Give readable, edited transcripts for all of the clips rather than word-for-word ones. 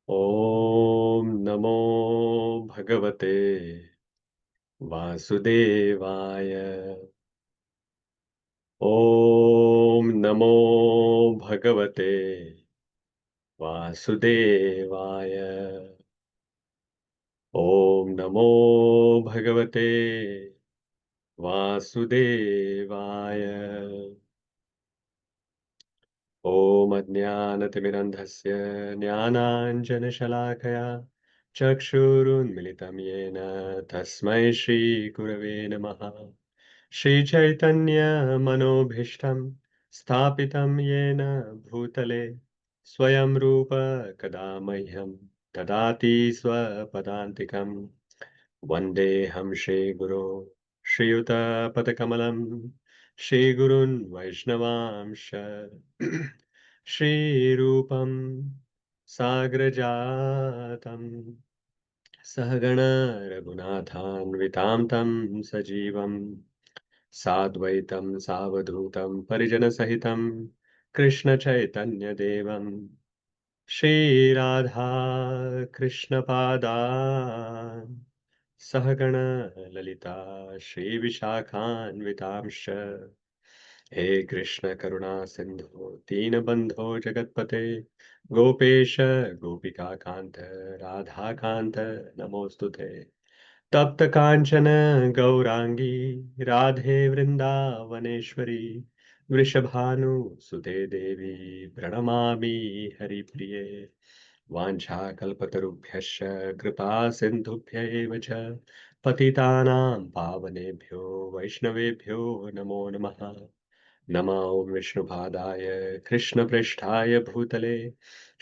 Om Namo Bhagavate Vasudevaya. Om Namo Bhagavate Vasudevaya. Om Namo Bhagavate Vasudevaya. Om Ajnanatimirandhasya Jnananjanashalakaya Chakshurunmilitam Yena Tasmai Shri Gurave Namaha. Shri Chaitanya Manobhishtam Sthapitam Yena Bhutale Swayam Rupa Kadamahyam Tadati Swapadantikam Vandeham Shri Guru Shri Yuta Padakamalam Shri Gurun Vaishnavamsha Shri Rupam Sagrajatam Sahagana Raghunathan Tam Sajivam Sadvaitam Savadhutam Parijana Sahitam Krishna Chaitanya Devam Shri Radha Krishna Pada Sahagana Lalita Shri Vishakhanvitamsha He Krishna Karuna Sindhu Deenabandho Jagatpate Gopesha Gopika Kanta Radha Kanta Namostute तप्त कांचन गौरांगी राधे वृंदावनेश्वरी वृषभानुसुते देवी प्रणमामि हरिप्रिये वाञ्छाकल्पतरुभ्यश्च कृपा सिन्धुभ्यैव च पतितानां पावनेभ्यो वैष्णवेभ्यो नमो नमः नमो विष्णुपादाय कृष्णपृष्ठाय भूतले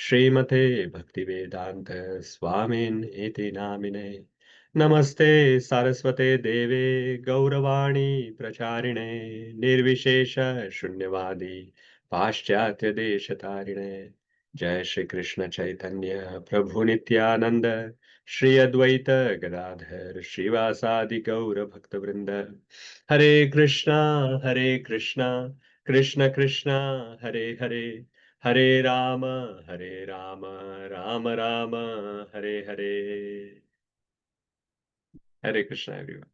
श्रीमते भक्तिवेदान्त स्वामिन् इति नामिने नमस्ते सारस्वते देवे गौरवाणी प्रचारिणे निर्विशेष शून्यवादी पाश्चात्य देशतारिणे जय श्री कृष्ण चैतन्य प्रभु नित्यानंद श्री अद्वैत गदाधर श्रीवासादि गौर भक्तवृंद हरे Krishna Krishna Krishna Hare Hare Hare Ram Ram Ram Hare Hare Hare Krishna, everyone.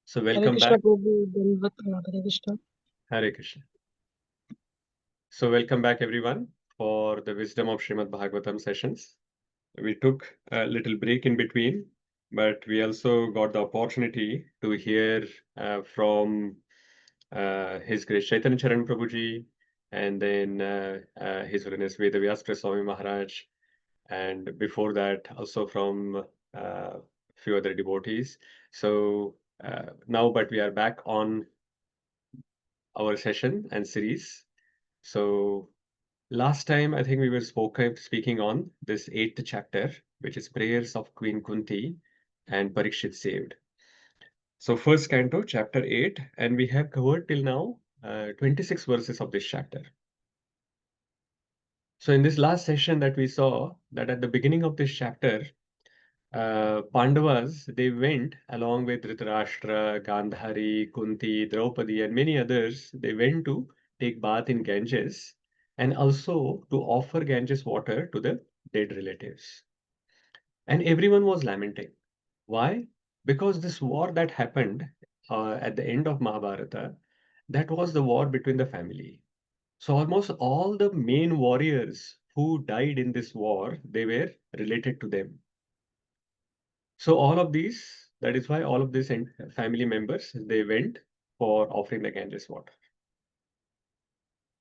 So, Hare welcome Krishna back. Prabhu, Dandavat Pranam. Hare Krishna. Hare Krishna. So, welcome back, everyone, for the Wisdom of Srimad Bhagavatam sessions. We took a little break in between, but we also got the opportunity to hear from His Grace Chaitanya Charan Prabhuji, and then His Holiness Vedavyas Swami Maharaj, and before that, also from a few other devotees. So, now, but we are back on our session and series. So last time, I think we were speaking on this 8th chapter, which is prayers of Queen Kunti and Parikshit saved. So first canto, chapter 8, and we have covered till now 26 verses of this chapter. So in this last session that we saw that at the beginning of this chapter, Pandavas, they went along with Dhritarashtra, Gandhari, Kunti, Draupadi, and many others. They went to take bath in Ganges and also to offer Ganges water to the dead relatives. And everyone was lamenting. Why? Because this war that happened at the end of Mahabharata, that was the war between the family. So almost all the main warriors who died in this war, they were related to them. So all of these, that is why all of these family members, they went for offering the Ganges water.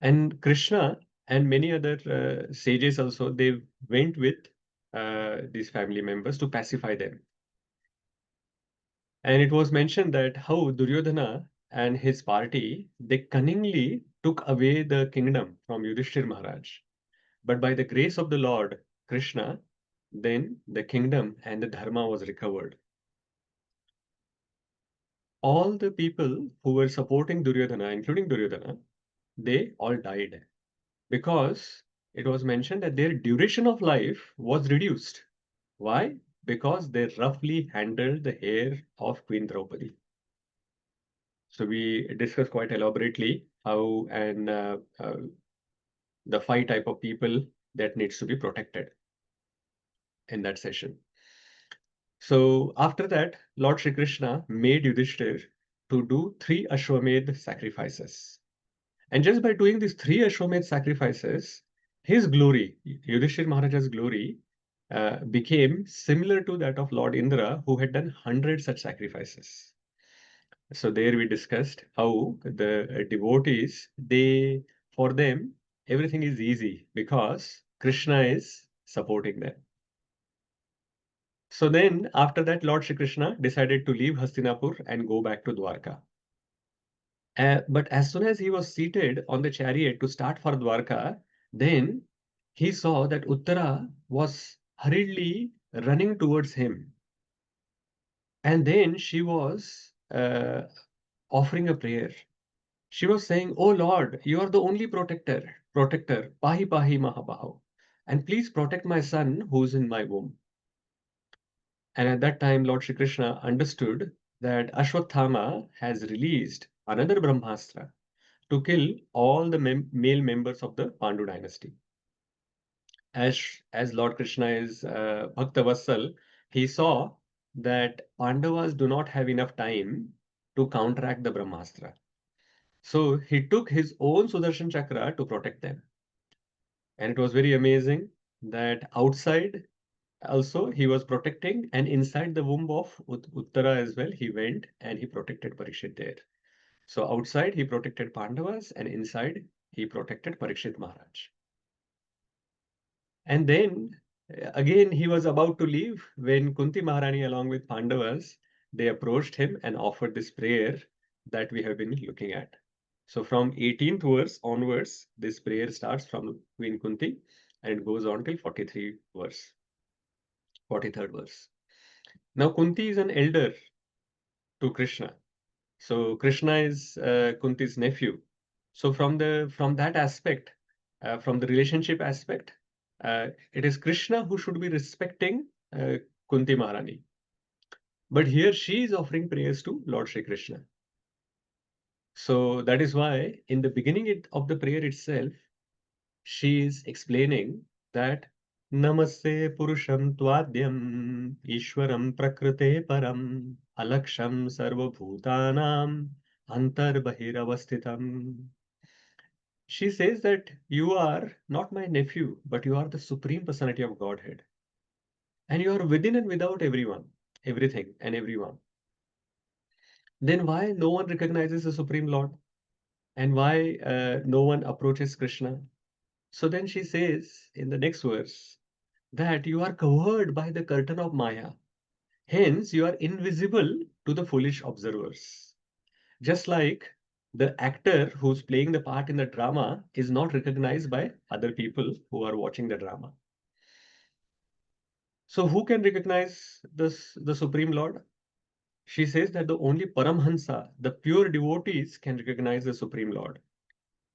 And Krishna and many other sages also, they went with these family members to pacify them. And it was mentioned that how Duryodhana and his party, they cunningly took away the kingdom from Yudhisthir Maharaj. But by the grace of the Lord Krishna, then the kingdom and the dharma was recovered. All the people who were supporting Duryodhana, including Duryodhana, they all died because it was mentioned that their duration of life was reduced. Why? Because they roughly handled the hair of Queen Draupadi. So we discussed quite elaborately how and the five type of people that needs to be protected in that session. So after that, Lord Shri Krishna made Yudhisthir to do 3 Ashwamedh sacrifices. And just by doing these 3 Ashwamedh sacrifices, his glory, Yudhishthir Maharaja's glory, became similar to that of Lord Indra, who had done 100 such sacrifices. So there we discussed how the devotees, for them, everything is easy because Krishna is supporting them. So then, after that, Lord Shri Krishna decided to leave Hastinapur and go back to Dwaraka. But as soon as he was seated on the chariot to start for Dwaraka, then he saw that Uttara was hurriedly running towards him. And then she was offering a prayer. She was saying, "Oh Lord, you are the only protector, Pahi Pahi Mahabaho. And please protect my son who's in my womb." And at that time, Lord Shri Krishna understood that Ashwatthama has released another Brahmastra to kill all the male members of the Pandu dynasty. As Lord Krishna is Bhakta Vassal, he saw that Pandavas do not have enough time to counteract the Brahmastra. So he took his own Sudarshan Chakra to protect them. And it was very amazing that outside also he was protecting, and inside the womb of Uttara as well, he went and he protected Parikshit there. So outside he protected Pandavas, and inside he protected Parikshit Maharaj. And then again he was about to leave when Kunti Maharani along with Pandavas, they approached him and offered this prayer that we have been looking at. So from 18th verse onwards, this prayer starts from Queen Kunti and it goes on till 43rd verse. Now Kunti is an elder to Krishna. So Krishna is Kunti's nephew. So from that aspect, from the relationship aspect, it is Krishna who should be respecting Kunti Maharani. But here she is offering prayers to Lord Shri Krishna. So that is why in the beginning of the prayer itself, she is explaining that Namaste Purusham Tvadyam Ishwaram Prakrite Param Alaksham Sarvabhutanam Antarbahiravastitam. She says that you are not my nephew, but you are the Supreme Personality of Godhead. And you are within and without everyone, everything and everyone. Then why no one recognizes the Supreme Lord? And why no one approaches Krishna? So then she says in the next verse that you are covered by the curtain of Maya. Hence, you are invisible to the foolish observers. Just like the actor who's playing the part in the drama is not recognized by other people who are watching the drama. So who can recognize this, the Supreme Lord? She says that the only Paramhansa, the pure devotees, can recognize the Supreme Lord.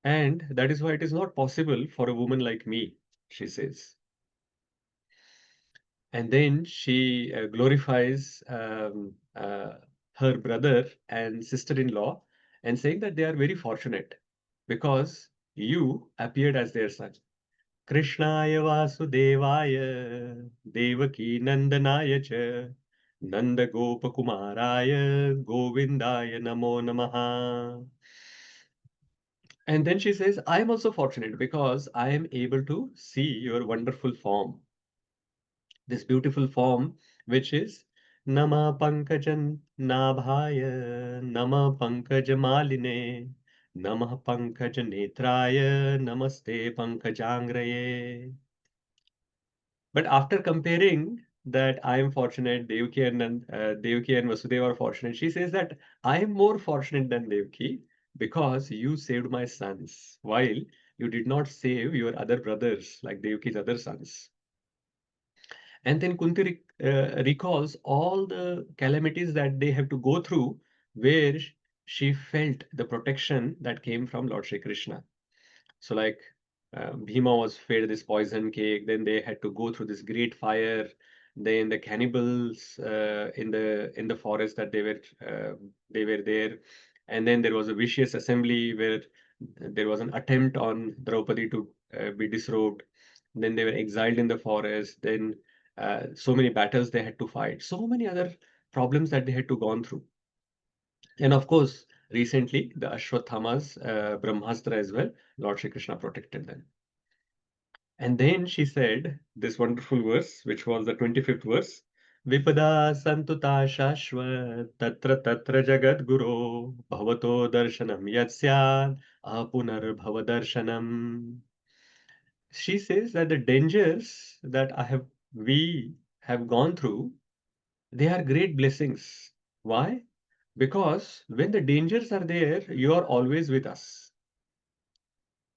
And that is why it is not possible for a woman like me, she says. And then she glorifies her brother and sister-in-law and saying that they are very fortunate because you appeared as their son. Krishnaya Vasudevaya Devaki Nandanaya Cha Nanda Gopakumaraya Govindaya Namo Namaha. And then she says, I am also fortunate because I am able to see your wonderful form. This beautiful form, which is Nama Pankajan Nabhaya, Nama Pankajamaline, Nama Pankajanetraya, Namaste Pankajangraye. But after comparing that I am fortunate, Devaki and Vasudeva are fortunate, she says that I am more fortunate than Devaki because you saved my sons, while you did not save your other brothers, like Devaki's other sons. And then Kunti recalls all the calamities that they have to go through, where she felt the protection that came from Lord Shri Krishna. So, like Bhima was fed this poison cake, then they had to go through this great fire. Then the cannibals in the forest that they were there, and then there was a vicious assembly where there was an attempt on Draupadi to be disrobed. then they were exiled in the forest, then so many battles they had to fight, so many other problems that they had to gone through. And of course, recently the Ashwatthama's Brahmastra as well, Lord Shri Krishna protected them. And then she said this wonderful verse, which was the 25th verse. Vipada santuta shashvat tatra tatra jagat guru bhavato darshanam yatsyan apunar bhava darshanam. She says that the dangers that we have gone through, they are great blessings. Why? Because when the dangers are there, you are always with us.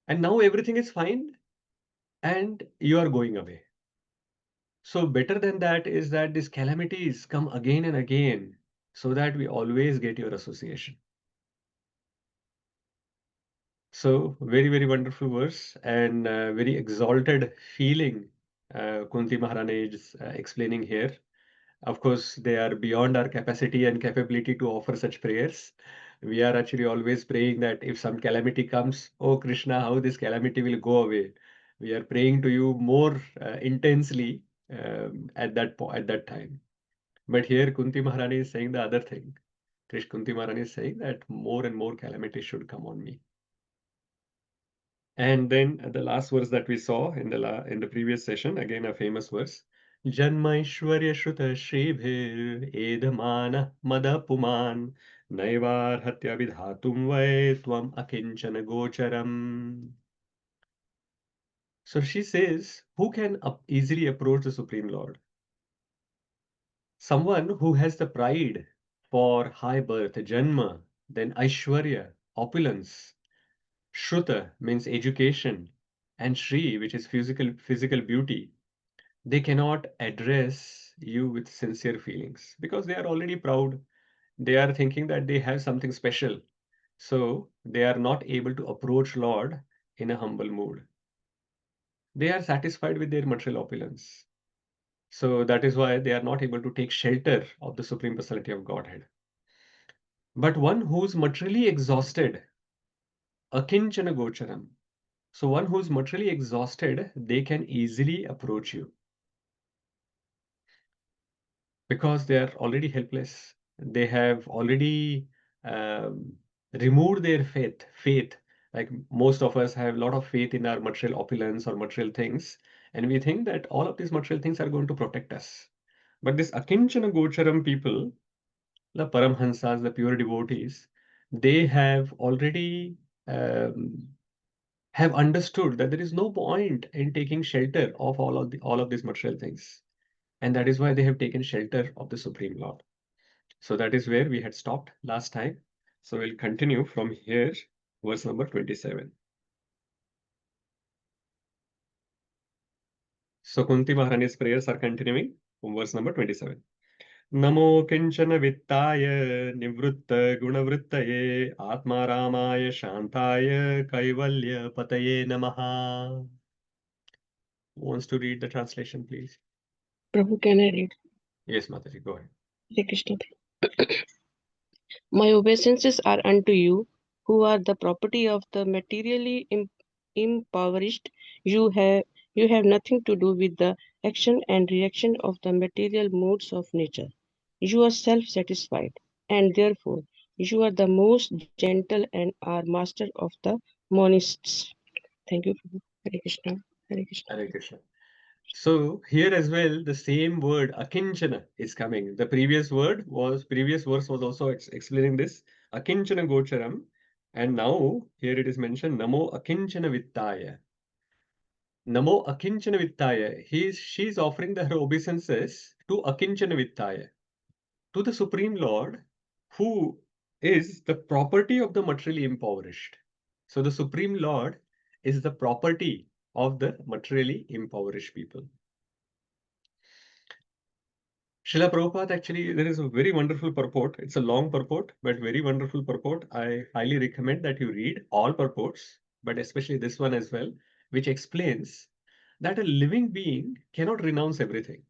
And now everything is fine and you are going away. So better than that is that these calamities come again and again so that we always get your association. So very, very wonderful verse and very exalted feeling Kunti Maharani is explaining here. Of course, they are beyond our capacity and capability to offer such prayers. We are actually always praying that if some calamity comes, oh Krishna, how this calamity will go away. We are praying to you more intensely at that time. But here Kunti Maharani is saying the other thing. Kunti Maharani is saying that more and more calamity should come on me. And then the last verse that we saw in the previous session, again a famous verse. Janmaishwarya Shruta Shribhir Edhamana Madapuman Naivar Hatya Vidhatum Vai Tvam Akinchana Gocharam. So she says, who can easily approach the Supreme Lord? Someone who has the pride for high birth, Janma, then Aishwarya, opulence. Shruta means education, and Shri, which is physical beauty. They cannot address you with sincere feelings because they are already proud. They are thinking that they have something special. So they are not able to approach Lord in a humble mood. They are satisfied with their material opulence. So that is why they are not able to take shelter of the Supreme Personality of Godhead. But one who's materially exhausted, akinchana gocharam. So one who's materially exhausted, they can easily approach you because they are already helpless. They have already um, removed their faith. Like most of us have a lot of faith in our material opulence or material things, and we think that all of these material things are going to protect us. But this akinchana gocharam people, the Paramhansas, the pure devotees, they have already um, have understood that there is no point in taking shelter of all of these material things, and that is why they have taken shelter of the Supreme Lord. So that is where we had stopped last time. So we'll continue from here, verse number 27. So Kunti Maharani's prayers are continuing from verse number 27. Namo Kinchana Vittaya Nivritta Gunavrittaye Atma Ramaya Shantaya Kaivalya Pataye Namaha. Who wants to read the translation, please? Prabhu, can I read? Yes, Mataji, go ahead. Hare Krishna. My obeisances are unto you, who are the property of the materially impoverished. You have nothing to do with the action and reaction of the material modes of nature. You are self-satisfied, and therefore you are the most gentle and are master of the monists. Thank you, Prabhu. Hare Krishna. Hare Krishna. Hare Krishna. So here as well, the same word akinchana is coming. The previous verse was also explaining this akinchana gocharam, and now here it is mentioned namo akinchana vittaya. Namo akinchana vittaya. She's offering her obeisances to akinchana vittaya, to the Supreme Lord, who is the property of the materially impoverished. So the Supreme Lord is the property of the materially impoverished people. Srila Prabhupada, actually, there is a very wonderful purport. It's a long purport, but very wonderful purport. I highly recommend that you read all purports, but especially this one as well, which explains that a living being cannot renounce everything.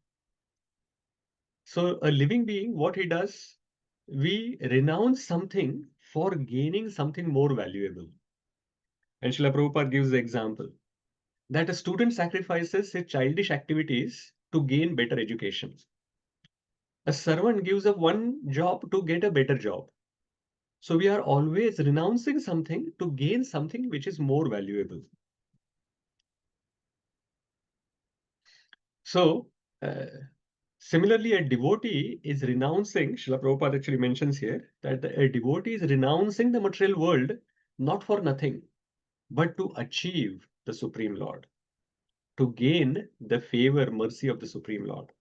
So a living being, what he does, we renounce something for gaining something more valuable. And Srila Prabhupada gives the example that a student sacrifices his childish activities to gain better education. A servant gives up one job to get a better job. So we are always renouncing something to gain something which is more valuable. So, similarly, a devotee is renouncing, Srila Prabhupada actually mentions here, that a devotee is renouncing the material world not for nothing, but to achieve the Supreme Lord, to gain the favor, mercy of the Supreme Lord.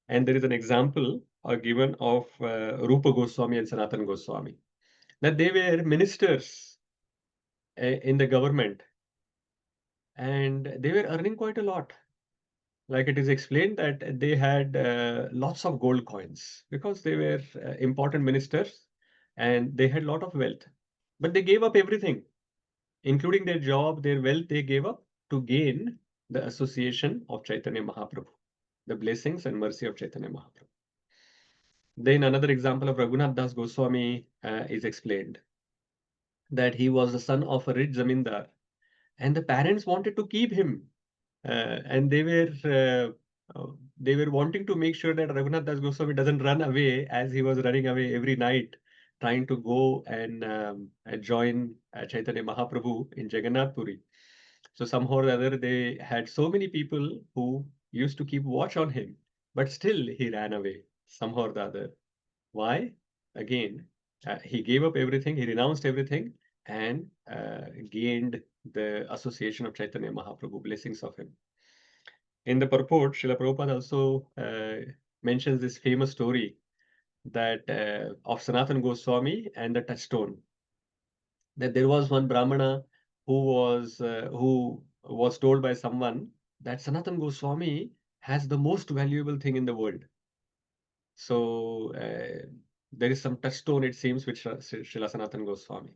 And there is an example given of Rupa Goswami and Sanatana Goswami, that they were ministers in the government and they were earning quite a lot. Like it is explained that they had lots of gold coins because they were important ministers and they had a lot of wealth. But they gave up everything, including their job, their wealth, they gave up to gain the association of Chaitanya Mahaprabhu, the blessings and mercy of Chaitanya Mahaprabhu. Then another example of Raghunath Das Goswami is explained that he was the son of a rich zamindar and the parents wanted to keep him and they were wanting to make sure that Raghunath Das Goswami doesn't run away as he was running away every night, trying to go and join Chaitanya Mahaprabhu in Jagannath Puri. So somehow or other, they had so many people who used to keep watch on him, but still he ran away somehow or the other. Why? Again, he gave up everything, he renounced everything, and gained the association of Chaitanya Mahaprabhu, blessings of him. In the purport, Srila Prabhupada also mentions this famous story that of Sanatana Goswami and the touchstone. That there was one Brahmana who was told by someone that Sanatana Goswami has the most valuable thing in the world. So there is some touchstone, it seems, with Srila Sanatana Goswami.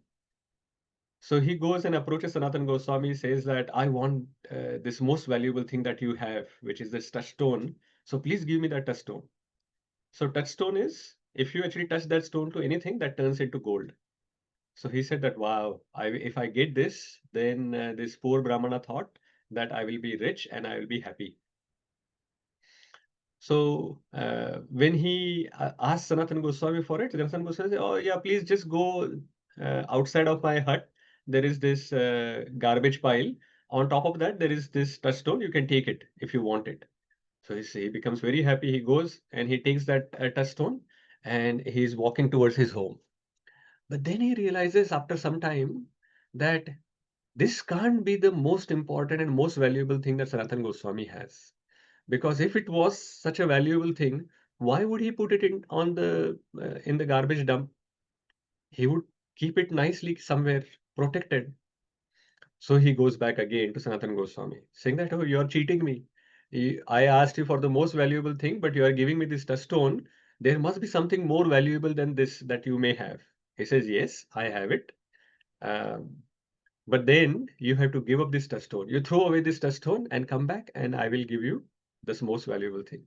So he goes and approaches Sanatana Goswami, says that I want this most valuable thing that you have, which is this touchstone. So please give me that touchstone. So touchstone is if you actually touch that stone to anything, that turns into gold. So he said that, wow, if I get this, then this poor Brahmana thought that I will be rich and I will be happy. So when he asked Sanatana Goswami for it, Sanatana Goswami said, oh yeah, please just go outside of my hut. There is this garbage pile. On top of that, there is this touchstone. You can take it if you want it. So he becomes very happy. He goes and he takes that touchstone and he's walking towards his home. But then he realizes after some time that this can't be the most important and most valuable thing that Sanatana Goswami has. Because if it was such a valuable thing, why would he put it in the garbage dump? He would keep it nicely somewhere protected. So he goes back again to Sanatana Goswami, saying that, oh, you're cheating me. I asked you for the most valuable thing, but you are giving me this stone. There must be something more valuable than this that you may have. He says, yes, I have it. Um, but then you have to give up this touchstone. You throw away this touchstone and come back, and I will give you this most valuable thing.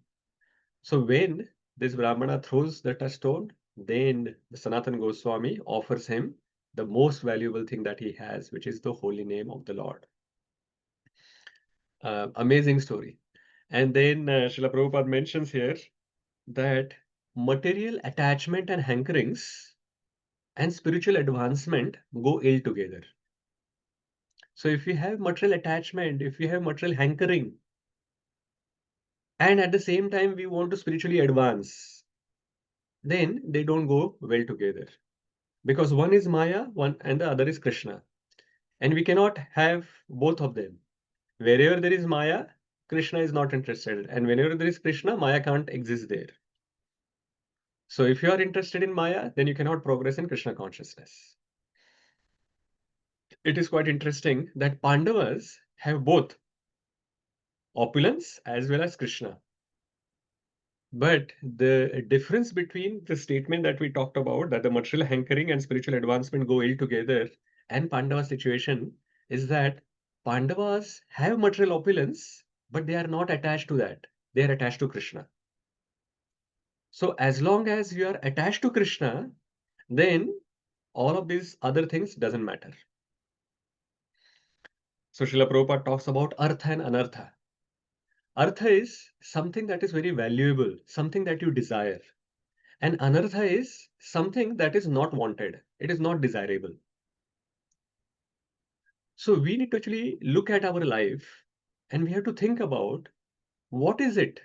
So when this Brahmana throws the touchstone, then the Sanatana Goswami offers him the most valuable thing that he has, which is the holy name of the Lord. Amazing story. And then Srila Prabhupada mentions here that material attachment and hankerings and spiritual advancement go ill together. So if you have material attachment, if you have material hankering, and at the same time we want to spiritually advance, then they don't go well together. Because one is Maya, one and the other is Krishna. And we cannot have both of them. Wherever there is Maya, Krishna is not interested. And whenever there is Krishna, Maya can't exist there. So if you are interested in Maya, then you cannot progress in Krishna consciousness. It is quite interesting that Pandavas have both opulence as well as Krishna. But the difference between the statement that we talked about, that the material hankering and spiritual advancement go ill together, and Pandava's situation is that Pandavas have material opulence, but they are not attached to that. They are attached to Krishna. So as long as you are attached to Krishna, then all of these other things doesn't matter. So Srila Prabhupada talks about artha and anartha. Artha is something that is very valuable, something that you desire. And anartha is something that is not wanted. It is not desirable. So we need to actually look at our life and we have to think about what is it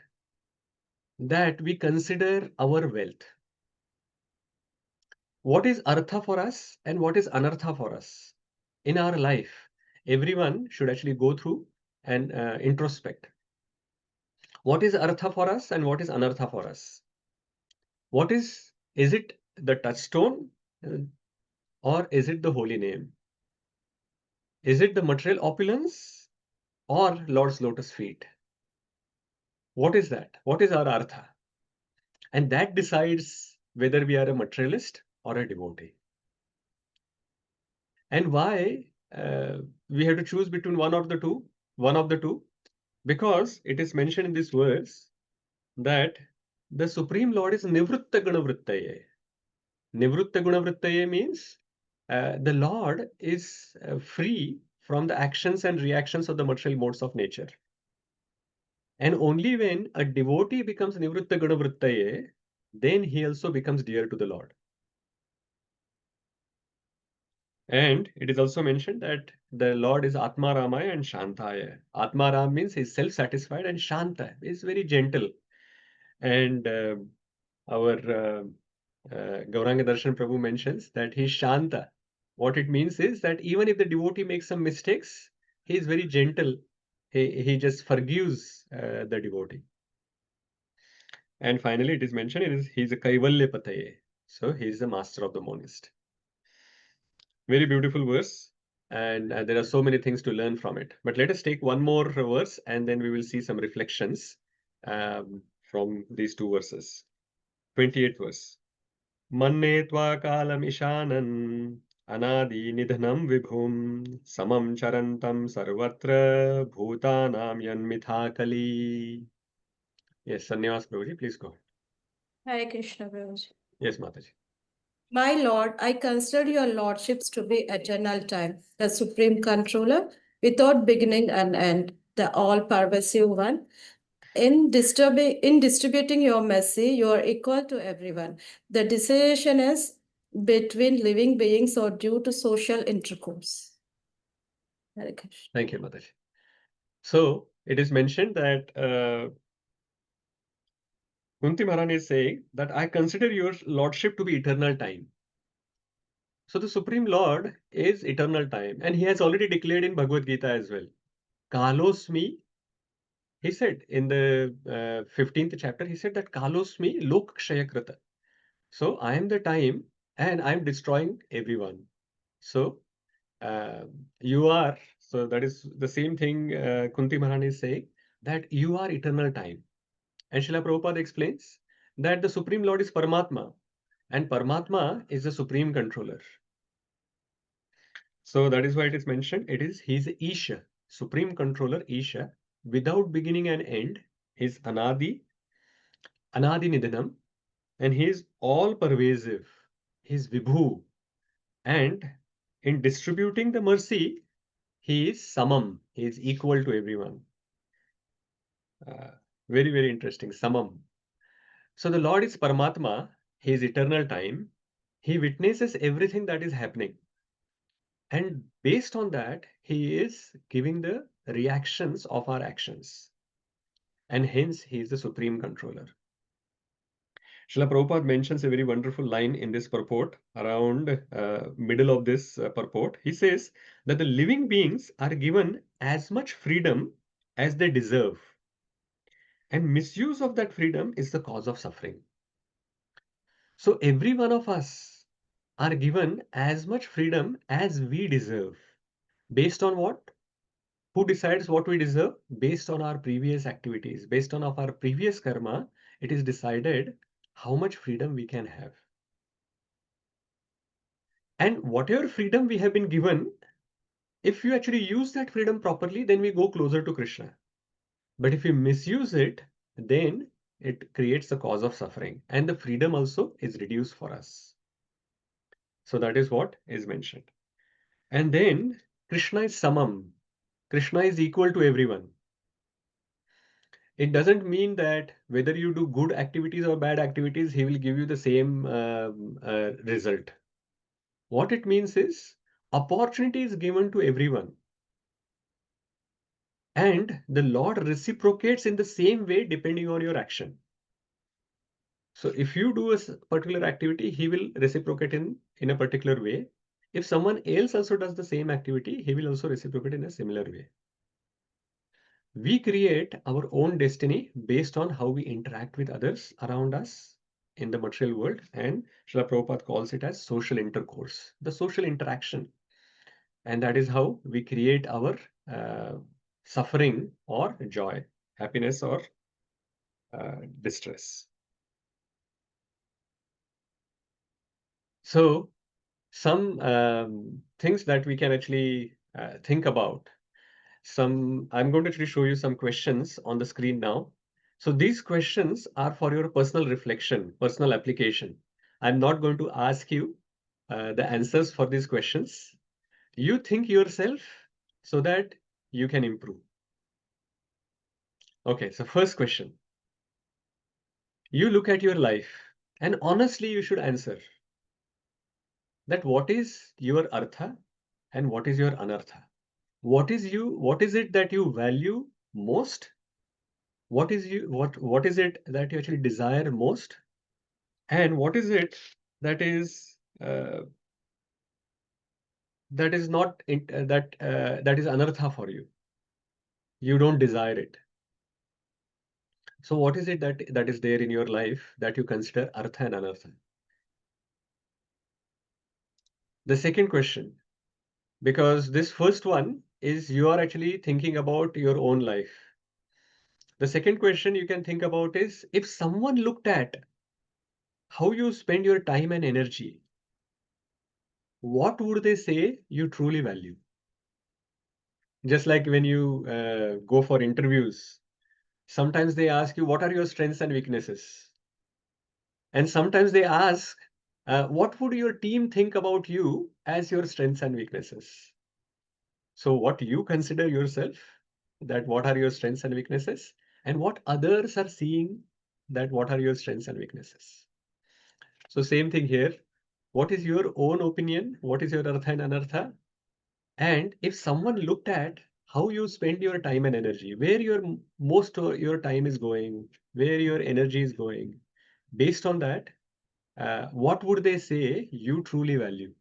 that we consider our wealth. What is artha for us and what is anartha for us in our life? Everyone should actually go through and introspect. What is artha for us and what is anartha for us? What is it the touchstone or is it the holy name? Is it the material opulence or Lord's lotus feet? What is that? What is our artha? And that decides whether we are a materialist or a devotee. And why we have to choose between one of the two? Because it is mentioned in this verse that the Supreme Lord is Nivritta Gunavrittaye. Nivritta Gunavrittaye means the Lord is free from the actions and reactions of the material modes of nature. And only when a devotee becomes Nivritta Gunavrittaye, then he also becomes dear to the Lord. And it is also mentioned that the Lord is Atma Ramaya and Shantaya. Atma Ram means he's self-satisfied and Shanta is very gentle. And our Gauranga Darshan Prabhu mentions that he's Shanta. What it means is that even if the devotee makes some mistakes, he is very gentle. He just forgives the devotee. And finally, it is mentioned he's a Kaivalya Pataye. So he is the master of the monist. Very beautiful verse. And there are so many things to learn from it. But let us take one more verse and then we will see some reflections from these two verses. 28th verse. Manne tva kalam ishanan anadi nidhanam vibhum samam charantam sarvatra bhutanam yanmitha kali. Yes, Sanyavas Prabhuji, please go. Hare Krishna, Prabhuji. Yes, Mataji. My Lord, I consider your lordships to be eternal time, the supreme controller, without beginning and end, the all-pervasive one. In distributing your mercy, you are equal to everyone. The decision is between living beings or due to social intercourse. Hare Krishna. Thank you, Mataji. So it is mentioned that Kunti Maharaj is saying that I consider your lordship to be eternal time. So the Supreme Lord is eternal time, and he has already declared in Bhagavad Gita as well. Kalosmi, he said in the 15th chapter, he said that Kalosmi lok kshayakrata. So I am the time and I am destroying everyone. So you are, so that is the same thing Kunti Maharaj is saying, that you are eternal time. And Srila Prabhupada explains that the Supreme Lord is Paramatma, and Paramatma is the supreme controller. So that is why it is mentioned, he's Isha, supreme controller Isha, without beginning and end. He's Anadi Nidhanam, and he is all pervasive. He's Vibhu, and in distributing the mercy, he is Samam, he is equal to everyone. Very, very interesting, Samam. So the Lord is Paramatma, he is eternal time, he witnesses everything that is happening. And based on that, he is giving the reactions of our actions. And hence, he is the supreme controller. Srila Prabhupada mentions a very wonderful line in this purport, around middle of this purport. He says that the living beings are given as much freedom as they deserve. And misuse of that freedom is the cause of suffering. So every one of us are given as much freedom as we deserve. Based on what? Who decides what we deserve? Based on our previous activities, based on our previous karma, it is decided how much freedom we can have. And whatever freedom we have been given, if you actually use that freedom properly, then we go closer to Krishna. But if we misuse it, then it creates a cause of suffering, and the freedom also is reduced for us. So that is what is mentioned. And then Krishna is Samam. Krishna is equal to everyone. It doesn't mean that whether you do good activities or bad activities, he will give you the same result. What it means is opportunity is given to everyone. And the Lord reciprocates in the same way depending on your action. So if you do a particular activity, he will reciprocate in a particular way. If someone else also does the same activity, he will also reciprocate in a similar way. We create our own destiny based on how we interact with others around us in the material world, and Srila Prabhupada calls it as social intercourse, the social interaction. And that is how we create our suffering or joy, happiness or distress. So some things that we can actually think about. I'm going to actually show you some questions on the screen now. So these questions are for your personal reflection, personal application. I'm not going to ask you the answers for these questions. You think yourself so that you can improve. Okay, so first question. You look at your life and honestly you should answer that what is your artha and what is your anartha? What is it that you value most? What is it that you actually desire most? And what is it that is that is not that is anartha for you? You don't desire it. So what is it that is there in your life that you consider artha and anartha? The second question, because this first one is you are actually thinking about your own life. The second question you can think about is if someone looked at how you spend your time and energy, what would they say you truly value? Just like when you go for interviews, sometimes they ask you, what are your strengths and weaknesses? And sometimes they ask, what would your team think about you as your strengths and weaknesses? So what you consider yourself, that what are your strengths and weaknesses, and what others are seeing, that what are your strengths and weaknesses. So same thing here. What is your own opinion? What is your artha and anartha? And if someone looked at how you spend your time and energy, where most of your time is going, where your energy is going, based on that, what would they say you truly value?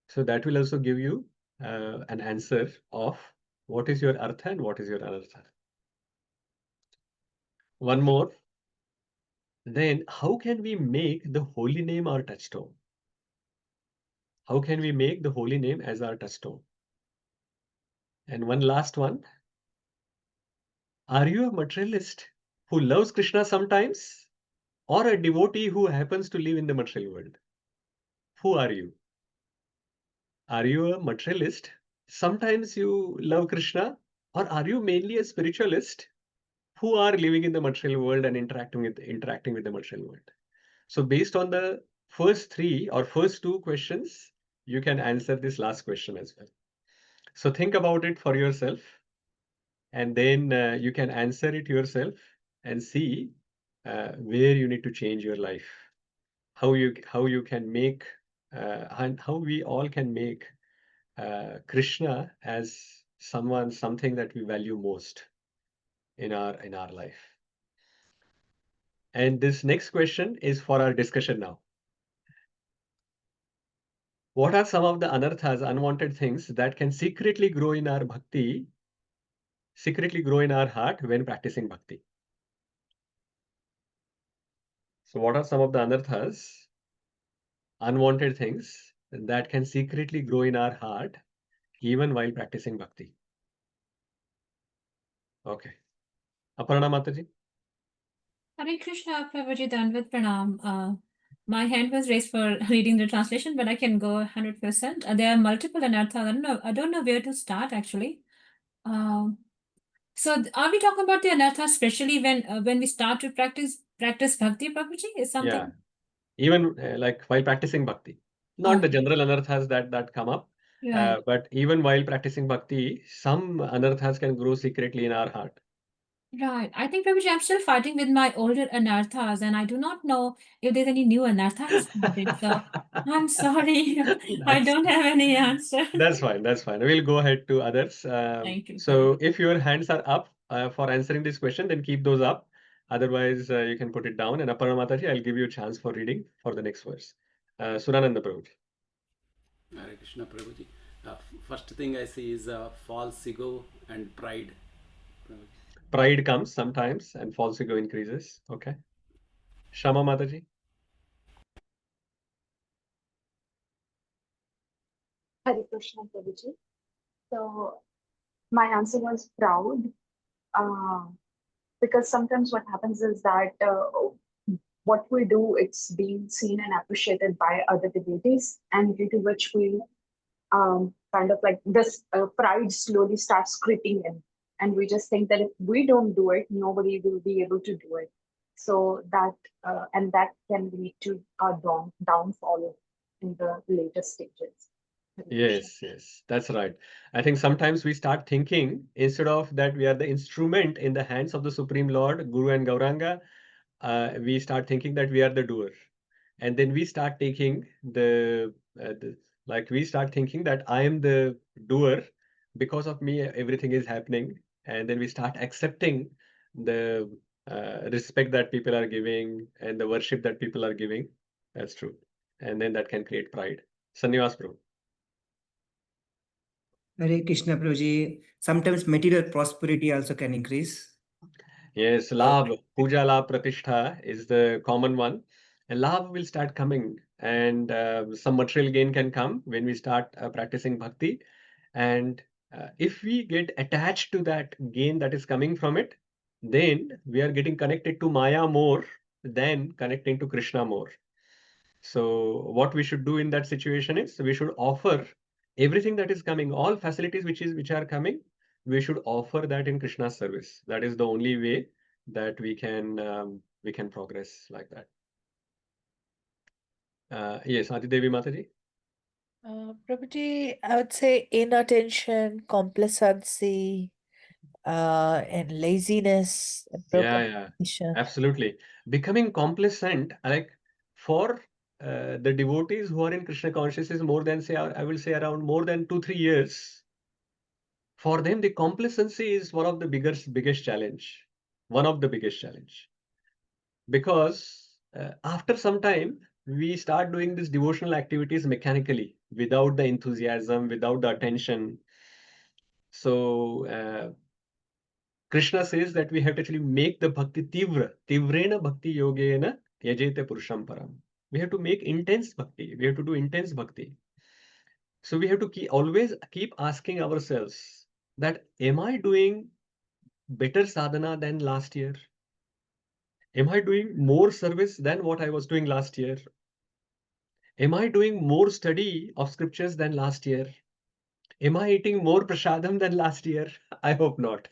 So that will also give you an answer of what is your artha and what is your anartha. One more. Then how can we make the holy name our touchstone? How can we make the holy name as our touchstone? And one last one. Are you a materialist who loves Krishna sometimes, or a devotee who happens to live in the material world? Who are you? Are you a materialist? Sometimes you love Krishna, or are you mainly a spiritualist who are living in the material world and interacting with the material world? So based on the first three or first two questions, you can answer this last question as well. So think about it for yourself, and then you can answer it yourself and see where you need to change your life, how you can make and how we all can make Krishna as something that we value most in our life. And this next question is for our discussion now. What are some of the anarthas, unwanted things that can secretly grow in our bhakti, secretly grow in our heart when practicing bhakti? So what are some of the anarthas, unwanted things that can secretly grow in our heart even while practicing bhakti? Okay. Aparna Mataji. Hare Krishna, Prabhuji, Danvat Pranam. My hand was raised for reading the translation, but I can go 100%. There are multiple anarthas. I don't know where to start actually. So are we talking about the anarthas, especially when we start to practice bhakti, Prabhuji? Is something? Yeah. Even like while practicing bhakti, not the general anarthas that come up, Right. But even while practicing bhakti, some anarthas can grow secretly in our heart. Right. I think, Prabhuji, I'm still fighting with my older anarthas, and I do not know if there's any new anartha has started. So I'm sorry. I don't have any answer. That's fine. That's fine. We'll go ahead to others. Thank you, So if your hands are up for answering this question, then keep those up. Otherwise, you can put it down. And Aparna Mataji, I'll give you a chance for reading for the next verse. Surananda Prabhu. Hare Krishna Prabhuji. First thing I see is false ego and pride. Pride comes sometimes and false ego increases. Okay. Shama Mataji. Hare Krishna Prabhuji. So my answer was proud, because sometimes what happens is that what we do, it's being seen and appreciated by other devotees, and due to which we kind of like this pride slowly starts creeping in, and we just think that if we don't do it, nobody will be able to do it. So that and that can lead to a downfall in the later stages. Yes, yes, that's right. I think sometimes we start thinking instead of that we are the instrument in the hands of the Supreme Lord, Guru and Gauranga, we start thinking that we are the doer. And then we start taking like we start thinking that I am the doer, because of me everything is happening. And then we start accepting the respect that people are giving and the worship that people are giving. That's true. And then that can create pride. Sannivas Prabhu. Hare Krishna Prabhuji. Sometimes material prosperity also can increase. Yes, Labh, Puja Labh Pratishtha is the common one. And Labh will start coming, and some material gain can come when we start practicing bhakti. And if we get attached to that gain that is coming from it, then we are getting connected to Maya more than connecting to Krishna more. So what we should do in that situation is we should offer everything that is coming, all facilities which are coming, we should offer that in Krishna's service. That is the only way that we can progress like that. Yes, Adidevi Mataji. Prabhuji, I would say inattention, complacency, and laziness and Yeah, procrastination. absolutely. Becoming complacent, like for the devotees who are in Krishna consciousness more than say, I will say around more than 2-3 years. For them, the complacency is one of the biggest challenge. One of the biggest challenge. Because after some time, we start doing these devotional activities mechanically, without the enthusiasm, without the attention. So Krishna says that we have to actually make the bhakti tivra, tivrena bhakti yogena yajete purusham param. We have to make intense bhakti. We have to do intense bhakti. So we have to always keep asking ourselves that, am I doing better sadhana than last year? Am I doing more service than what I was doing last year? Am I doing more study of scriptures than last year? Am I eating more prasadam than last year? I hope not.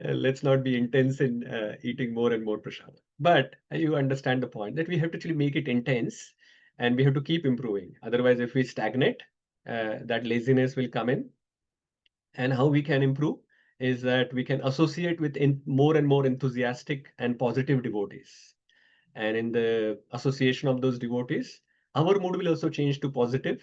Let's not be intense in eating more and more prasadam. But you understand the point that we have to actually make it intense and we have to keep improving. Otherwise, if we stagnate, that laziness will come in. And how we can improve is that we can associate with more and more enthusiastic and positive devotees. And in the association of those devotees, our mood will also change to positive.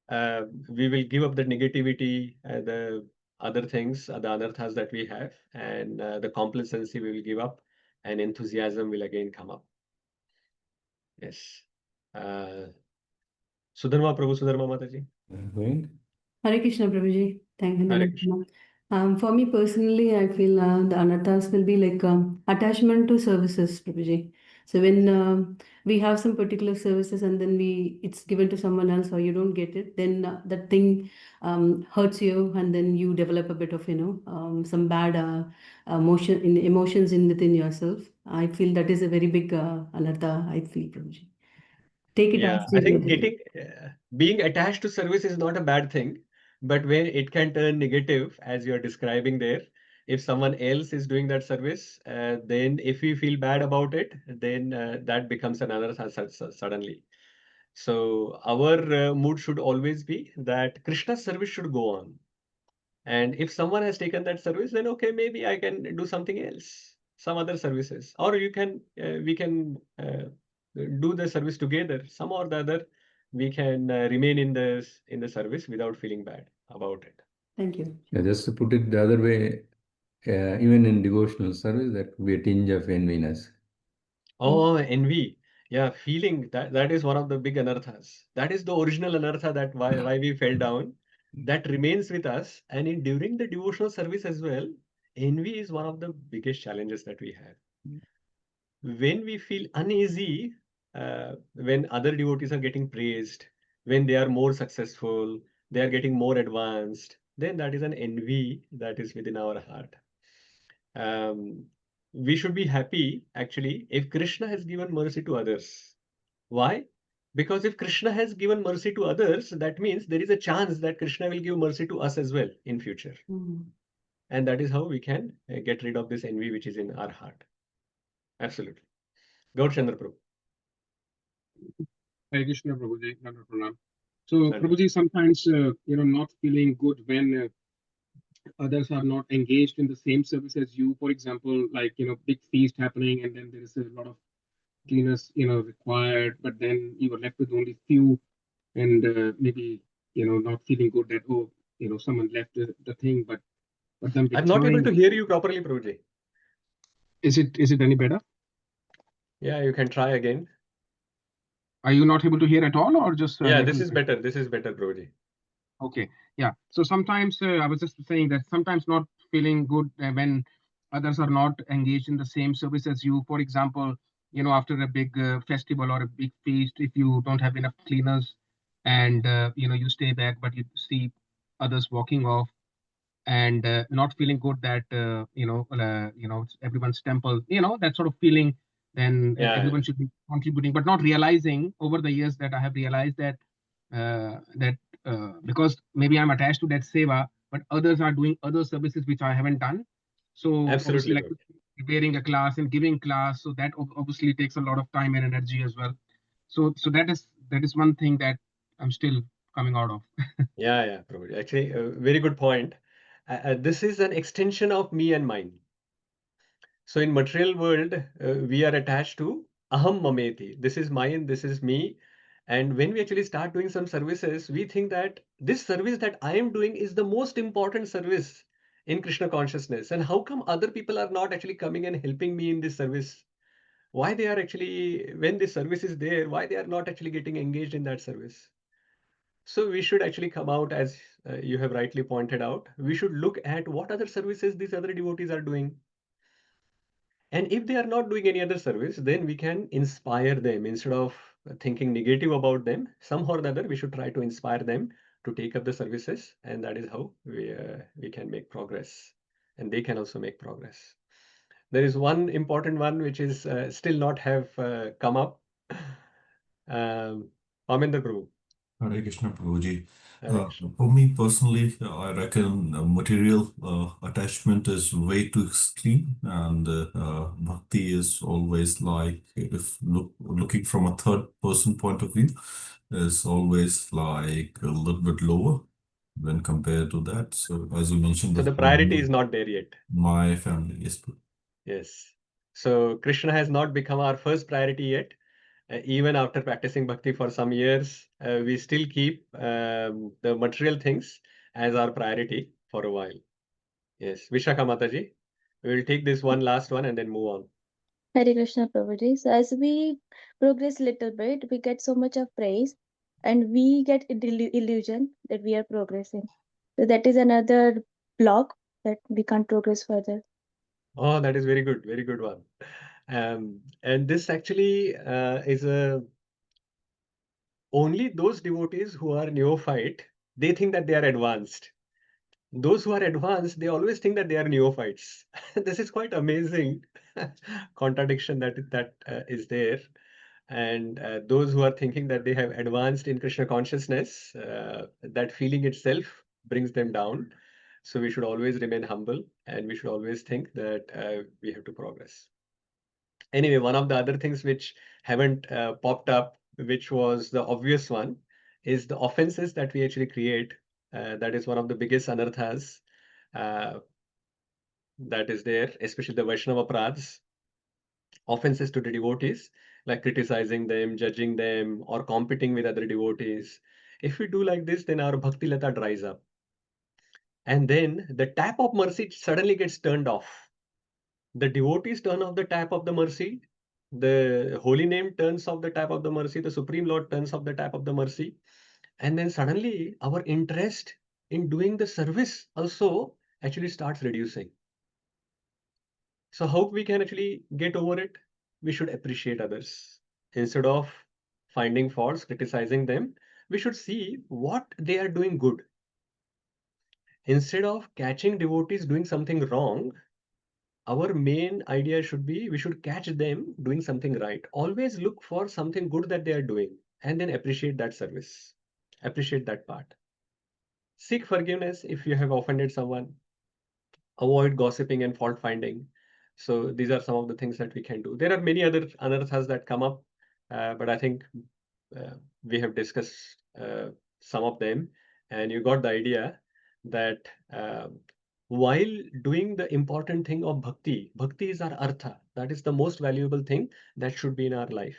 We will give up the negativity, the other things, the anarthas that we have, and the complacency we will give up, and enthusiasm will again come up. Yes. Sudharma Prabhu, Sudharma Mataji. Going. Hare Krishna, Prabhuji. Thank you. Hare Krishna. For me personally, I feel the anarthas will be like attachment to services, Prabhuji. So when we have some particular services and then it's given to someone else or you don't get it, then that thing hurts you and then you develop a bit of some bad emotions within yourself. I feel that is a very big anartha. I feel, Prabhuji. Take it Yeah, as I you think get it. being attached to service is not a bad thing, but when it can turn negative, as you're describing there, if someone else is doing that service, then if we feel bad about it, then that becomes another suddenly. So our mood should always be that Krishna's service should go on. And if someone has taken that service, then okay, maybe I can do something else, some other services, or we can do the service together. Some or the other, we can remain in the service without feeling bad about it. Thank you. Yeah, just to put it the other way, even in devotional service, that could be a tinge of enviness. Oh, envy. Yeah, feeling that is one of the big anarthas. That is the original anartha that why we fell down. That remains with us. And during the devotional service as well, envy is one of the biggest challenges that we have. When we feel uneasy, when other devotees are getting praised, when they are more successful, they are getting more advanced, then that is an envy that is within our heart. We should be happy actually if Krishna has given mercy to others. Why? Because if Krishna has given mercy to others, that means there is a chance that Krishna will give mercy to us as well in future. And that is how we can get rid of this envy which is in our heart. Absolutely. Gaur Chandra Prabhu. Hare Krishna, Prabhuji. Nanda Pranam. So, Prabhuji, sometimes, not feeling good when others are not engaged in the same service as you. For example, like, big feast happening and then there is a lot of cleaners, required, but then you are left with only few and maybe, not feeling good that, someone left the thing, but them I'm not able to withdrawing. hear you properly, Prabhuji. Is it any better? Yeah, you can try again. Are you not able to hear at all or just Yeah, this is better. This is better, Prabhuji. Okay, yeah. So sometimes I was just saying that sometimes not feeling good when others are not engaged in the same service as you. For example, after a big festival or a big feast, if you don't have enough cleaners and you stay back, but you see others walking off and not feeling good that it's everyone's temple, that sort of feeling. Then Yeah, everyone should be contributing, but not realizing over the years that I have realized that because maybe I'm attached to that seva, but others are doing other services which I haven't done. So obviously, absolutely, like Prabhuji. preparing a class and giving class, so that obviously takes a lot of time and energy as well. So that is one thing that I'm still coming out of. Yeah, Prabhuji. Actually, very good point. This is an extension of me and mine. So in material world, we are attached to aham mameti. This is mine, this is me. And when we actually start doing some services, we think that this service that I am doing is the most important service in Krishna consciousness. And how come other people are not actually coming and helping me in this service? Why they are actually, when this service is there, why they are not actually getting engaged in that service? So we should actually come out, as you have rightly pointed out, we should look at what other services these other devotees are doing. And if they are not doing any other service, then we can inspire them instead of thinking negative about them. Somehow or the other, we should try to inspire them to take up the services, and that is how we can make progress, and they can also make progress. There is one important one which is still not have come up. Amendra Prabhu. Hare Krishna, Prabhuji. Hare Krishna. For me personally, I reckon material attachment is way too extreme, and bhakti is always like, if looking from a third person point of view, is always like a little bit lower when compared to that. So as you mentioned, So the before, priority is not there yet. my family is. Yes. So Krishna has not become our first priority yet. Even after practicing bhakti for some years, we still keep the material things as our priority for a while. Yes, Vishakha Mataji, we will take this one last one and then move on. Hare Krishna Prabhuji. So as we progress little bit, we get so much of praise and we get illusion that we are progressing. So that is another block that we can't progress further. Oh, that is very good one. And this actually is only those devotees who are neophyte, they think that they are advanced. Those who are advanced, they always think that they are neophytes. This is quite amazing contradiction that is there. And those who are thinking that they have advanced in Krishna consciousness, that feeling itself brings them down. So we should always remain humble and we should always think that we have to progress. Anyway, one of the other things which haven't popped up which was the obvious one, is the offenses that we actually create. That is one of the biggest anarthas that is there, especially the Vaishnava Pradhas, offenses to the devotees, like criticizing them, judging them, or competing with other devotees. If we do like this, then our bhakti lata dries up. And then the tap of mercy suddenly gets turned off. The devotees turn off the tap of the mercy. The holy name turns off the tap of the mercy. The Supreme Lord turns off the tap of the mercy. And then suddenly our interest in doing the service also actually starts reducing. So how we can actually get over it? We should appreciate others. Instead of finding faults, criticizing them, we should see what they are doing good. Instead of catching devotees doing something wrong, our main idea should be we should catch them doing something right. Always look for something good that they are doing and then appreciate that service. Appreciate that part. Seek forgiveness if you have offended someone. Avoid gossiping and fault finding. So these are some of the things that we can do. There are many other anarthas that come up, but I think we have discussed some of them, and you got the idea that while doing the important thing of bhakti, bhakti is our artha. That is the most valuable thing that should be in our life.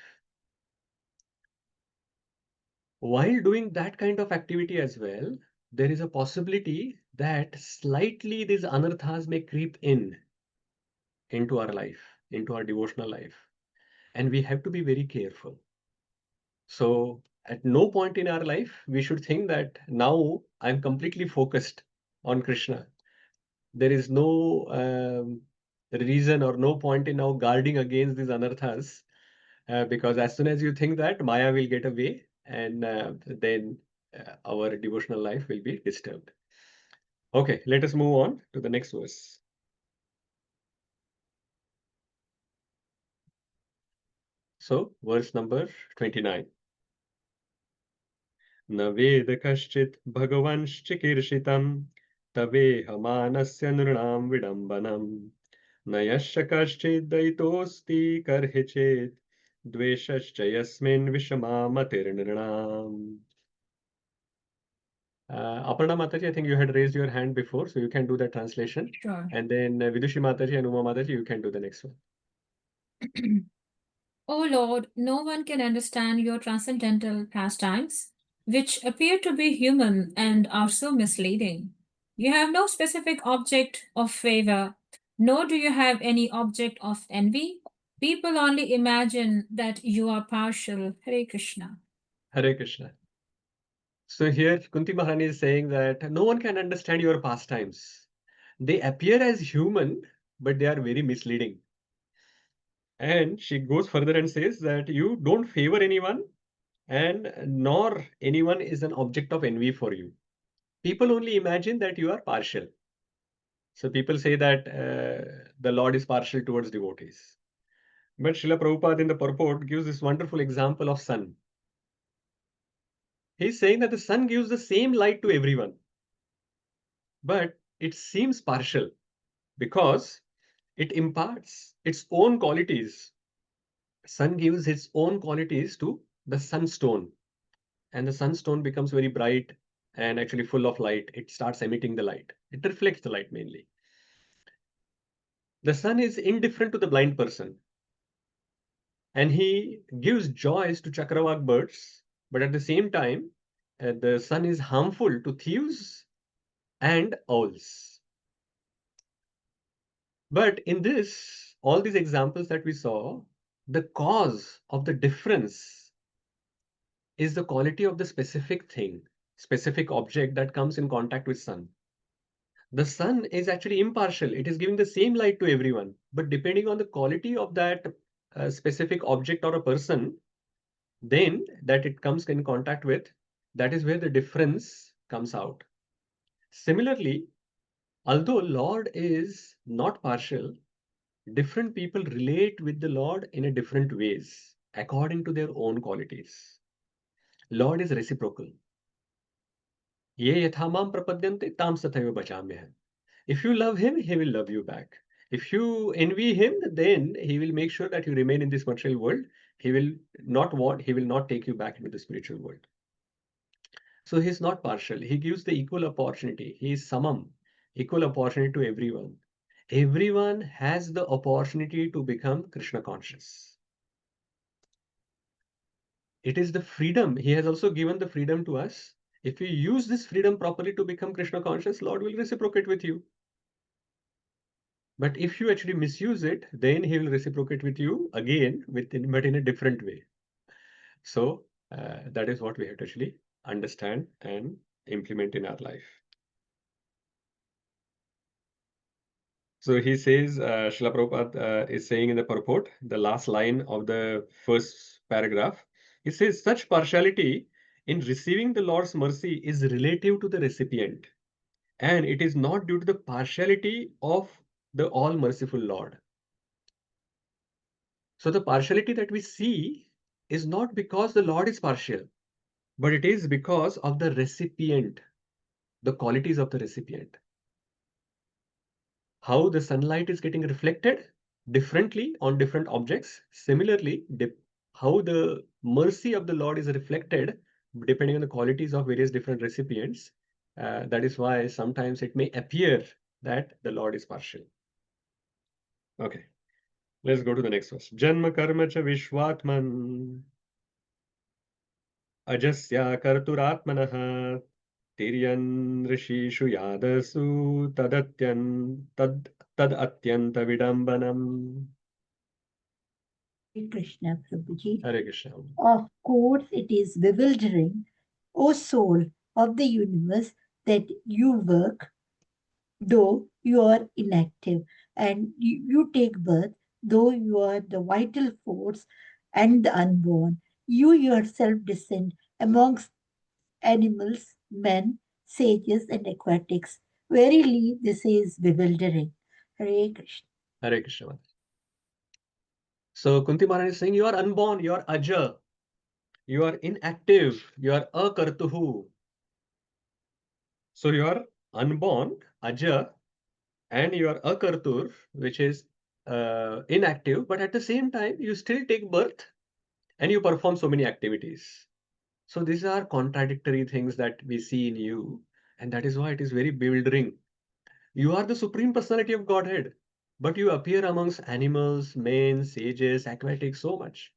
While doing that kind of activity as well, there is a possibility that slightly these anarthas may creep into our life, into our devotional life. And we have to be very careful. So at no point in our life, we should think that now I'm completely focused on Krishna. There is no reason or no point in now guarding against these anarthas, because as soon as you think that, Maya will get away, and then our devotional life will be disturbed. Okay, let us move on to the next verse. So, verse number 29. न वेद कश्चित् भगवंश्चिकीर्षितं तवेहमानस्य नृणां विडम्बनं न यश्च कश्चित् दयितोऽस्ति कर्हि चेत् द्वेषश्च यस्मिन् विषमामतिर्नृणाम्. Aparna Mataji, I think you had raised your hand before, so you can do the translation. Sure. And then Vidushi Mataji and Uma Mataji, you can do the next one. O Lord, no one can understand your transcendental pastimes, which appear to be human and are so misleading. You have no specific object of favor, nor do you have any object of envy. People only imagine that you are partial. Hare Krishna. Hare Krishna. So here Kunti Maharani is saying that no one can understand your pastimes. They appear as human, but they are very misleading. And she goes further and says that you don't favor anyone, and nor anyone is an object of envy for you. People only imagine that you are partial. So people say that the Lord is partial towards devotees. But Srila Prabhupada in the purport gives this wonderful example of sun. He's saying that the sun gives the same light to everyone, but it seems partial because it imparts its own qualities. Sun gives its own qualities to the sunstone, and the sunstone becomes very bright and actually full of light. It starts emitting the light. It reflects the light mainly. The sun is indifferent to the blind person, and he gives joys to Chakravak birds, but at the same time, the sun is harmful to thieves and owls. But in this, all these examples that we saw, the cause of the difference is the quality of the specific thing, specific object that comes in contact with sun. The sun is actually impartial. It is giving the same light to everyone, but depending on the quality of that specific object or a person, then that it comes in contact with, that is where the difference comes out. Similarly, although Lord is not partial, different people relate with the Lord in a different ways according to their own qualities. Lord is reciprocal. Ye yathamam prapadyante tam sathaiva bhajamyaham. If you love him, he will love you back. If you envy him, then he will make sure that you remain in this material world. He will not take you back into the spiritual world. So he's not partial. He gives the equal opportunity. He is samam, equal opportunity to everyone. Everyone has the opportunity to become Krishna conscious. It is the freedom. He has also given the freedom to us. If you use this freedom properly to become Krishna conscious, Lord will reciprocate with you. But if you actually misuse it, then he will reciprocate with you again, but in a different way. So that is what we have to actually understand and implement in our life. So he says, Srila Prabhupada is saying in the purport, the last line of the first paragraph, he says, such partiality in receiving the Lord's mercy is relative to the recipient, and it is not due to the partiality of the all-merciful Lord. So the partiality that we see is not because the Lord is partial, but it is because of the recipient, the qualities of the recipient. How the sunlight is getting reflected differently on different objects. Similarly, how the mercy of the Lord is reflected depending on the qualities of various different recipients. That is why sometimes it may appear that the Lord is partial. Okay, let's go to the next verse. Janma karma cha vishwatman ajasya karturatmanah Tiryan rishishu yadasu tad atyanta vidambanam. Hare Krishna, Prabhuji. Hare Krishna. Of course, it is bewildering, O soul of the universe, that you work, though you are inactive, and you take birth, though you are the vital force and the unborn. You yourself descend amongst animals, men, sages, and aquatics. Verily, this is bewildering. Hare Krishna. Hare Krishna. So Kunti Maharaj is saying, you are unborn, you are aja, you are inactive, you are akartuhu. So you are unborn, aja, and you are akartur, which is inactive, but at the same time, you still take birth and you perform so many activities. So these are contradictory things that we see in you, and that is why it is very bewildering. You are the Supreme Personality of Godhead, but you appear amongst animals, men, sages, aquatics so much.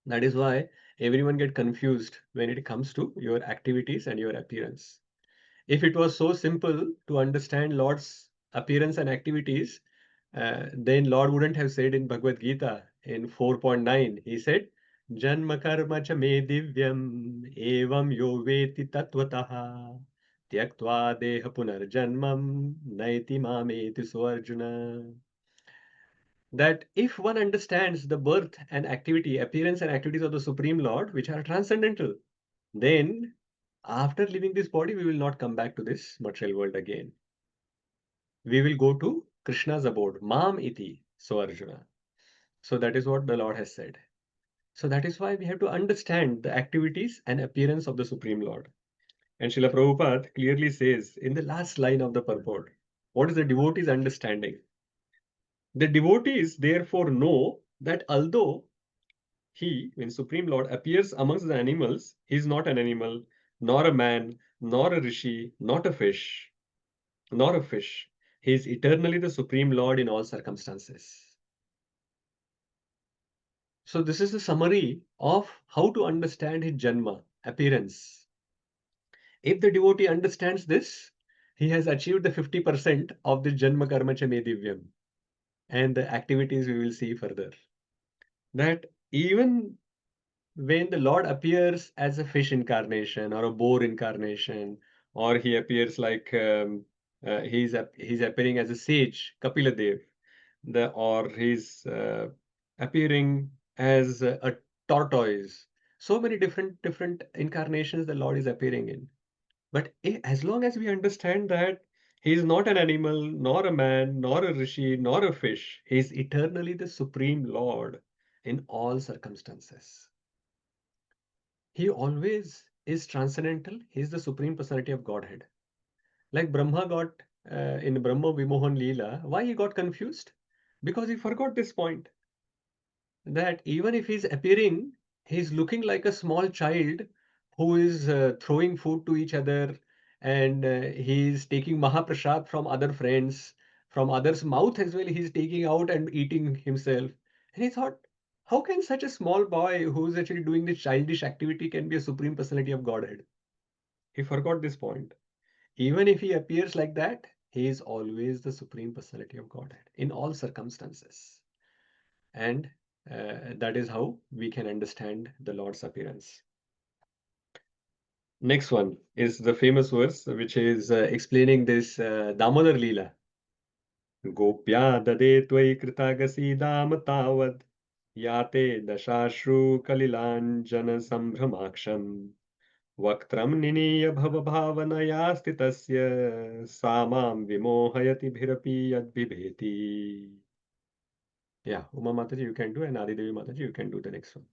That is why everyone get confused when it comes to your activities and your appearance. If it was so simple to understand Lord's appearance and activities, then Lord wouldn't have said in Bhagavad Gita in 4.9, he said, Janma karma cha me divyam evam yo veti tatvataha tyaktva deha punarjanmam naiti mameti so Arjuna. That if one understands the birth and activity, appearance and activities of the Supreme Lord, which are transcendental, then after leaving this body, we will not come back to this material world again. We will go to Krishna's abode, Mam iti, so Arjuna. So that is what the Lord has said. So that is why we have to understand the activities and appearance of the Supreme Lord. And Srila Prabhupada clearly says in the last line of the purport, what is the devotee's understanding? The devotees therefore know that although he, when Supreme Lord, appears amongst the animals, he is not an animal, nor a man, nor a rishi, not a fish, nor a fish. He is eternally the Supreme Lord in all circumstances. So this is the summary of how to understand his Janma, appearance. If the devotee understands this, he has achieved the 50% of the Janma Karma Cha Me Divyam. And the activities we will see further. That even when the Lord appears as a fish incarnation or a boar incarnation, or he appears like he's appearing as a sage, Kapila Dev, or he's appearing as a tortoise. So many different incarnations the Lord is appearing in. But as long as we understand that he is not an animal, nor a man, nor a rishi, nor a fish, he is eternally the Supreme Lord in all circumstances. He always is transcendental. He is the Supreme Personality of Godhead. Like Brahma got in Brahma Vimohan Leela, why he got confused? Because he forgot this point. that even if he's appearing, he's looking like a small child who is throwing food to each other, and he's taking Mahaprasad from other friends, from others' mouth as well. He's taking out and eating himself. And he thought, how can such a small boy who's actually doing this childish activity can be a supreme personality of Godhead? He forgot this point. Even if he appears like that, he is always the supreme personality of Godhead in all circumstances. And that is how we can understand the Lord's appearance. Next one is the famous verse, which is explaining this Damodar Leela. Gopya dade tvai kritagasi dam tavad yate dashashru kalilanjana sambhramaksham vaktram niniya bhava bhavanaya stitasya samam vimohayati bhirapi yadbibheti. Yeah, Uma Mataji, you can do, and Adi Devi Mataji, you can do the next one.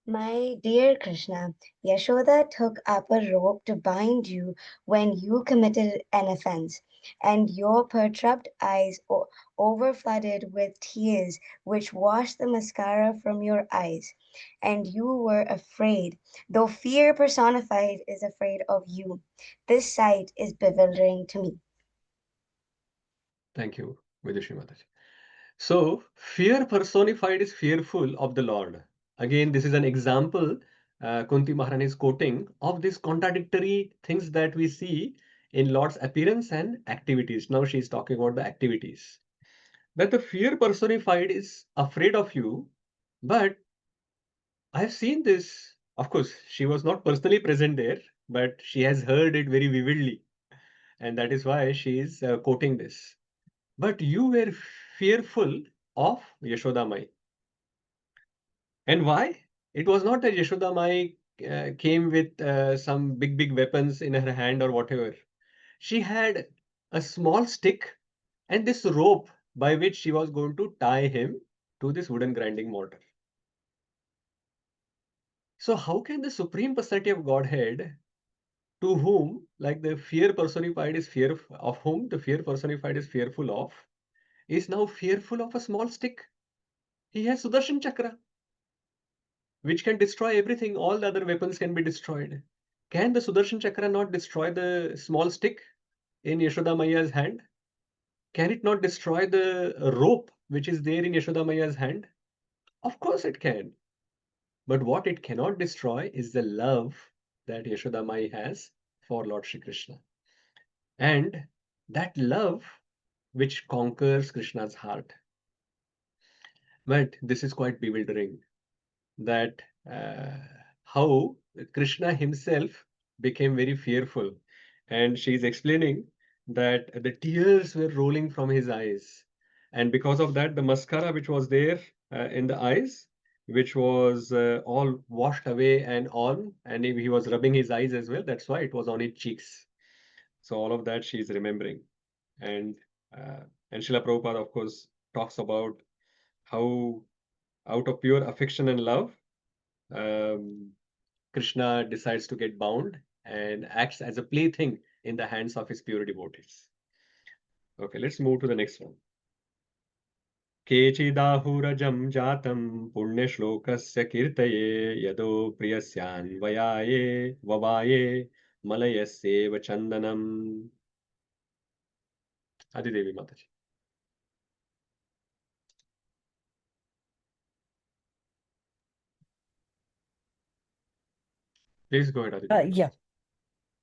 My dear Krishna, Yashoda took up a rope to bind you when you committed an offense, and your perturbed eyes overflooded with tears, which washed the mascara from your eyes, and you were afraid, though fear personified is afraid of you. This sight is bewildering to me. Thank you, Vidushi Mataji. So, fear personified is fearful of the Lord. Again, this is an example Kunti Maharani is quoting of these contradictory things that we see in Lord's appearance and activities. Now she is talking about the activities. That the fear personified is afraid of you, but I've seen this. Of course, she was not personally present there, but she has heard it very vividly. And that is why she is quoting this. But you were fearful of Yashoda Mai. And why? It was not that Yashoda Mai came with some big weapons in her hand or whatever. She had a small stick and this rope by which she was going to tie him to this wooden grinding mortar. So how can the Supreme Personality of Godhead, to whom like the fear personified is fear of whom the fear personified is fearful of, is now fearful of a small stick? He has Sudarshan Chakra, which can destroy everything. All the other weapons can be destroyed. Can the Sudarshan Chakra not destroy the small stick in Yashoda Maiya's hand? Can it not destroy the rope which is there in Yashoda Maiya's hand? Of course it can. But what it cannot destroy is the love that Yashoda Mai has for Lord Shri Krishna. And that love which conquers Krishna's heart. But this is quite bewildering, that how Krishna himself became very fearful. And she is explaining that the tears were rolling from his eyes. And because of that, the mascara which was there in the eyes, which was all washed away and on, and he was rubbing his eyes as well. That's why it was on his cheeks. So all of that she is remembering. And Srila Prabhupada, of course, talks about how out of pure affection and love, Krishna decides to get bound and acts as a plaything in the hands of his pure devotees. Okay, let's move to the next one. Kechidahurajam jatam punyashlokasya kirtaye yado priyasyanvayaye vavaye malayaseva chandanam. Adi Devi Mataji. Please go ahead, Adi Devi. Yeah.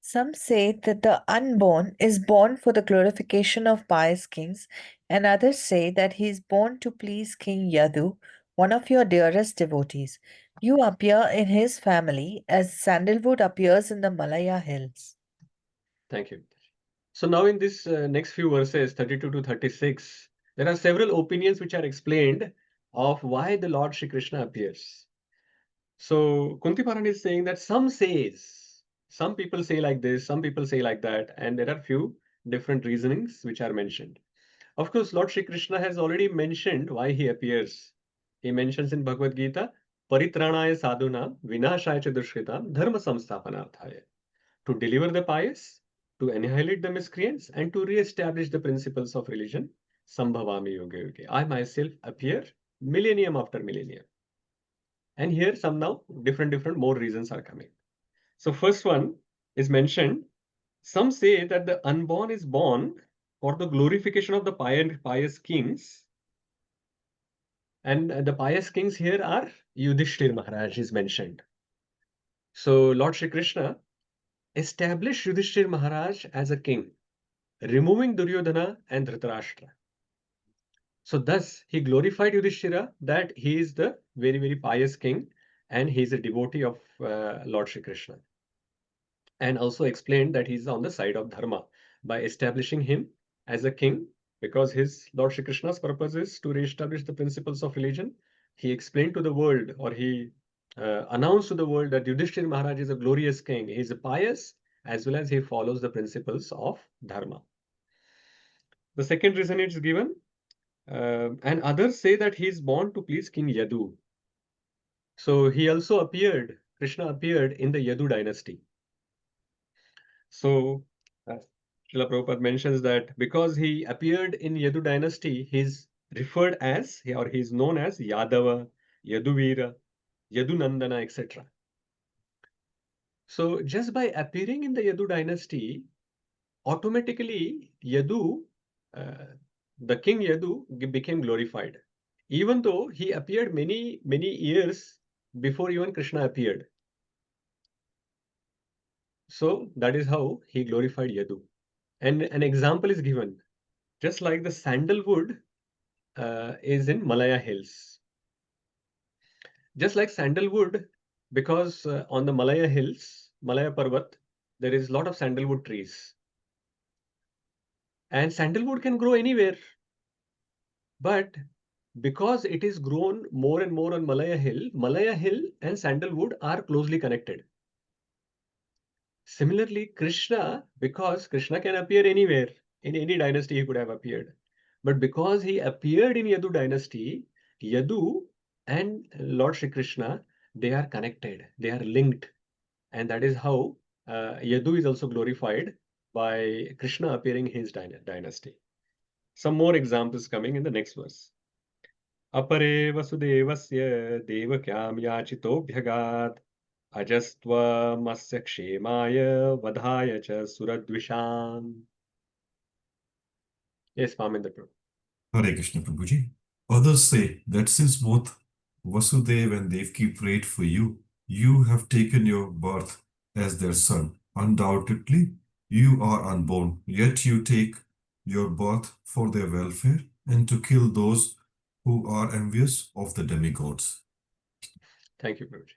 Some say that the unborn is born for the glorification of pious kings, and others say that he is born to please King Yadu, one of your dearest devotees. You appear in his family as sandalwood appears in the Malaya hills. Thank you. So now in this next few verses, 32 to 36, there are several opinions which are explained of why the Lord Shri Krishna appears. So Kunti Maharani is saying that some people say like this, some people say like that, and there are few different reasonings which are mentioned. Of course, Lord Shri Krishna has already mentioned why he appears. He mentions in Bhagavad Gita, Paritranaya sadhunam vinashaya cha dushkritam dharma samsthapanarthaya. To deliver the pious, to annihilate the miscreants, and to re-establish the principles of religion, Sambhavami Yoga Yoga. I myself appear millennium after millennium. And here some now different more reasons are coming. So first one is mentioned. Some say that the unborn is born for the glorification of the pious kings. And the pious kings here are Yudhisthir Maharaj is mentioned. So Lord Shri Krishna established Yudhisthir Maharaj as a king, removing Duryodhana and Dhritarashtra. So thus he glorified Yudhishthira that he is the very pious king and he is a devotee of Lord Shri Krishna. And also explained that he is on the side of Dharma by establishing him as a king, because his Lord Shri Krishna's purpose is to re-establish the principles of religion. He explained to the world, or he announced to the world, that Yudhishthir Maharaj is a glorious king. He is a pious as well as he follows the principles of Dharma. The second reason is given, and others say that he is born to please King Yadu. So he also appeared, Krishna appeared in the Yadu dynasty. So Srila Prabhupada mentions that because he appeared in Yadu dynasty, he is referred as, or he is known as Yadava, Yaduvira, Yadunandana, etc. So just by appearing in the Yadu dynasty, automatically Yadu, the king Yadu became glorified, even though he appeared many years before even Krishna appeared. So that is how he glorified Yadu. And an example is given, just like the sandalwood is in Malaya hills. Just like sandalwood, because on the Malaya hills, Malaya Parvat, there is a lot of sandalwood trees. And sandalwood can grow anywhere. But because it is grown more and more on Malaya Hill and sandalwood are closely connected. Similarly, Krishna, because Krishna can appear anywhere, in any dynasty he could have appeared. But because he appeared in Yadu dynasty, Yadu and Lord Shri Krishna, they are connected, they are linked. And that is how Yadu is also glorified by Krishna appearing in his dynasty. Some more examples coming in the next verse. अपरे वसुदेवस्य देवक्यां याचितोऽभ्यगात् अजस्त्वमस्य क्षेमाय वधाय च सुरद्विषाम्. Yes, Parminder Prabhu. Hare Krishna Prabhuji. Others say that since both Vasudeva and Devaki prayed for you, you have taken your birth as their son. Undoubtedly, you are unborn, yet you take your birth for their welfare and to kill those who are envious of the demigods. Thank you, Prabhuji.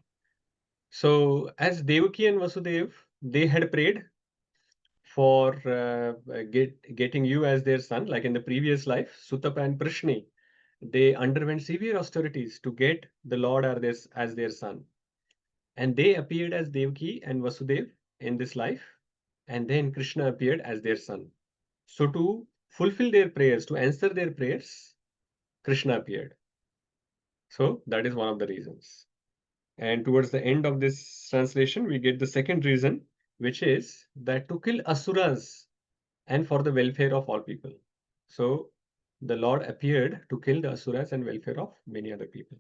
So, as Devaki and Vasudeva, they had prayed for getting you as their son, like in the previous life, Sutapa and Prishni, they underwent severe austerities to get the Lord as their son. And they appeared as Devaki and Vasudeva in this life, and then Krishna appeared as their son. So to fulfill their prayers, to answer their prayers, Krishna appeared. So that is one of the reasons. And towards the end of this translation, we get the second reason, which is that to kill asuras and for the welfare of all people. So the Lord appeared to kill the asuras and welfare of many other people.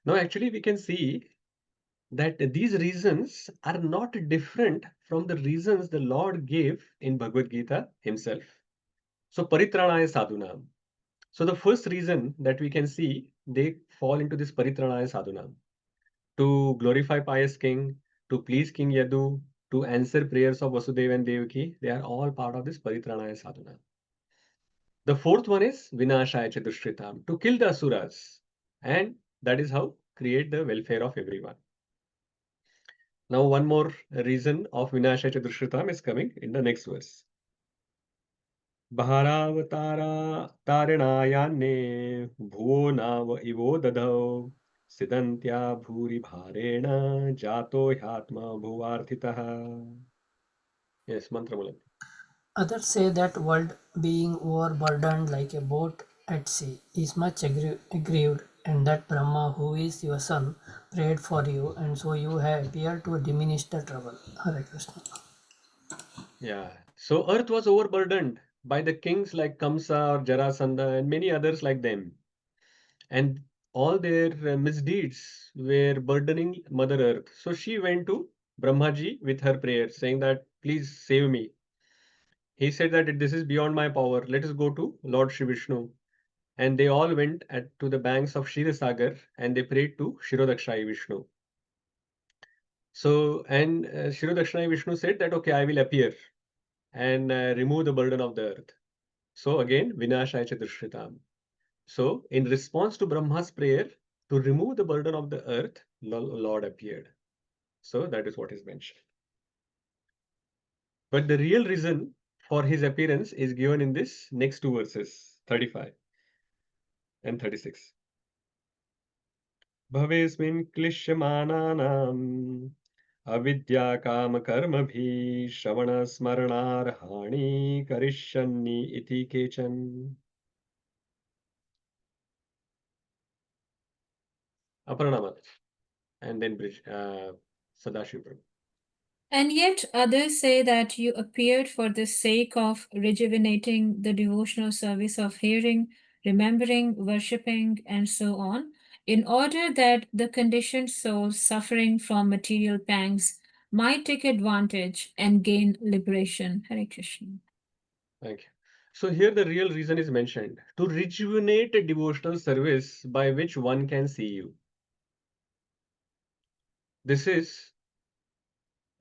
Now, actually, we can see that these reasons are not different from the reasons the Lord gave in Bhagavad Gita himself. So, paritranaya sadhunam. So, the first reason that we can see, they fall into this paritranaya sadhunam. To glorify pious king, to please King Yadu, to answer prayers of Vasudeva and Devaki, they are all part of this paritranaya sadhana. The fourth one is vinashaya chadushritam, to kill the asuras, and that is how create the welfare of everyone. Now one more reason of vinashaya chadushritam is coming in the next verse. Bharavatara tarinayane bhuvo nav ivo dadhav Sidantya bhuri bharena jato hyatma bhuvarthitaha. Yes, mantra Mulan. Others say that world, being overburdened like a boat at sea, is much aggrieved, and that Brahma, who is your son, prayed for you, and so you have appeared to diminish the trouble. Hare Krishna. Yeah. So earth was overburdened by the kings like Kamsa or Jarasandha and many others like them. and all their misdeeds were burdening Mother Earth. So she went to Brahmaji with her prayer, saying that, please save me. He said that this is beyond my power. Let us go to Lord Shri Vishnu. And they all went to the banks of Kshirosagar and they prayed to Kshirodakshayi Vishnu. So, and Kshirodakshayi Vishnu said that, okay, I will appear and remove the burden of the earth. So again, Vinashaya Chaturshritam. So, in response to Brahma's prayer to remove the burden of the earth, Lord appeared. So, that is what is mentioned. But the real reason for his appearance is given in this next two verses, 35 and 36. Bhavesmin klishyamananam avidya kama karmabhi shravana smaranarhani karishanni iti kechan. Aparna Maharaj, and then Sadashiv Prabhu. And yet others say that you appeared for the sake of rejuvenating the devotional service of hearing, remembering, worshipping, and so on, in order that the conditioned souls suffering from material pangs might take advantage and gain liberation. Hare Krishna. Thank you. So here the real reason is mentioned, to rejuvenate a devotional service by which one can see you. This is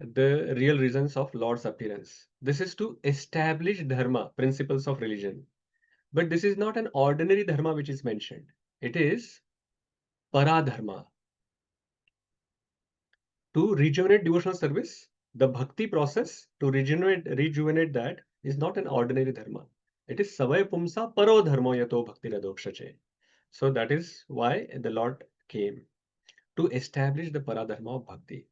the real reasons of Lord's appearance. This is to establish dharma, principles of religion. But this is not an ordinary dharma which is mentioned. It is paradharma. To rejuvenate devotional service, the bhakti process to rejuvenate that is not an ordinary dharma. It is savaya pumsa paro dharmo yato bhakti radokshache. So that is why the Lord came, to establish the paradharma of bhakti.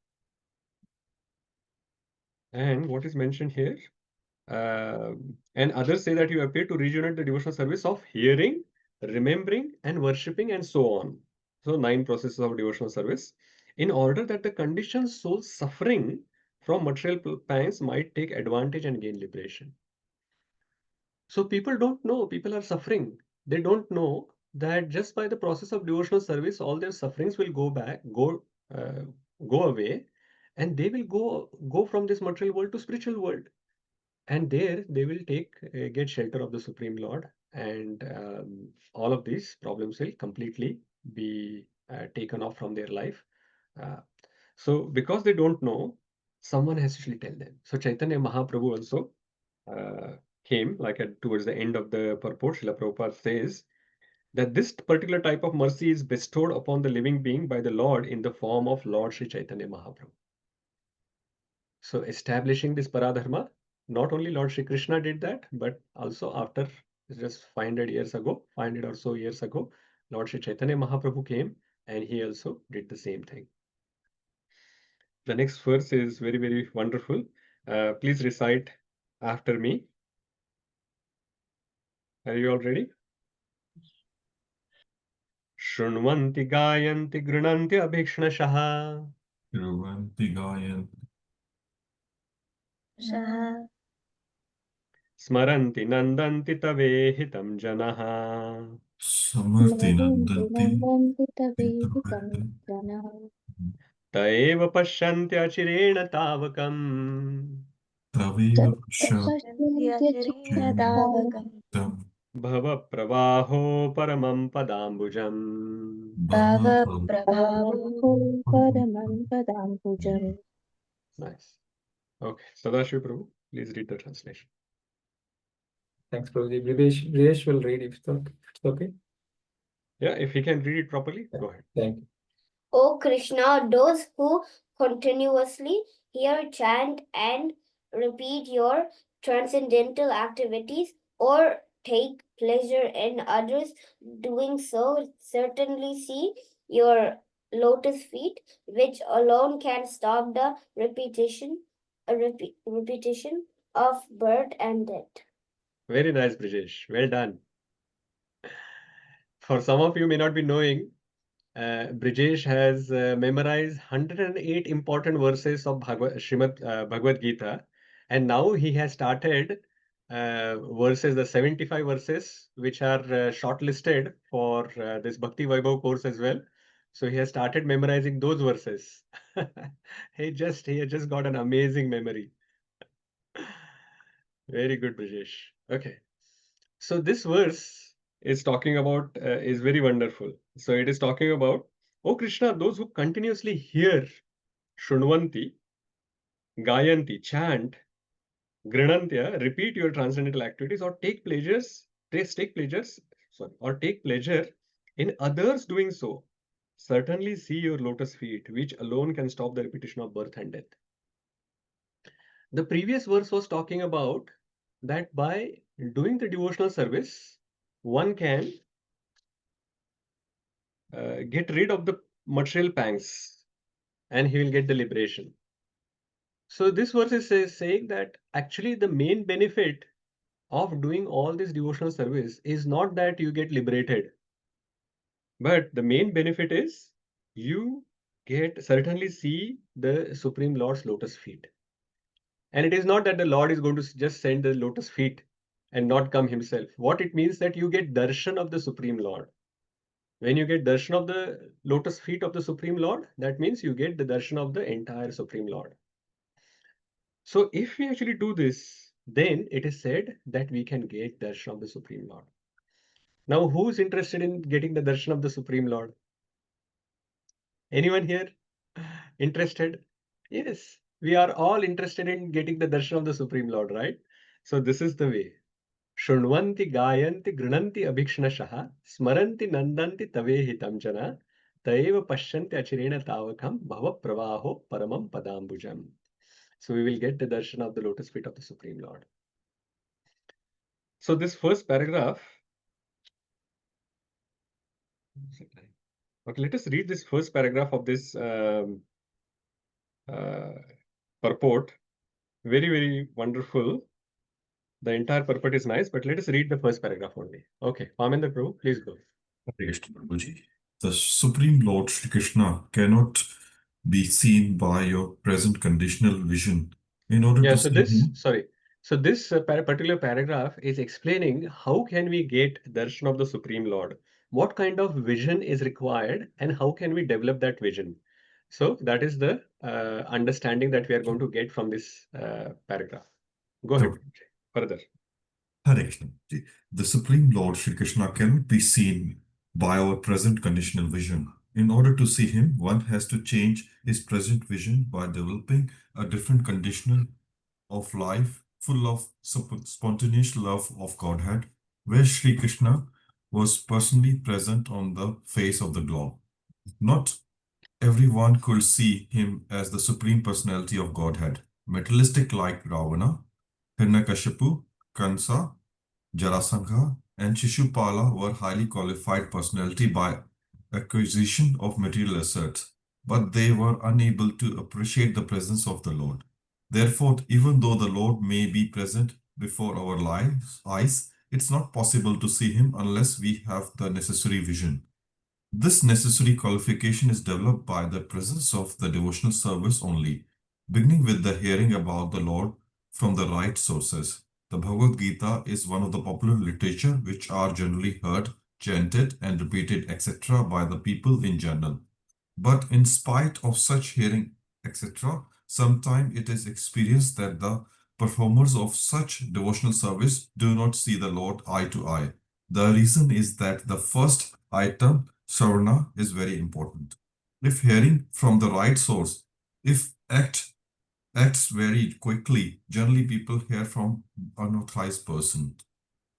And what is mentioned here? And others say that you appear to rejuvenate the devotional service of hearing, remembering, and worshipping, and so on. So 9 processes of devotional service, in order that the conditioned soul suffering from material pangs might take advantage and gain liberation. So people don't know, people are suffering. They don't know that just by the process of devotional service, all their sufferings will go away, and they will go from this material world to spiritual world. And there they will get shelter of the Supreme Lord, and all of these problems will completely be taken off from their life. So because they don't know, someone has to tell them. So Chaitanya Mahaprabhu also came towards the end of the purport. Srila Prabhupada says that this particular type of mercy is bestowed upon the living being by the Lord in the form of Lord Sri Chaitanya Mahaprabhu. So establishing this paradharma, not only Lord Shri Krishna did that, but also after just 500 years ago, 500 or so years ago, Lord Shri Chaitanya Mahaprabhu came and he also did the same thing. The next verse is very, very wonderful. Please recite after me. Are you all ready? Shrunvanti gayanti grunanti abhikshnashaha. Shrunvanti gayanti. Smaranti nandanti tavehitam janaha. Samarti nandanti Taeva pashyanti achireena tavakam. Taveva pashyanti Bhava pravaho paramam padambujam. Nice. Okay, Sadashiv Prabhu, please read the translation. Thanks, Prabhuji. Brijesh will read if it's okay. Yeah, if he can read it properly, go ahead. Thank you. O Krishna, those who continuously hear, chant, and repeat your transcendental activities or take pleasure in others doing so certainly see your lotus feet, which alone can stop the repetition of birth and death. Very nice, Brijesh. Well done. For some of you may not be knowing, Brijesh has memorized 108 important verses of Srimad Bhagavad Gita, and now he has started verses, the 75 verses, which are shortlisted for this Bhakti Vaibhav course as well. So he has started memorizing those verses. He has just got an amazing memory. Very good, Brijesh. Okay. So this verse is talking about, is very wonderful. So it is talking about, oh Krishna, those who continuously hear, Shunvanti, Gayanti, chant, Grinantya, repeat your transcendental activities or take pleasures, or take pleasure in others doing so. Certainly see your lotus feet, which alone can stop the repetition of birth and death. The previous verse was talking about that by doing the devotional service, one can get rid of the material pangs and he will get the liberation. So this verse is saying that actually the main benefit of doing all this devotional service is not that you get liberated, but the main benefit is you get certainly see the Supreme Lord's lotus feet. And it is not that the Lord is going to just send the lotus feet and not come himself. What it means that you get darshan of the Supreme Lord. When you get darshan of the lotus feet of the Supreme Lord, that means you get the darshan of the entire Supreme Lord. So if we actually do this, then it is said that we can get darshan of the Supreme Lord. Now, who's interested in getting the darshan of the Supreme Lord? Anyone here interested? Yes, we are all interested in getting the darshan of the Supreme Lord, right? So this is the way. Shunvanti gayanti grinanti abhikshnashaha smaranti nandanti tavehitam jana taiva pashyanti achirena tavakam bhava pravaho paramam padambujam. So we will get the darshan of the lotus feet of the Supreme Lord. So this first paragraph, okay, let us read this first paragraph of this purport. Very, very wonderful. The entire purport is nice, but let us read the first paragraph only. Okay, Pamendra Prabhu, please go. The Supreme Lord Shri Krishna cannot be seen by your present conditional vision. In order to see him, So this particular paragraph is explaining how can we get darshan of the Supreme Lord, what kind of vision is required, and how can we develop that vision. So that is the understanding that we are going to get from this paragraph. Go ahead, further. Hare Krishna. The Supreme Lord Shri Krishna cannot be seen by our present conditional vision. In order to see him, one has to change his present vision by developing a different condition of life full of spontaneous love of Godhead, where Shri Krishna was personally present on the face of the globe. Not everyone could see him as the Supreme Personality of Godhead. Materialistic like Ravana, Hiranyakashipu, Kansa, Jarasangha, and Shishupala were highly qualified personality by acquisition of material assets, but they were unable to appreciate the presence of the Lord. Therefore, even though the Lord may be present before our eyes, it's not possible to see him unless we have the necessary vision. This necessary qualification is developed by the presence of the devotional service only, beginning with the hearing about the Lord from the right sources. The Bhagavad Gita is one of the popular literature which are generally heard, chanted, and repeated, etc. by the people in general. But in spite of such hearing, etc., sometimes it is experienced that the performers of such devotional service do not see the Lord eye to eye. The reason is that the first item, Savarna, is very important. If hearing from the right source, if acts very quickly, generally people hear from unauthorized person.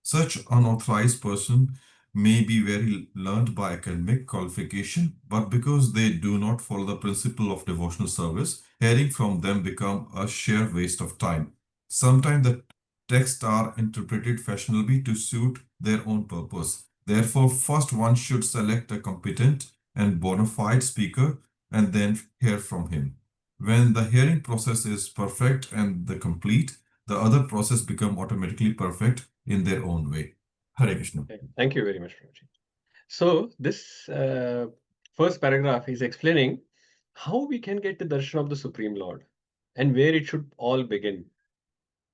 Such unauthorized person may be very learned by academic qualification, but because they do not follow the principle of devotional service, hearing from them become a sheer waste of time. Sometimes the texts are interpreted fashionably to suit their own purpose. Therefore, first one should select a competent and bona fide speaker and then hear from him. When the hearing process is perfect and complete, the other process become automatically perfect in their own way. Hare Krishna. Thank you very much, Prabhuji. So this first paragraph is explaining how we can get the darshan of the Supreme Lord and where it should all begin.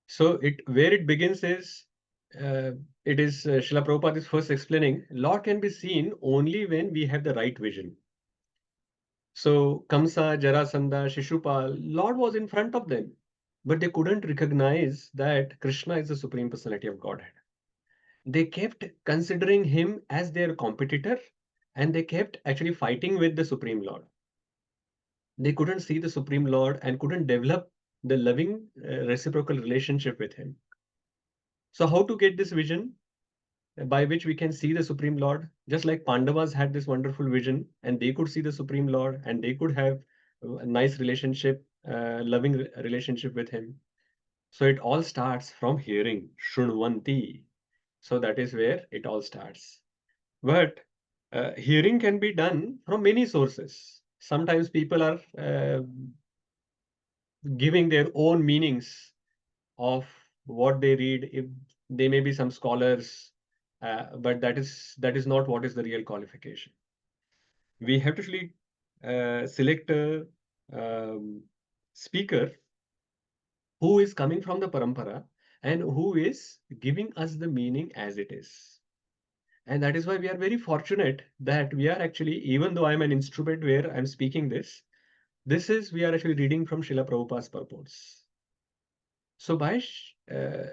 So where it begins is, it is Srila Prabhupada is first explaining, Lord can be seen only when we have the right vision. So Kamsa, Jarasandha, Shishupal, Lord was in front of them, but they couldn't recognize that Krishna is the Supreme Personality of Godhead. They kept considering him as their competitor, and they kept actually fighting with the Supreme Lord. They couldn't see the Supreme Lord and couldn't develop the loving reciprocal relationship with him. So how to get this vision by which we can see the Supreme Lord? Just like Pandavas had this wonderful vision and they could see the Supreme Lord and they could have a nice relationship, loving relationship with him. So it all starts from hearing, Shrunvanti. So that is where it all starts. But hearing can be done from many sources. Sometimes people are giving their own meanings of what they read. If they may be some scholars, but that is not what is the real qualification. We have to actually select a speaker who is coming from the parampara and who is giving us the meaning as it is. And that is why we are very fortunate that we are actually, even though I'm an instrument where I'm speaking this is, we are actually reading from Srila Prabhupada's purports. So by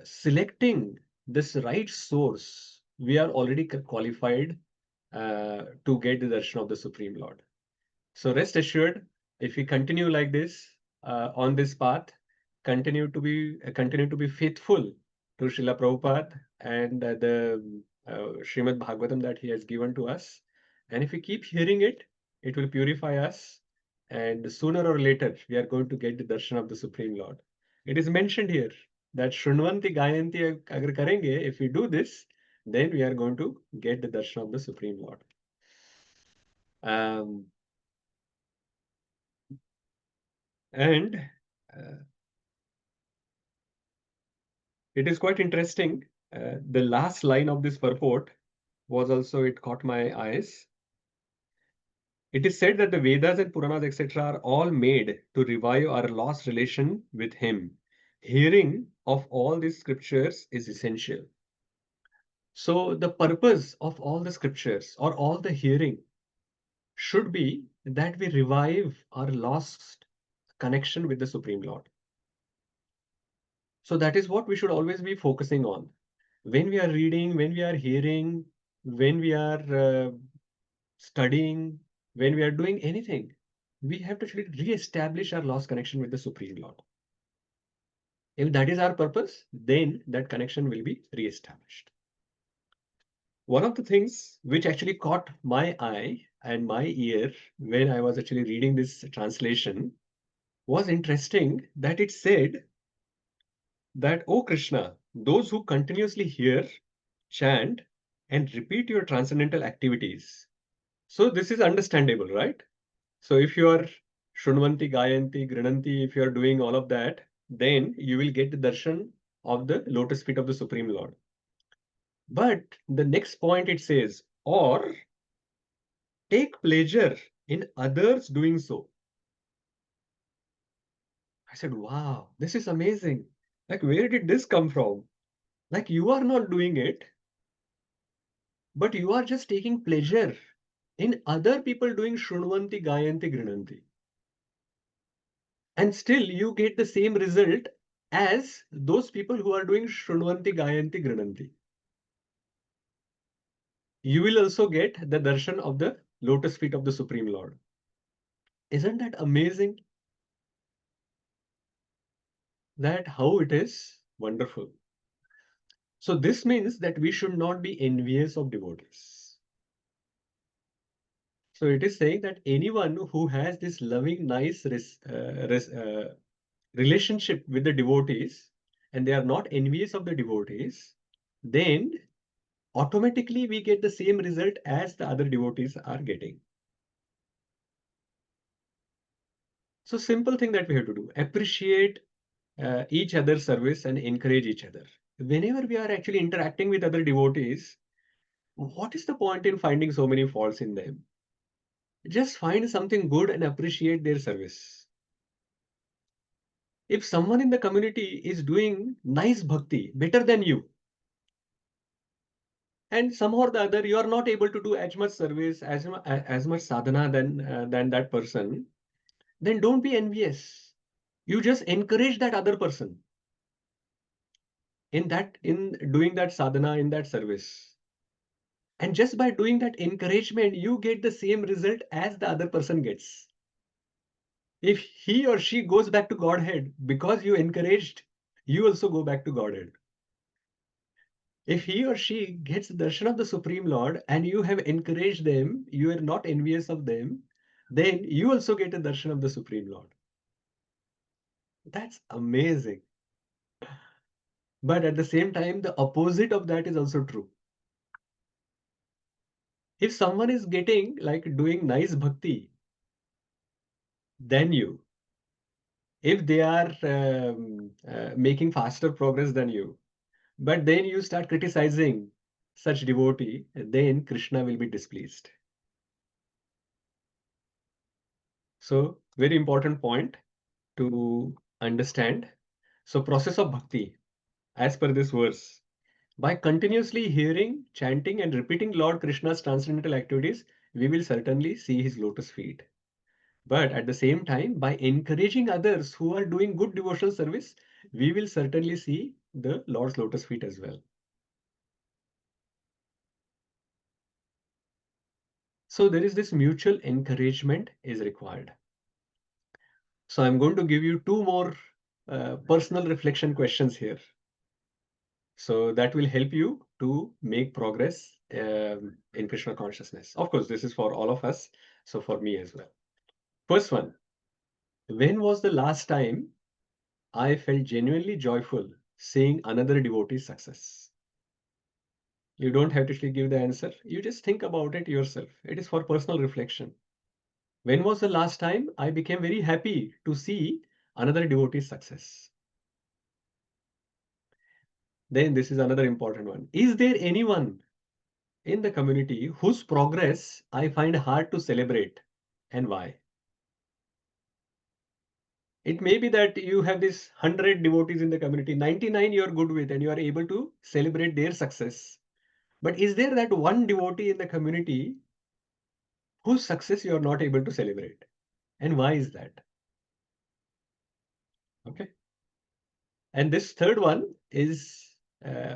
selecting this right source, we are already qualified to get the darshan of the Supreme Lord. So rest assured, if we continue like this on this path, continue to be faithful to Srila Prabhupada and the Srimad Bhagavatam that he has given to us, and if we keep hearing it, it will purify us, and sooner or later we are going to get the darshan of the Supreme Lord. It is mentioned here that Shrunvanti Gayanti agar karenge, if we do this, then we are going to get the darshan of the Supreme Lord. And it is quite interesting. The last line of this purport was also, it caught my eyes. It is said that the Vedas and Puranas, etc., are all made to revive our lost relation with Him. Hearing of all these scriptures is essential. So the purpose of all the scriptures or all the hearing should be that we revive our lost connection with the Supreme Lord. So that is what we should always be focusing on. When we are reading, when we are hearing, when we are studying, when we are doing anything, we have to actually re-establish our lost connection with the Supreme Lord. If that is our purpose, then that connection will be re-established. One of the things which actually caught my eye and my ear when I was actually reading this translation was interesting that it said that, "O Krishna, those who continuously hear, chant, and repeat your transcendental activities." So this is understandable, right? So if you are Shrunvanti, Gayanti, Grinanti, if you are doing all of that, then you will get the darshan of the lotus feet of the Supreme Lord. But the next point it says, or take pleasure in others doing so. I said, wow, this is amazing. Like, where did this come from? Like, you are not doing it, but you are just taking pleasure in other people doing Shrunvanti, Gayanti, Grinanti. And still you get the same result as those people who are doing Shrunvanti, Gayanti, Grinanti. You will also get the darshan of the lotus feet of the Supreme Lord. Isn't that amazing? That how it is wonderful. So this means that we should not be envious of devotees. So it is saying that anyone who has this loving, nice relationship with the devotees, and they are not envious of the devotees, then automatically we get the same result as the other devotees are getting. So simple thing that we have to do, appreciate each other's service and encourage each other. Whenever we are actually interacting with other devotees, what is the point in finding so many faults in them? Just find something good and appreciate their service. if someone in the community is doing nice bhakti better than you, and somehow or the other you are not able to do as much service, as much sadhana than that person, then don't be envious. You just encourage that other person in doing that sadhana, in that service. And just by doing that encouragement, you get the same result as the other person gets. If he or she goes back to Godhead because you encouraged, you also go back to Godhead. If he or she gets the darshan of the Supreme Lord and you have encouraged them, you are not envious of them, then you also get a darshan of the Supreme Lord. That's amazing. But at the same time, the opposite of that is also true. If someone is getting like doing nice bhakti than you, if they are making faster progress than you, but then you start criticizing such devotee, then Krishna will be displeased. So very important point to understand. So process of bhakti, as per this verse, by continuously hearing, chanting and repeating Lord Krishna's transcendental activities, we will certainly see his lotus feet. But at the same time, by encouraging others who are doing good devotional service, we will certainly see the Lord's lotus feet as well. So there is this mutual encouragement is required. So I'm going to give you two more personal reflection questions here. So that will help you to make progress in Krishna consciousness. Of course, this is for all of us. So for me as well. First one, when was the last time I felt genuinely joyful seeing another devotee's success? You don't have to give the answer. You just think about it yourself. It is for personal reflection. When was the last time I became very happy to see another devotee's success? Then this is another important one. Is there anyone in the community whose progress I find hard to celebrate, and why? It may be that you have this 100 devotees in the community, 99 you are good with and you are able to celebrate their success. But is there that one devotee in the community whose success you are not able to celebrate? And why is that? Okay. And this third one is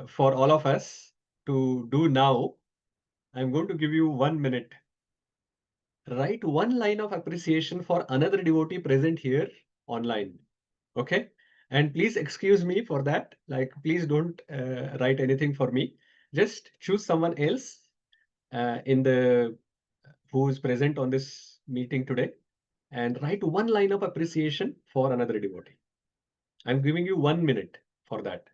for all of us to do now. I'm going to give you 1 minute. Write one line of appreciation for another devotee present here online. Okay. And please excuse me for that. Like, please don't write anything for me. Just choose someone else who is present on this meeting today and write one line of appreciation for another devotee. I'm giving you 1 minute for that.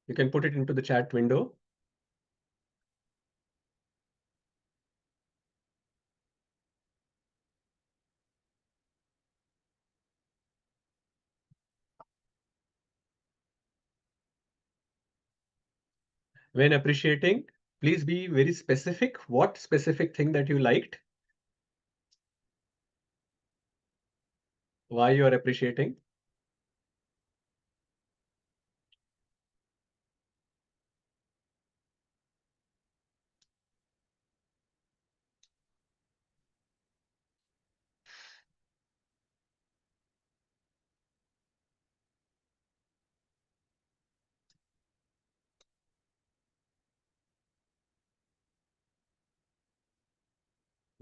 You can put it into the chat window. When appreciating, please be very specific. What specific thing that you liked? Why you are appreciating?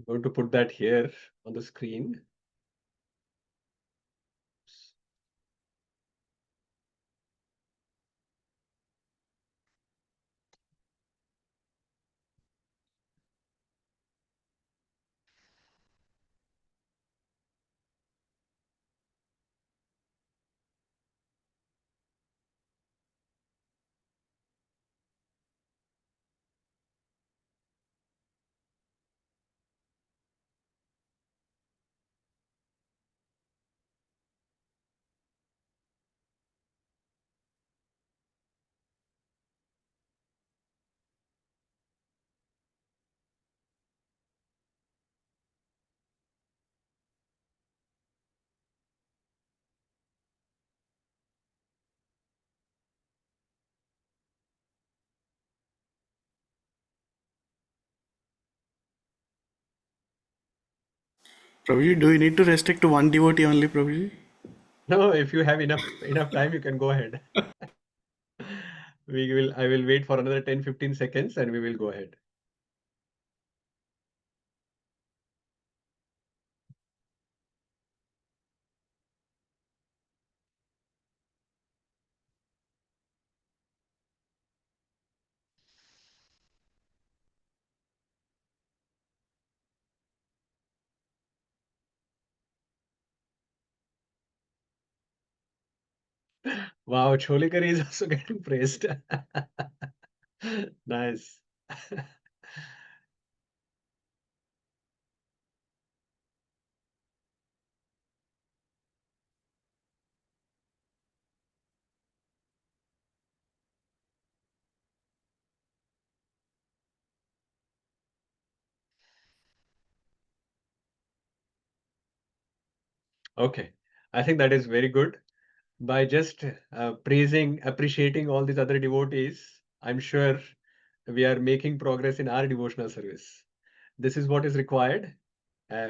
I'm going to put that here on the screen. Prabhuji, do you need to restrict to one devotee only, Prabhuji? No, if you have enough time, you can go ahead. I will wait for another 10-15 seconds and we will go ahead. Wow, Cholikari is also getting praised. Nice. Okay, I think that is very good. By just praising, appreciating all these other devotees, I'm sure we are making progress in our devotional service. This is what is required.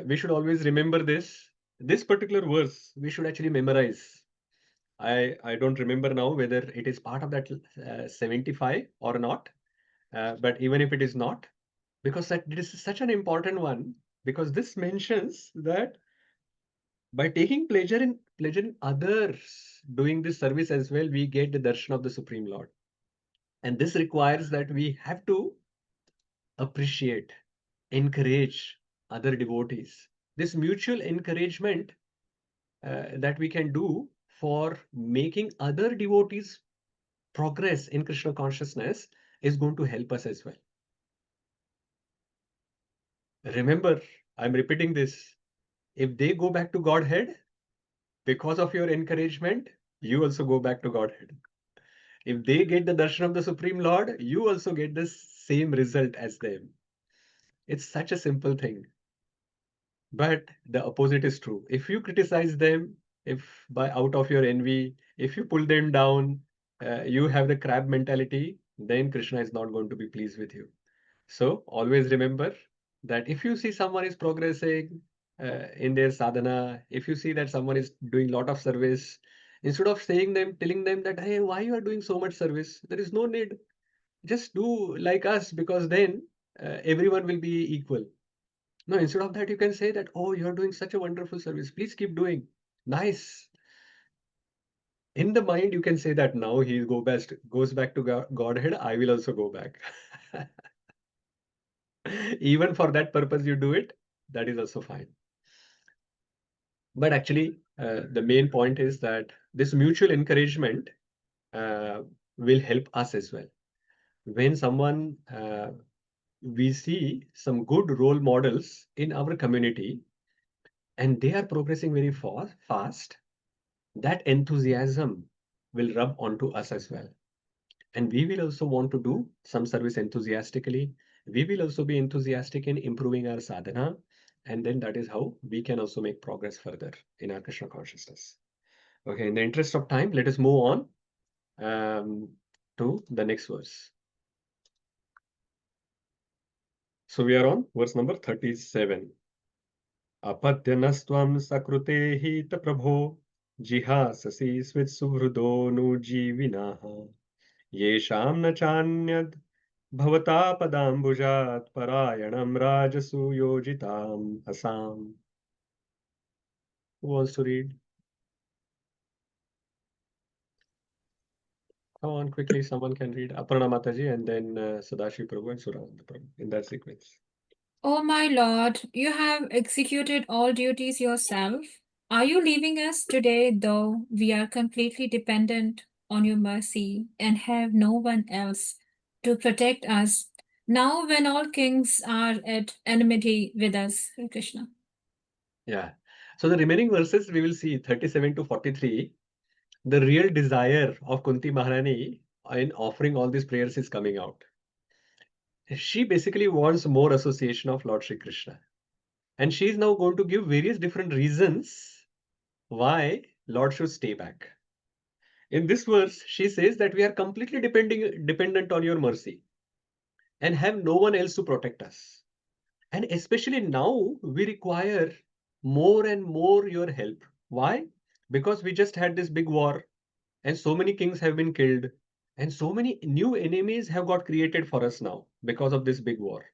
We should always remember this. This particular verse, we should actually memorize. I don't remember now whether it is part of that 75 or not. But even if it is not, because this is such an important one, because this mentions that by taking pleasure in others doing this service as well, we get the darshan of the Supreme Lord. And this requires that we have to appreciate, encourage other devotees. This mutual encouragement that we can do for making other devotees progress in Krishna consciousness is going to help us as well. Remember, I'm repeating this. If they go back to Godhead, because of your encouragement, you also go back to Godhead. If they get the darshan of the Supreme Lord, you also get the same result as them. It's such a simple thing. But the opposite is true. If you criticize them, if by out of your envy, if you pull them down, you have the crab mentality, then Krishna is not going to be pleased with you. So always remember that if you see someone is progressing in their sadhana, if you see that someone is doing lot of service, instead of telling them that, hey, why you are doing so much service? There is no need. Just do like us, because then everyone will be equal. No, instead of that, you can say that, oh, you are doing such a wonderful service. Please keep doing. Nice. In the mind, you can say that now he goes back to Godhead. I will also go back. Even for that purpose, you do it. That is also fine. But actually, the main point is that this mutual encouragement will help us as well. When we see some good role models in our community and they are progressing very fast, that enthusiasm will rub onto us as well. And we will also want to do some service enthusiastically. We will also be enthusiastic in improving our sadhana. And then that is how we can also make progress further in our Krishna consciousness. Okay, in the interest of time, let us move on to the next verse. So we are on verse number 37. Apadyanastvam sakrute hita prabho jihasasi svit suhrudo nu jivinaha yesham na chanyad bhavata padambujat parayanam rajasu yojitam asam. Who wants to read? Come on, quickly, someone can read. Aparna Mataji and then Sadashi Prabhu and Surananda Prabhu in that sequence. O my Lord, you have executed all duties yourself. Are you leaving us today, though we are completely dependent on your mercy and have no one else to protect us, now when all kings are at enmity with us, Krishna? Yeah. So the remaining verses we will see 37 to 43. The real desire of Kunti Maharani in offering all these prayers is coming out. She basically wants more association of Lord Shri Krishna. And she is now going to give various different reasons why Lord should stay back. In this verse, she says that we are completely dependent on your mercy and have no one else to protect us. And especially now, we require more and more your help. Why? Because we just had this big war, and so many kings have been killed, and so many new enemies have got created for us now because of this big war.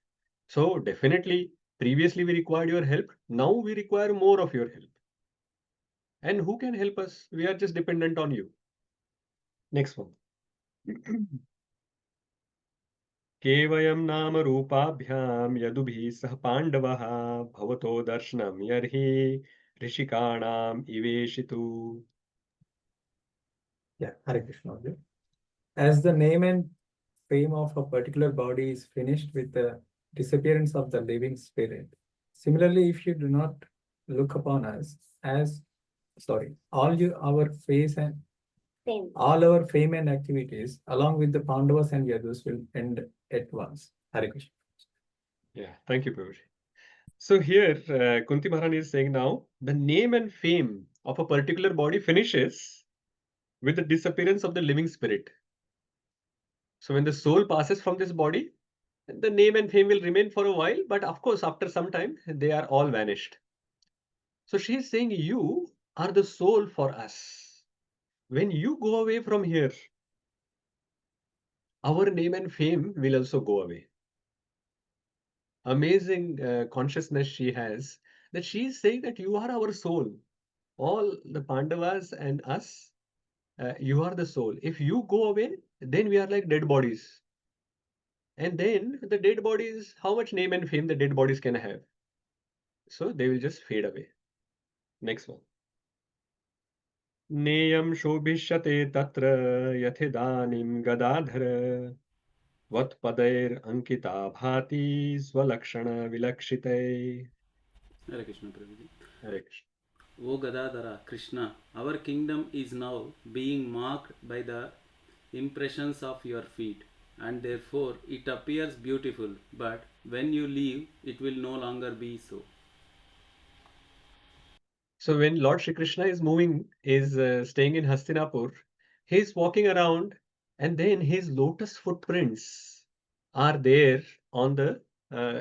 So definitely, previously we required your help, now we require more of your help. And who can help us? We are just dependent on you. Next one. केवयं नाम रूपाभ्यां यदुभिः सह पाण्डवः भवतो दर्शनं यर्हि ऋषिकाणाम् इवेशितु. Yeah, Hare Krishna. As the name and fame of a particular body is finished with the disappearance of the living spirit, similarly, if you do not look upon us as, our face and Fame. all our fame and activities, along with the Pandavas and Yadus, will end at once. Hare Krishna. Yeah, thank you, Prabhuji. So here, Kunti Maharani is saying now, the name and fame of a particular body finishes with the disappearance of the living spirit. So when the soul passes from this body, the name and fame will remain for a while, but of course, after some time, they are all vanished. So she is saying, you are the soul for us. When you go away from here, our name and fame will also go away. Amazing consciousness she has, that she is saying that you are our soul. All the Pandavas and us, you are the soul. If you go away, then we are like dead bodies. And then the dead bodies, how much name and fame the dead bodies can have? So they will just fade away. Next one. नेयं शोभिष्यते तत्र यथिदानीं गदाधर वत्पदैरङ्किता भाति स्वलक्षणविलक्षितै. Hare Krishna, Prabhuji. Hare Krishna. O Gadadhara, Krishna, our kingdom is now being marked by the impressions of your feet, and therefore it appears beautiful, but when you leave, it will no longer be so. So when Lord Shri Krishna is moving, is staying in Hastinapur, he is walking around, and then his lotus footprints are there on the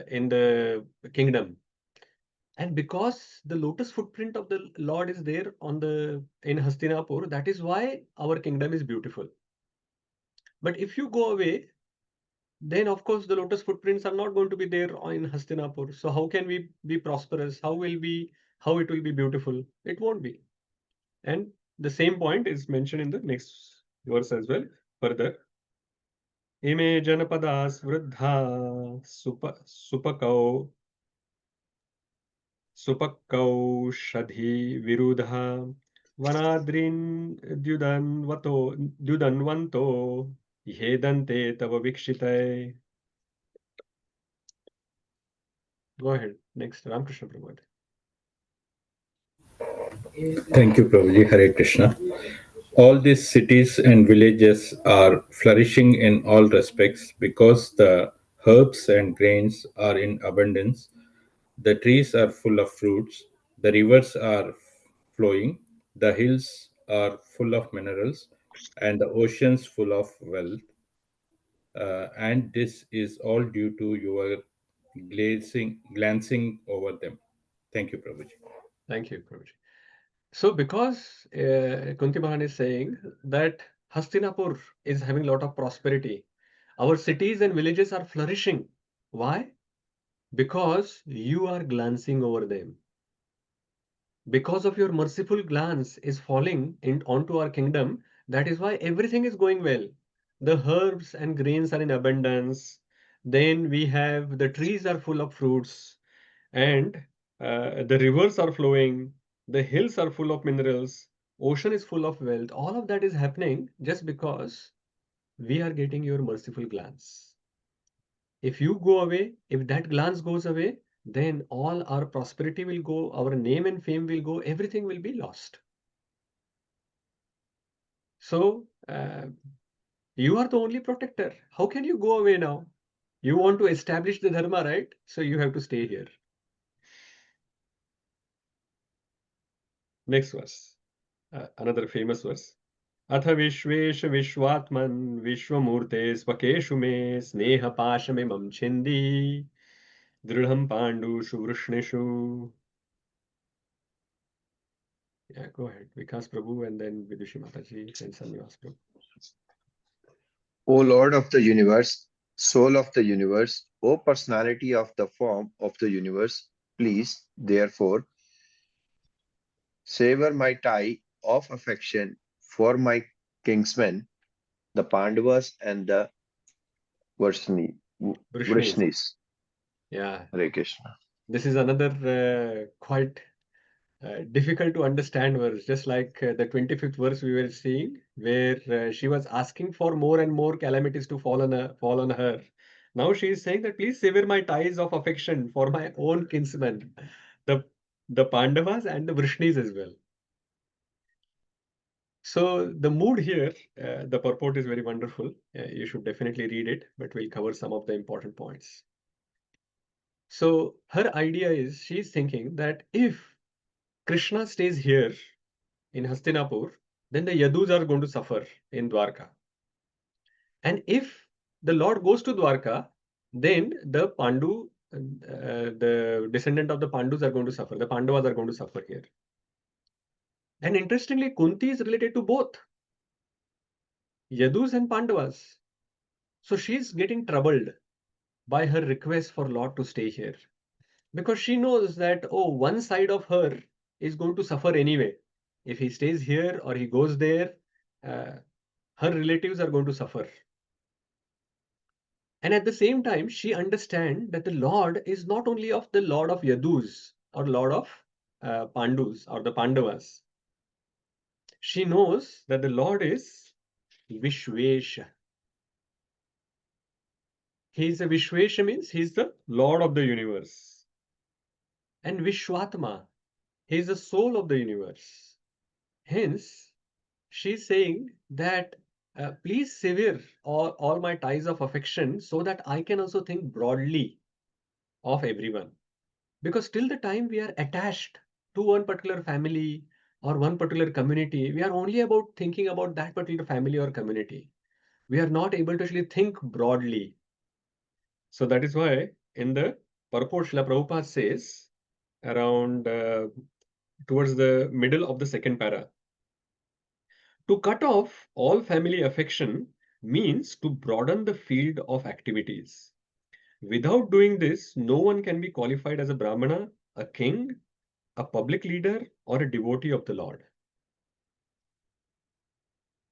in the kingdom. And because the lotus footprint of the Lord is there on the in Hastinapur, that is why our kingdom is beautiful. But if you go away, then of course the lotus footprints are not going to be there in Hastinapur. So how can we be prosperous? How it will be beautiful? It won't be. And the same point is mentioned in the next verse as well. Further, Ime janapadas vruddha supakaushadhi virudha vanadrin dyudanvanto yedante tava vikshitai. Go ahead. Next, Ramakrishna Prabhupada. Thank you, Prabhuji. Hare Krishna. All these cities and villages are flourishing in all respects because the herbs and grains are in abundance. The trees are full of fruits. The rivers are flowing. The hills are full of minerals, and the oceans full of wealth. And this is all due to your glancing over them. Thank you, Prabhuji. Thank you, Prabhuji. So because Kunti Mahan is saying that Hastinapur is having a lot of prosperity, our cities and villages are flourishing. Why? Because you are glancing over them. Because of your merciful glance is falling onto our kingdom, that is why everything is going well. The herbs and grains are in abundance. Then we have the trees are full of fruits, and the rivers are flowing, the hills are full of minerals, ocean is full of wealth. All of that is happening just because we are getting your merciful glance. If you go away, if that glance goes away, then all our prosperity will go, our name and fame will go, everything will be lost. So you are the only protector. How can you go away now? You want to establish the dharma, right? So you have to stay here. Next verse, another famous verse. अथ विश्वेश विश्वात्मन् विश्वमूर्ते स्वकेषु मे स्नेहपाशमिमं छिन्दी दृढं पाण्डुषु वृष्णिषु. Yeah, go ahead. Vikas Prabhu and then Vidushi Mataji and Sannivas Prabhu. O Lord of the universe, soul of the universe, O personality of the form of the universe, please, therefore, sever my tie of affection for my kinsmen, the Pandavas and the Vrishnis. Vrishnis. Yeah, Hare Krishna. this is another quite difficult to understand verse, just like the 25th verse we were seeing, where she was asking for more and more calamities to fall on her. Now she is saying that please sever my ties of affection for my own kinsmen, the Pandavas and the Vrishnis as well. So the mood here, the purport is very wonderful. You should definitely read it, but we'll cover some of the important points. So her idea is she's thinking that if Krishna stays here in Hastinapur, then the Yadus are going to suffer in Dwaraka. And if the Lord goes to Dwaraka, then the the descendant of the Pandus are going to suffer. The Pandavas are going to suffer here. And interestingly, Kunti is related to both Yadus and Pandavas. So she's getting troubled by her request for Lord to stay here, because she knows that, oh, one side of her is going to suffer anyway. If he stays here or he goes there, her relatives are going to suffer. And at the same time, she understands that the Lord is not only of the Lord of Yadus or Lord of Pandus or the Pandavas. She knows that the Lord is Vishvesha. He's a Vishvesha, means he's the Lord of the universe. And Vishwatma, he is the soul of the universe. Hence, she's saying that please sever all my ties of affection so that I can also think broadly of everyone. Because till the time we are attached to one particular family or one particular community, we are only about thinking about that particular family or community. We are not able to actually think broadly. So that is why in the purport, Srila Prabhupada says around towards the middle of the second para, to cut off all family affection means to broaden the field of activities. Without doing this, no one can be qualified as a Brahmana, a king, a public leader, or a devotee of the Lord.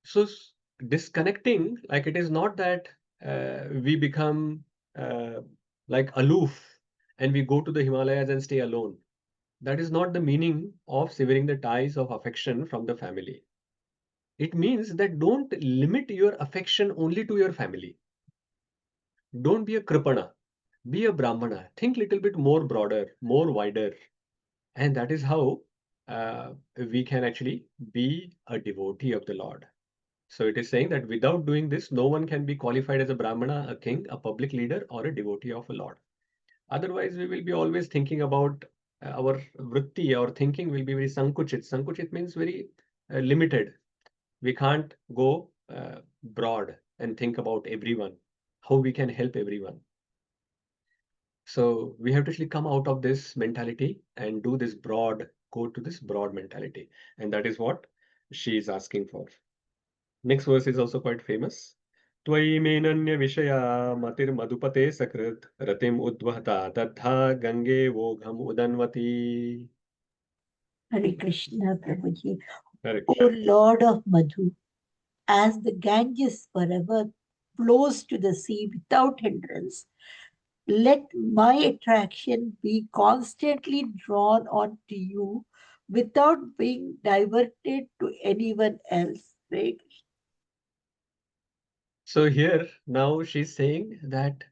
So disconnecting, like it is not that we become like aloof and we go to the Himalayas and stay alone. That is not the meaning of severing the ties of affection from the family. It means that don't limit your affection only to your family. Don't be a Kripana. Be a Brahmana. Think little bit more broader, more wider. And that is how we can actually be a devotee of the Lord. So it is saying that without doing this, no one can be qualified as a Brahmana, a king, a public leader, or a devotee of a Lord. Otherwise, we will be always thinking about our vritti, our thinking will be very sankuchit. Sankuchit means very limited. We can't go broad and think about everyone, how we can help everyone. So we have to actually come out of this mentality and do this broad, go to this broad mentality. And that is what she is asking for. Next verse is also quite famous. Tvai menanya vishaya matir madhupate sakrit ratim udvahata tadha gange vogham udanvati. Hare Krishna, Prabhuji. Hare O Lord of Madhu, as the Ganges forever flows to the sea without hindrance, let my attraction be constantly drawn on to you without being diverted to anyone else. Right? So here now she's saying that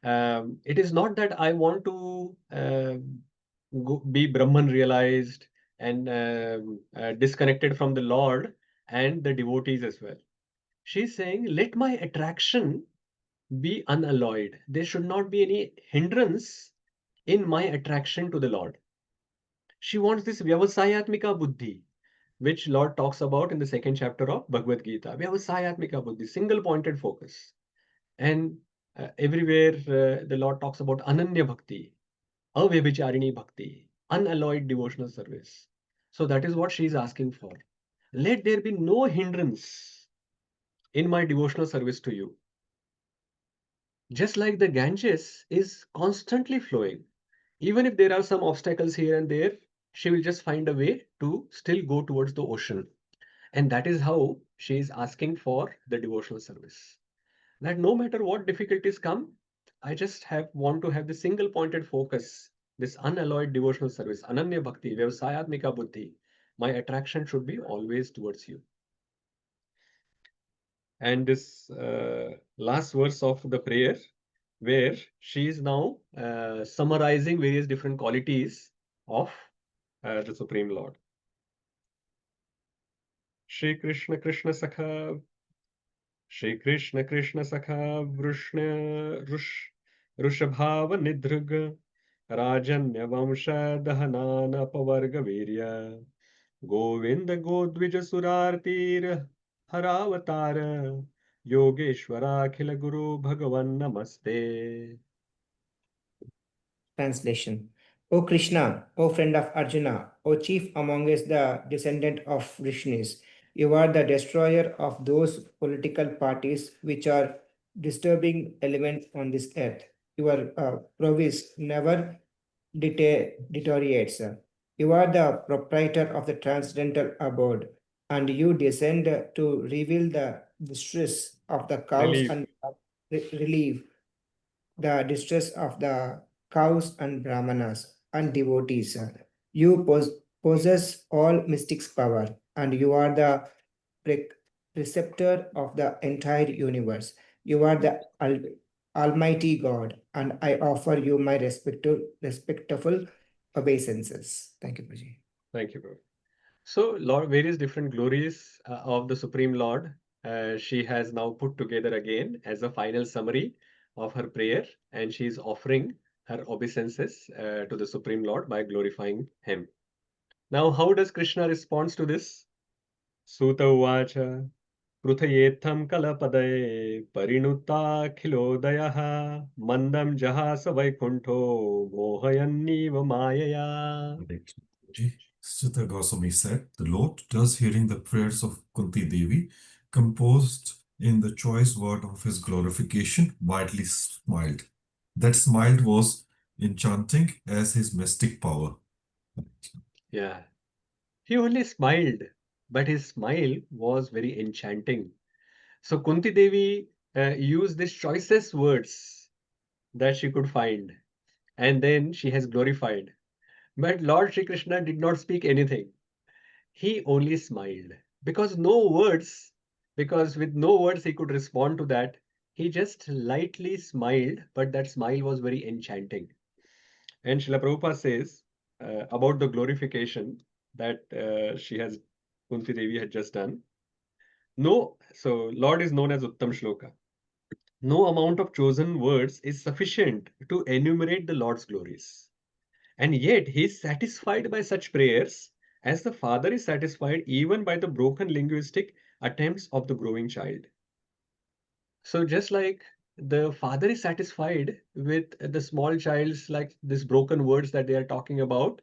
it is not that I want to be Brahman realized and disconnected from the Lord and the devotees as well. She's saying, let my attraction be unalloyed. There should not be any hindrance in my attraction to the Lord. She wants this Vyavasayatmika Buddhi, which Lord talks about in the second chapter of Bhagavad Gita. Vyavasayatmika Buddhi, single pointed focus. And everywhere the Lord talks about Ananya Bhakti, Avyabhicharini Bhakti, unalloyed devotional service. So that is what she is asking for. Let there be no hindrance in my devotional service to you. Just like the Ganges is constantly flowing, even if there are some obstacles here and there, she will just find a way to still go towards the ocean. And that is how she is asking for the devotional service. That no matter what difficulties come, I just want to have the single pointed focus, this unalloyed devotional service, Ananya Bhakti, Vyavasayatmika Buddhi. My attraction should be always towards you. And this last verse of the prayer, where she is now summarizing various different qualities of the Supreme Lord. Shri Krishna Krishna Sakha, Shri Krishna Krishna Sakha, Rushabhava Nidhrug, Rajanya Vamsha Dahanana Pavarga Virya, Govinda Godvija Surartir Haravatara, Yogeshwara Khila Guru Bhagavan Namaste. Translation. O Krishna, O friend of Arjuna, O chief amongst the descendant of Vishnus, you are the destroyer of those political parties which are disturbing elements on this earth. Your province never deteriorates. You are the proprietor of the transcendental abode, and you descend to reveal the distress of the cows and relieve the distress of the cows and brahmanas and devotees. You possess all mystics' power, and you are the preceptor of the entire universe. You are the Almighty God, and I offer you my respectful obeisances. Thank you, Prabhuji. Thank you, Prabhu. So, various different glories of the Supreme Lord, she has now put together again as a final summary of her prayer, and she is offering her obeisances to the Supreme Lord by glorifying him. Now, how does Krishna respond to this? Suta Uvacha Pruthayetham Kalapadaye Parinuta Mandam Jahasa Vaikunto Mohayanniva Mayaya. Sutta Goswami said, the Lord, thus hearing the prayers of Kunti Devi, composed in the choice word of his glorification, widely smiled. That smile was enchanting as his mystic power. Yeah. He only smiled, but his smile was very enchanting. So Kunti Devi used these choicest words that she could find, and then she has glorified. But Lord Shri Krishna did not speak anything. He only smiled because with no words he could respond to that. He just lightly smiled, but that smile was very enchanting. And Srila Prabhupada says about the glorification that Kunti Devi had just done. No, so Lord is known as Uttam Shloka. No amount of chosen words is sufficient to enumerate the Lord's glories. And yet he is satisfied by such prayers as the father is satisfied even by the broken linguistic attempts of the growing child. So just like the father is satisfied with the small child's like this broken words that they are talking about,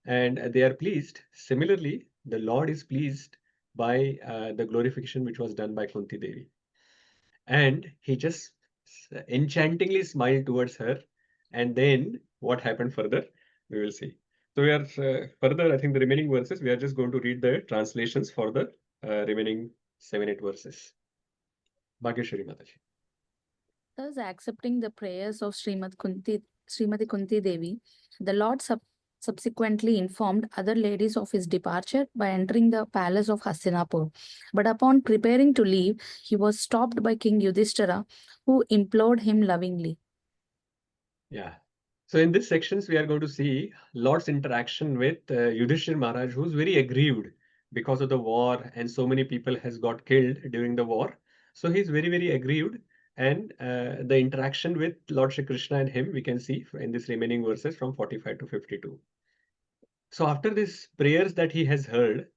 and they are pleased. Similarly, the Lord is pleased by the glorification which was done by Kunti Devi. And he just enchantingly smiled towards her. And then what happened further, we will see. So we are further, I think the remaining verses, we are just going to read the translations for the remaining 7-8 verses. Bhageshwari Mataji. Thus, accepting the prayers of Srimati Kunti Devi, the Lord subsequently informed other ladies of his departure by entering the palace of Hastinapur. But upon preparing to leave, he was stopped by King Yudhisthira, who implored him lovingly. Yeah. So in this sections, we are going to see Lord's interaction with Yudhisthir Maharaj, who's very aggrieved because of the war, and so many people has got killed during the war. So he's very, very aggrieved. And the interaction with Lord Shri Krishna and him, we can see in this remaining verses from 45 to 52. So after these prayers that he has heard,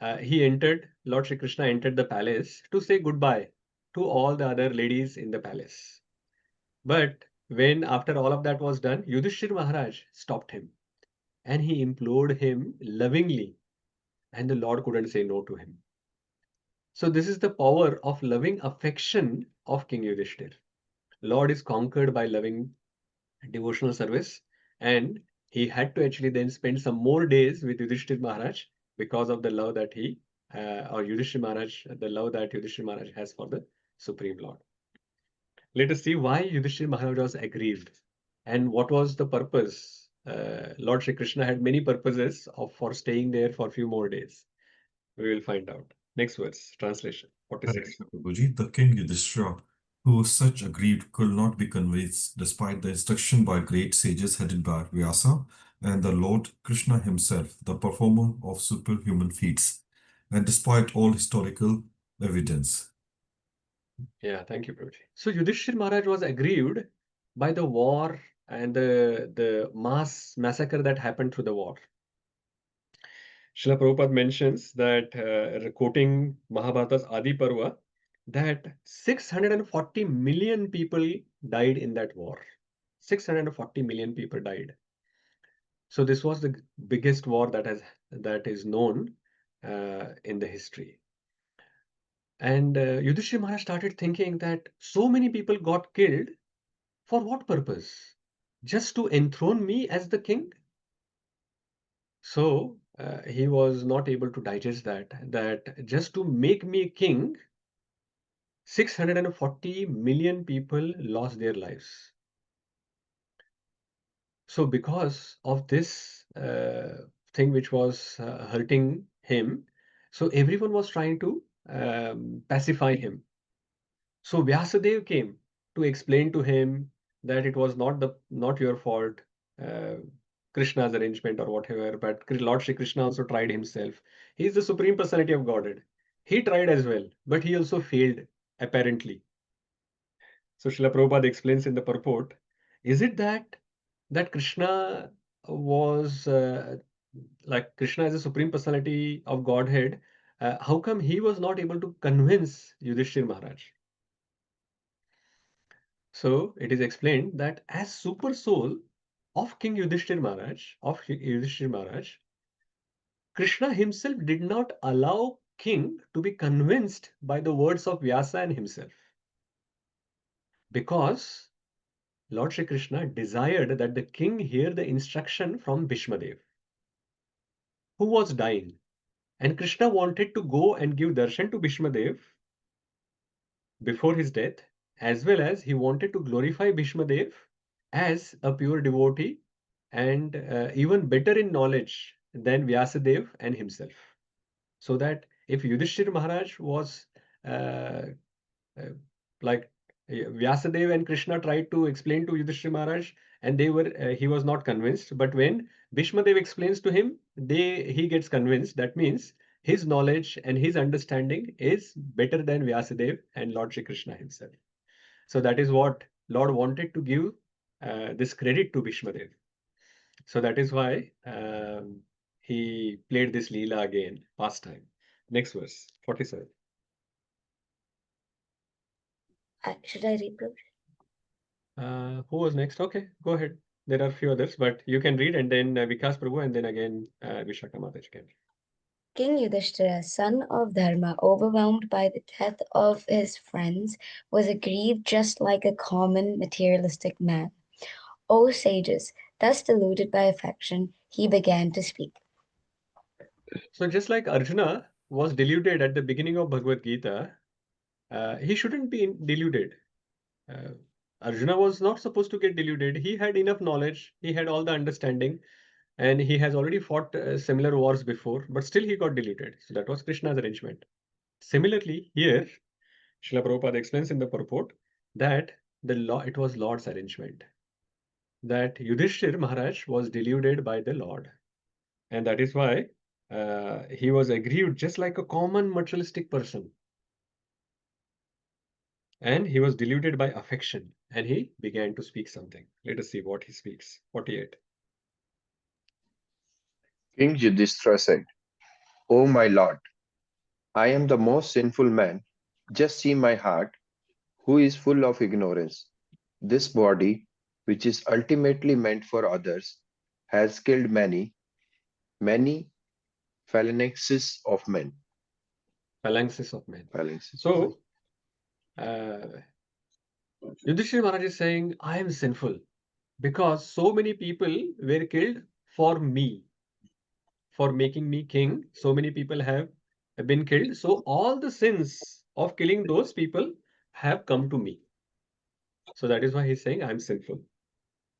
Lord Shri Krishna entered the palace to say goodbye to all the other ladies in the palace. But when after all of that was done, Yudhishthir Maharaj stopped him and he implored him lovingly and the Lord couldn't say no to him. So this is the power of loving affection of King Yudhishthir. Lord is conquered by loving devotional service, and he had to actually then spend some more days with Yudhishthir Maharaj because of the love that or Yudhishthir Maharaj, the love that Yudhishthir Maharaj has for the Supreme Lord. Let us see why Yudhishthir Maharaj was aggrieved and what was the purpose. Lord Shri Krishna had many purposes for staying there for a few more days. We will find out. Next verse, translation, 46. Prabhuji, the king Yudhishthira, who was such aggrieved, could not be convinced, despite the instruction by great sages headed by Vyasa and the Lord Krishna himself, the performer of superhuman feats, and despite all historical evidence. Yeah, thank you, Prabhuji. So Yudhishthir Maharaj was aggrieved by the war and the mass massacre that happened through the war. Srila Prabhupada mentions that, quoting Mahabharata's Adi Parva, that 640 million people died in that war. 640 million people died. So this was the biggest war that is known in the history. And Yudhishthira Maharaj started thinking that so many people got killed, for what purpose? Just to enthrone me as the king? So he was not able to digest that just to make me king, 640 million people lost their lives. So because of this thing which was hurting him, so everyone was trying to pacify him. So Vyasadeva came to explain to him that it was not your fault, Krishna's arrangement or whatever, but Lord Shri Krishna also tried himself. He is the Supreme Personality of Godhead. He tried as well, but he also failed, apparently. So Srila Prabhupada explains in the purport, is it that Krishna was like Krishna is the Supreme Personality of Godhead, how come he was not able to convince Yudhishthir Maharaj? So it is explained that as super soul of King Yudhishthir Maharaj, Krishna himself did not allow king to be convinced by the words of Vyasa and himself, because Lord Shri Krishna desired that the king hear the instruction from Bhishmadev, who was dying, and Krishna wanted to go and give darshan to Bhishmadev before his death, as well as he wanted to glorify Bhishmadev as a pure devotee and even better in knowledge than Vyasadeva and himself. So that if Yudhishthir Maharaj was like Vyasadeva and Krishna tried to explain to Yudhishthir Maharaj, and he was not convinced. But when Bhishmadev explains to him, he gets convinced. That means his knowledge and his understanding is better than Vyasadeva and Lord Shri Krishna himself. So that is what Lord wanted to give this credit to Bhishmadev. So that is why he played this Leela again, pastime. Next verse, 47. Should I read, Prabhu? Who was next? Okay, go ahead. There are a few others, but you can read, and then Vikas Prabhu, and then again Vishaka Mataji can. King Yudhishthira, son of Dharma, overwhelmed by the death of his friends, was aggrieved just like a common materialistic man. O sages, thus deluded by affection, he began to speak. So just like Arjuna was deluded at the beginning of Bhagavad Gita, he shouldn't be deluded. Arjuna was not supposed to get deluded. He had enough knowledge, he had all the understanding, and he has already fought similar wars before, but still he got deluded. So that was Krishna's arrangement. Similarly, here, Srila Prabhupada explains in the purport that it was Lord's arrangement, that Yudhishthir Maharaj was deluded by the Lord. And that is why he was aggrieved just like a common materialistic person. And he was deluded by affection, and he began to speak something. Let us see what he speaks. 48. King Yudhisthira said, O my lord, I am the most sinful man. Just see my heart, who is full of ignorance. This body, which is ultimately meant for others, has killed many, many phalanxes of men. Phalanxes of men. Phalanxes. So, Yudhisthira Maharaj is saying, I am sinful because so many people were killed for me, for making me king. So many people have been killed. So all the sins of killing those people have come to me. So that is why he's saying I'm sinful.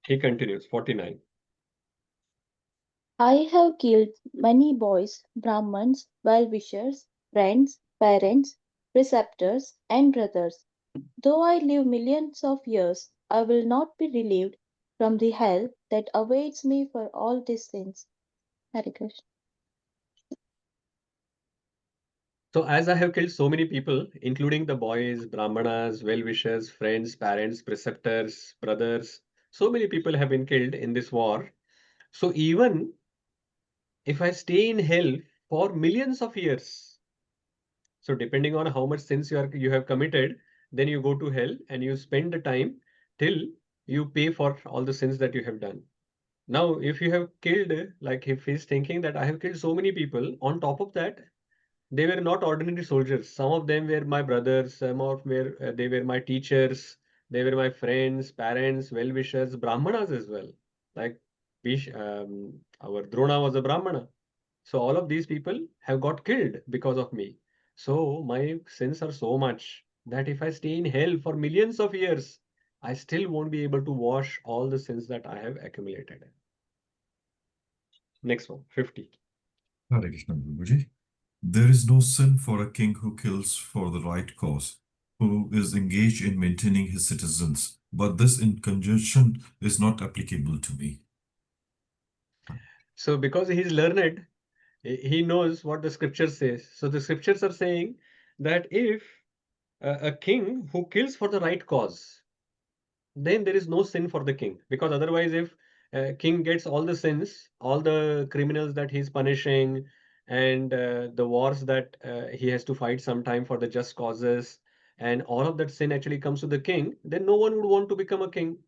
He continues, 49. I have killed many boys, Brahmins, well-wishers, friends, parents, preceptors, and brothers. Though I live millions of years, I will not be relieved from the hell that awaits me for all these sins. Hare Krishna. So as I have killed so many people, including the boys, brahmanas, well-wishers, friends, parents, preceptors, brothers, so many people have been killed in this war. So even if I stay in hell for millions of years, so depending on how much sins you have committed, then you go to hell and you spend the time till you pay for all the sins that you have done. Now, if you have killed, like if he's thinking that I have killed so many people, on top of that, they were not ordinary soldiers. Some of them were my brothers, some of they were my teachers, they were my friends, parents, well-wishers, brahmanas as well. Like our Drona was a brahmana. So all of these people have got killed because of me. So my sins are so much that if I stay in hell for millions of years, I still won't be able to wash all the sins that I have accumulated. Next one, 50. Hare Krishna, Prabhuji. There is no sin for a king who kills for the right cause, who is engaged in maintaining his citizens, but this in conjunction is not applicable to me. So because he's learned, he knows what the scripture says. So the scriptures are saying that if a king who kills for the right cause, then there is no sin for the king. Because otherwise, if king gets all the sins, all the criminals that he's punishing, and the wars that he has to fight sometime for the just causes, and all of that sin actually comes to the king, then no one would want to become a king.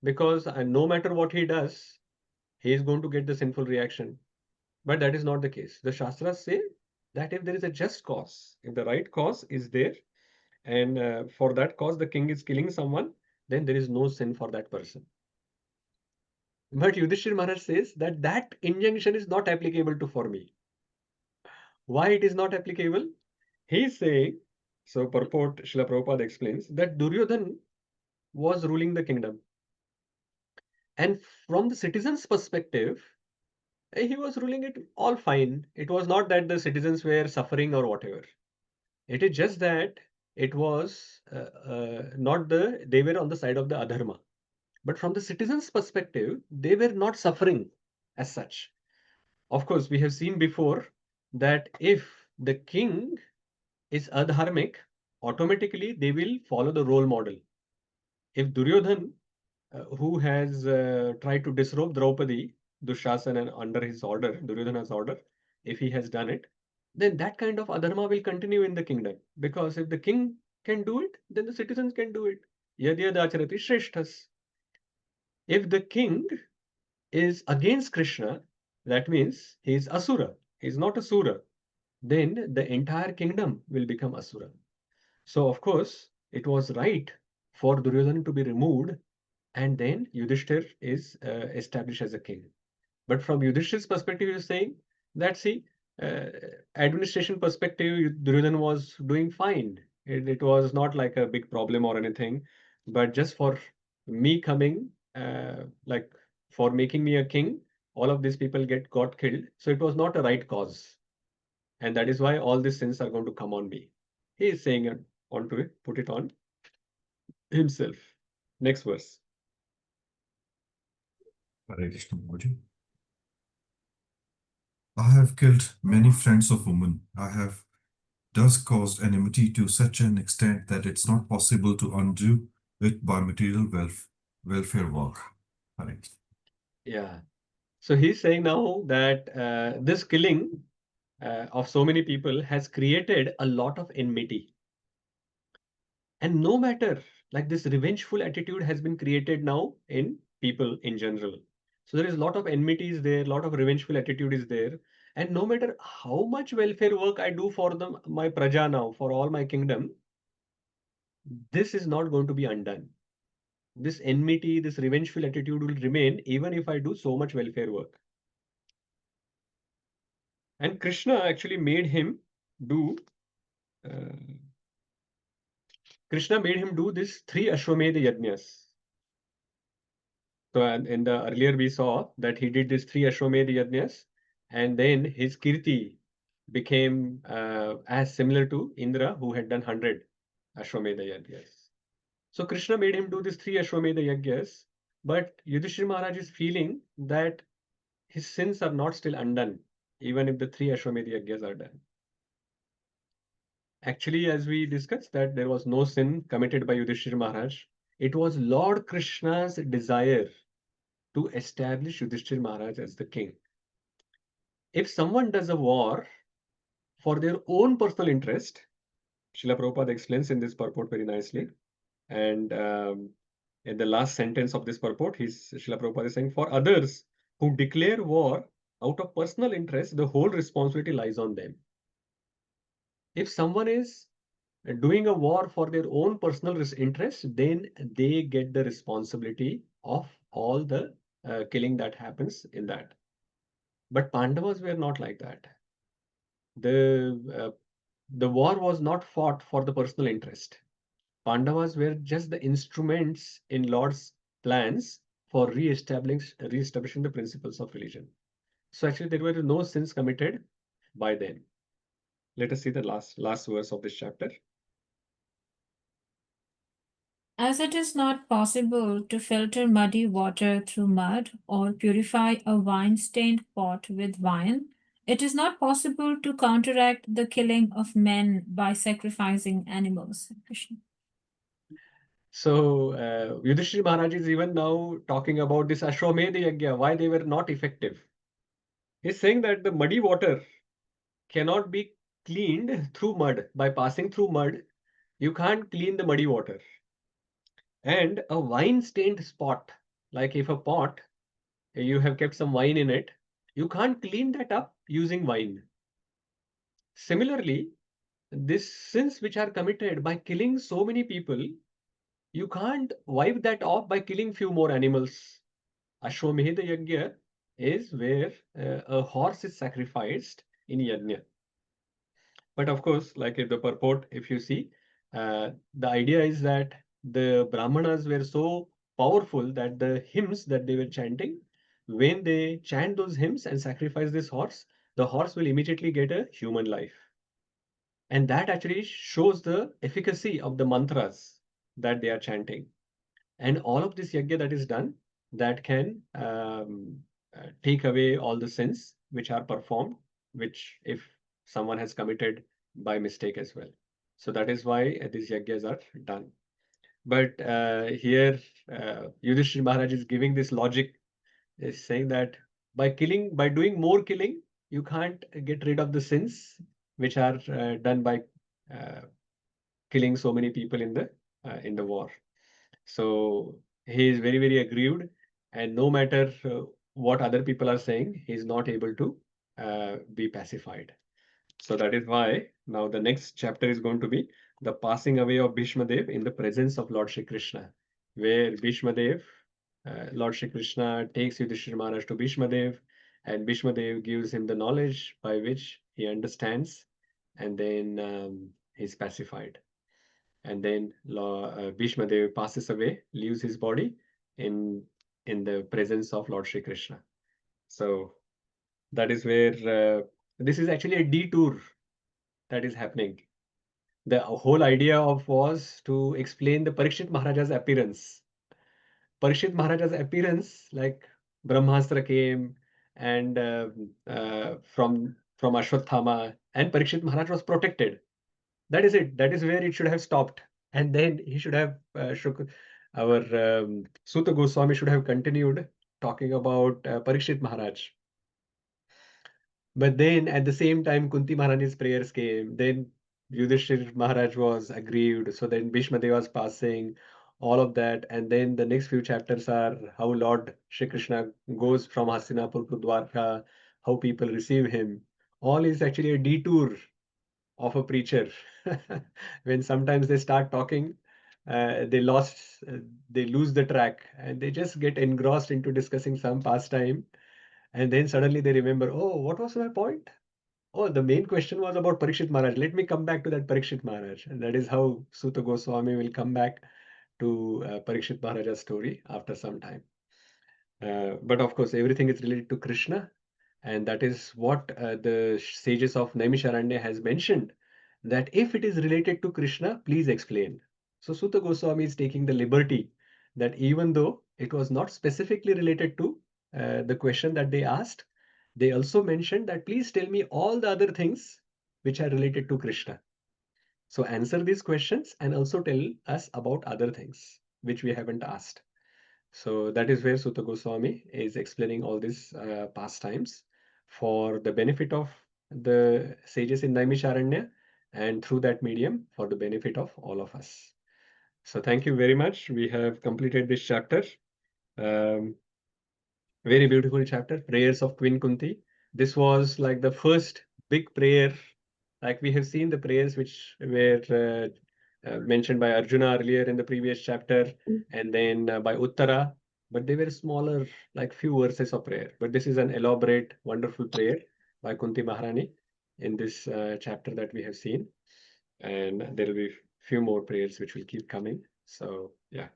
Because no matter what he does, he is going to get the sinful reaction. But that is not the case. The Shastras say that if there is a just cause, if the right cause is there, and for that cause the king is killing someone, then there is no sin for that person. But Yudhishthir Maharaj says that that injunction is not applicable to for me. Why it is not applicable? He is saying, so purport Srila Prabhupada explains that Duryodhan was ruling the kingdom. And from the citizens' perspective, he was ruling it all fine. It was not that the citizens were suffering or whatever. It is just that it was not they were on the side of the adharma. But from the citizens' perspective, they were not suffering as such. Of course, we have seen before that if the king is adharmic, automatically they will follow the role model. If Duryodhan, who has tried to disrobe Draupadi, Dushasana, and under his order, Duryodhana's order, if he has done it, then that kind of adharma will continue in the kingdom. Because if the king can do it, then the citizens can do it. Yad yad acharati shreshthas. If the king is against Krishna, that means he is Asura, he is not a Sura, then the entire kingdom will become Asura. So, of course, it was right for Duryodhana to be removed, and then Yudhishthir is established as a king. But from Yudhishthir's perspective, he is saying that, see, uh, administration perspective, Duryodhana was doing fine. It was not like a big problem or anything, but just for me coming, like for making me a king, all of these people got killed. So it was not a right cause. And that is why all these sins are going to come on me. He is saying it onto it, put it on himself. Next verse. Hare Krishna, Prabhuji. I have killed many friends of women. I have thus caused enmity to such an extent that it's not possible to undo it by material welfare work. Hare Krishna. Yeah. So he's saying now that this killing of so many people has created a lot of enmity. And no matter, like this revengeful attitude has been created now in people in general. So there is a lot of enmity is there, a lot of revengeful attitude is there. And no matter how much welfare work I do for my praja now, for all my kingdom, this is not going to be undone. This enmity, this revengeful attitude will remain even if I do so much welfare work. And Krishna actually made him do Krishna made him do this 3 Ashwamedha Yajnas. So in the earlier we saw that he did this 3 Ashwamedha Yajnas, and then his Kirti became as similar to Indra, who had done 100 Ashwamedha Yajnas. So Krishna made him do this 3 Ashwamedha Yajnas, but Yudhisthira Maharaj is feeling that his sins are not still undone, even if the 3 Ashwamedha Yajnas are done. Actually, as we discussed, that there was no sin committed by Yudhisthira Maharaj. It was Lord Krishna's desire to establish Yudhisthira Maharaj as the king. If someone does a war for their own personal interest, Srila Prabhupada explains in this purport very nicely. And in the last sentence of this purport, Srila Prabhupada is saying, for others who declare war out of personal interest, the whole responsibility lies on them. If someone is doing a war for their own personal interest, then they get the responsibility of all the killing that happens in that. But Pandavas were not like that. The war was not fought for the personal interest. Pandavas were just the instruments in Lord's plans for re-establishing the principles of religion. So actually there were no sins committed by them. Let us see the last verse of this chapter. As it is not possible to filter muddy water through mud or purify a wine-stained pot with wine, it is not possible to counteract the killing of men by sacrificing animals. Krishna. So Yudhisthira Maharaj is even now talking about this Ashwamedha Yajna, why they were not effective. He's saying that the muddy water cannot be cleaned through mud. By passing through mud, you can't clean the muddy water. And a wine-stained spot, like if a pot, you have kept some wine in it, you can't clean that up using wine. Similarly, these sins which are committed by killing so many people, you can't wipe that off by killing few more animals. Ashwamedha Yajna is where a horse is sacrificed in Yajna. But of course, like if the purport, if you see, the idea is that the Brahmanas were so powerful that the hymns that they were chanting, when they chant those hymns and sacrifice this horse, the horse will immediately get a human life. And that actually shows the efficacy of the mantras that they are chanting. And all of this yajna that is done, that can take away all the sins which are performed, which if someone has committed by mistake as well. So that is why these yajnas are done. But here Yudhisthira Maharaj is giving this logic, is saying that by doing more killing, you can't get rid of the sins which are done by killing so many people in the war. So he is very, very aggrieved, and no matter what other people are saying, he is not able to be pacified. So that is why now the next chapter is going to be the passing away of Bhishma Dev in the presence of Lord Shri Krishna, where Bhishma Dev, Lord Shri Krishna takes Yudhishthira Maharaj to Bhishma Dev, and Bhishma Dev gives him the knowledge by which he understands, and then he's pacified. And then Bhishma Dev passes away, leaves his body in the presence of Lord Shri Krishna. So that is where this is actually a detour that is happening. The whole idea was to explain the Parikshit Maharaja's appearance. Parikshit Maharaja's appearance, like Brahmastra came and from Ashwathama, and Parikshit Maharaj was protected. That is it. That is where it should have stopped. And then he should have, our Suta Goswami should have continued talking about Parikshit Maharaj. But then at the same time, Kunti Maharani's prayers came. Then Yudhishthir Maharaj was aggrieved. So then Bhishma Deva was passing, all of that. And then the next few chapters are how Lord Shri Krishna goes from Hastinapur to Dwaraka, how people receive him, all is actually a detour of a preacher. When sometimes they start talking, they lose the track and they just get engrossed into discussing some pastime, and then suddenly they remember, oh, what was my point? Oh, the main question was about Parikshit Maharaj. Let me come back to that Parikshit Maharaj. And that is how Suta Goswami will come back to Parikshit Maharaj's story after some time. But of course, everything is related to Krishna. And that is what the sages of Naimisharanya has mentioned, that if it is related to Krishna, please explain. So Suta Goswami is taking the liberty that even though it was not specifically related to the question that they asked, they also mentioned that please tell me all the other things which are related to Krishna. So answer these questions and also tell us about other things which we haven't asked. So that is where Suta Goswami is explaining all these pastimes for the benefit of the sages in Naimisharanya, and through that medium for the benefit of all of us. So thank you very much. We have completed this chapter. Very beautiful chapter, prayers of Queen Kunti. This was like the first big prayer. Like we have seen the prayers which were mentioned by Arjuna earlier in the previous chapter, and then by Uttara, but they were smaller, like few verses of prayer. But this is an elaborate, wonderful prayer by Kunti Maharani in this chapter that we have seen. And there will be few more prayers which will keep coming. So yeah,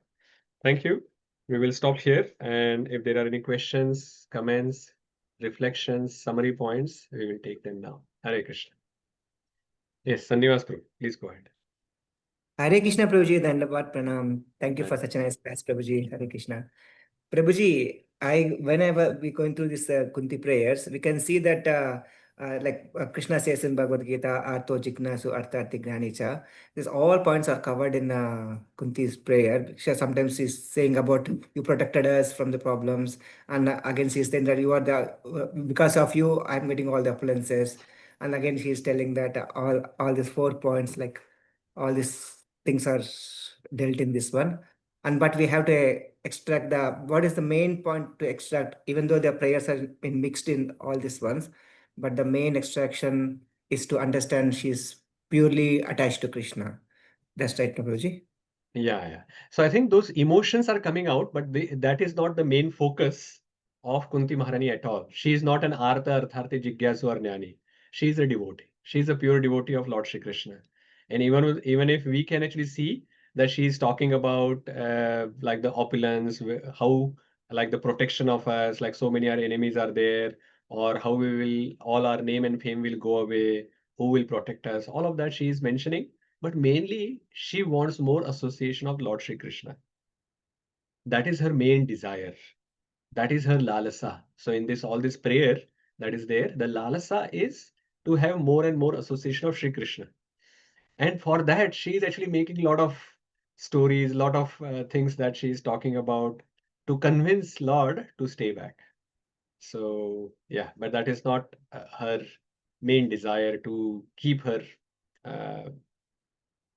thank you. We will stop here, and if there are any questions, comments, reflections, summary points, we will take them now. Hare Krishna. Yes, Sannivas Prabhu, please go ahead. Hare Krishna, Prabhuji, Dandavat Pranam. Thank you for such a nice class, Prabhuji. Hare Krishna. Prabhuji, whenever we going through this Kunti prayers, we can see that Krishna says in Bhagavad Gita, Artho Jignasu Artharthi Gnanicha. These all points are covered in Kunti's prayer. Sometimes she's saying about you protected us from the problems, and again she's saying that you are because of you I'm getting all the opulences, and again she's telling that all these 4 points, like all these things are dealt in this one. And but we have to extract what is the main point to extract, even though the prayers have been mixed in all these ones, but the main extraction is to understand she's purely attached to Krishna. That's right, Prabhuji? Yeah. So I think those emotions are coming out, but that is not the main focus of Kunti Maharani at all. She is not an Artha, Artharthi, Jigyasu or Jnani. She is a devotee. She is a pure devotee of Lord Shri Krishna. And even if we can actually see that she is talking about like the opulence, how like the protection of us, like so many our enemies are there, or how all our name and fame will go away, who will protect us, all of that she is mentioning. But mainly, she wants more association of Lord Shri Krishna. That is her main desire. That is her lalasa. So in all this prayer that is there, the lalasa is to have more and more association of Shri Krishna. And for that, she is actually making a lot of stories, a lot of things that she is talking about to convince Lord to stay back. So yeah, but that is not her main desire to keep her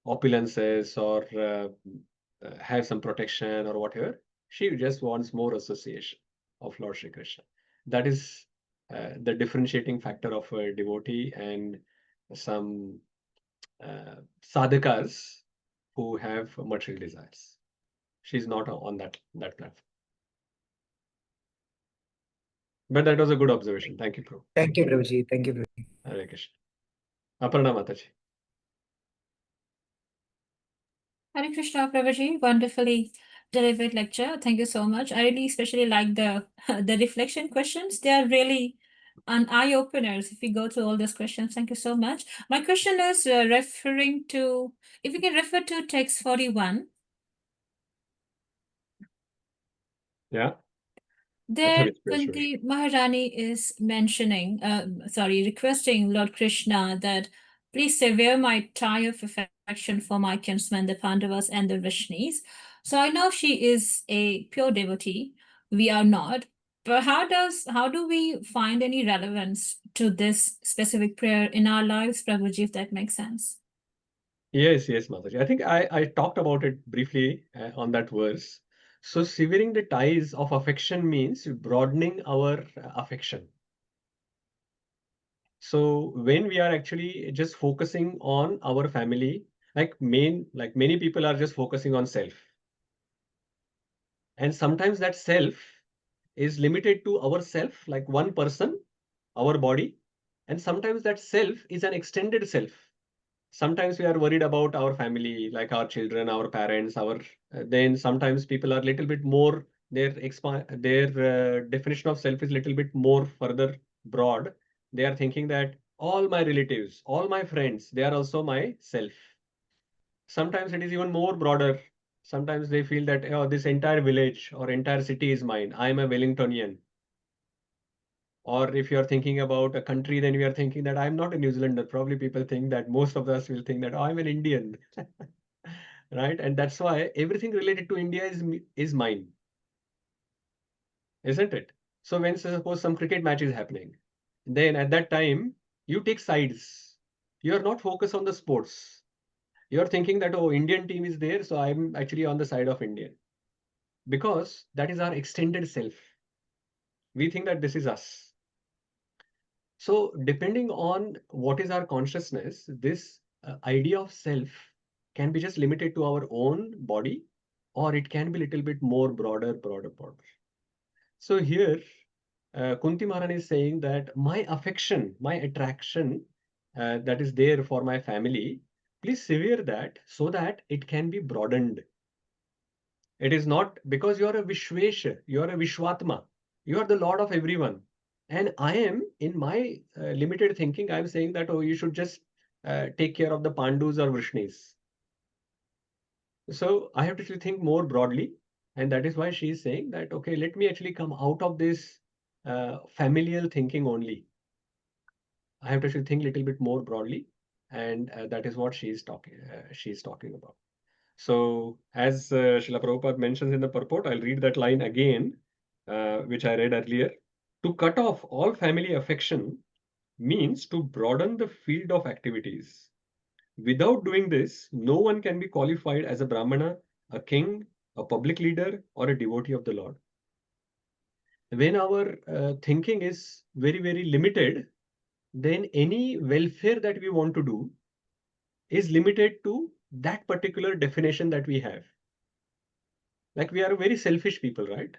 opulences or have some protection or whatever. She just wants more association of Lord Shri Krishna. That is the differentiating factor of a devotee and some sadhakas who have material desires. She's not on that platform. But that was a good observation. Thank you, Prabhu. Thank you, Prabhuji. Thank you, Prabhuji. Hare Krishna. Aparna Mataji. Hare Krishna, Prabhuji, wonderfully delivered lecture. Thank you so much. I really especially like the reflection questions. They are really an eye openers if we go through all those questions. Thank you so much. My question is referring to, if you can refer to text 41. Yeah. There, Kunti Maharani is mentioning, requesting Lord Krishna that please sever my tie of affection for my kinsmen, the Pandavas and the Vrishnis. So I know she is a pure devotee. We are not. But how do we find any relevance to this specific prayer in our lives, Prabhuji, if that makes sense? Yes, Mataji. I think I talked about it briefly on that verse. So severing the ties of affection means broadening our affection. So when we are actually just focusing on our family, like many people are just focusing on self. And sometimes that self is limited to ourself, like one person, our body. And sometimes that self is an extended self. Sometimes we are worried about our family, like our children, our parents, our then sometimes people are little bit more their definition of self is little bit more further broad. They are thinking that all my relatives, all my friends, they are also my self. Sometimes it is even more broader. Sometimes they feel that, oh, this entire village or entire city is mine. I am a Wellingtonian. Or if you are thinking about a country, then we are thinking that I'm not a New Zealander. Probably people think that most of us will think that, oh, I'm an Indian. Right? And that's why everything related to India is mine. Isn't it? So when suppose some cricket match is happening, then at that time you take sides. You are not focused on the sports. You are thinking that, oh, Indian team is there, so I'm actually on the side of Indian. Because that is our extended self. We think that this is us. So depending on what is our consciousness, this idea of self can be just limited to our own body, or it can be a little bit more broader. So here, Kunti Maharani is saying that my affection, my attraction that is there for my family, please sever that so that it can be broadened. It is not because you are a Vishwesha, you are a Vishwatma, you are the Lord of everyone. And I am, in my limited thinking, I am saying that, oh, you should just take care of the Pandus or Vrishnis. So I have to actually think more broadly. And that is why she is saying that, okay, let me actually come out of this familial thinking only. I have to actually think a little bit more broadly. And that is what she is talking about. So as Srila Prabhupada mentions in the purport, I'll read that line again, which I read earlier. To cut off all family affection means to broaden the field of activities. Without doing this, no one can be qualified as a Brahmana, a king, a public leader, or a devotee of the Lord. When our thinking is very, very limited, then any welfare that we want to do is limited to that particular definition that we have. Like we are very selfish people, right?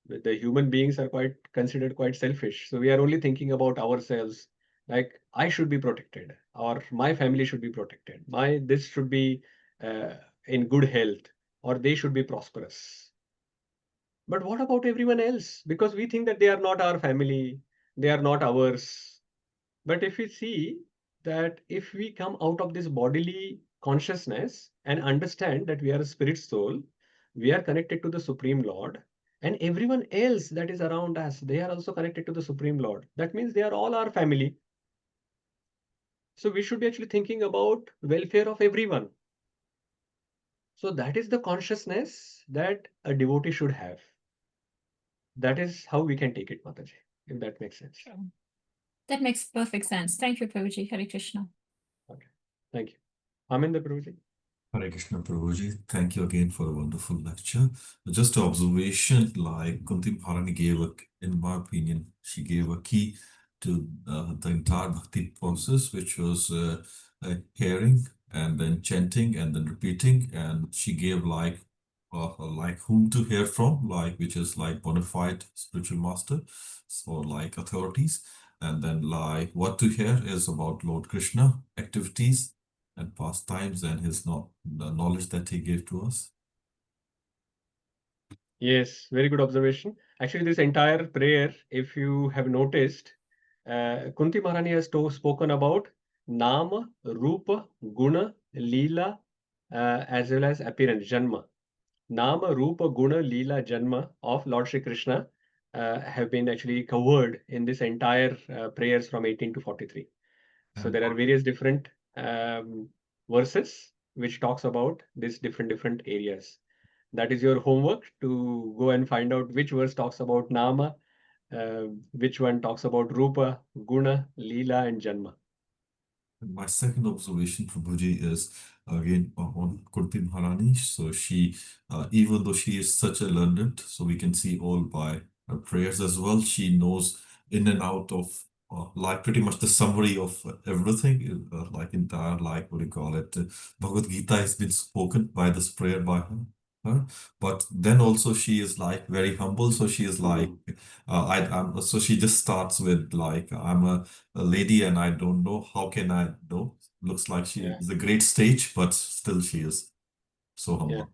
The human beings are considered quite selfish. So we are only thinking about ourselves. Like I should be protected, or my family should be protected. This should be in good health, or they should be prosperous. But what about everyone else? Because we think that they are not our family, they are not ours. But if we see that if we come out of this bodily consciousness and understand that we are a spirit soul, we are connected to the Supreme Lord, and everyone else that is around us, they are also connected to the Supreme Lord. That means they are all our family. So we should be actually thinking about welfare of everyone. So that is the consciousness that a devotee should have. That is how we can take it, Mataji, if that makes sense. Sure. That makes perfect sense. Thank you, Prabhuji. Hare Krishna. Okay, thank you. Aminda Prabhuji. Hare Krishna Prabhuji, thank you again for a wonderful lecture. Just an observation, like Kunti Maharani gave, in my opinion, she gave a key to the entire bhakti process, which was hearing and then chanting and then repeating. And she gave like whom to hear from, like which is like bona fide spiritual master, so like authorities. And then like what to hear is about Lord Krishna, activities and pastimes and the knowledge that he gave to us. Yes, very good observation. Actually, this entire prayer, if you have noticed, Kunti Maharani has spoken about Nama, Rupa, Guna, Leela, as well as appearance, Janma. Nama, Rupa, Guna, Leela, Janma of Lord Shri Krishna have been actually covered in this entire prayers from 18 to 43. So there are various different verses which talks about these different areas. That is your homework to go and find out which verse talks about Nama, which one talks about Rupa, Guna, Leela, and Janma. And my second observation, Prabhuji, is again on Kunti Maharani. So she, even though she is such a learned, so we can see all by her prayers as well, she knows in and out of like pretty much the summary of everything, like entire, like what do you call it? Bhagavad Gita has been spoken by this prayer by her. But then also she is like very humble. So she is like, I'm. So she just starts with like, I'm a lady and I don't know. How can I know? Looks like she Yeah. is a great stage, but still she is so humble. Yeah,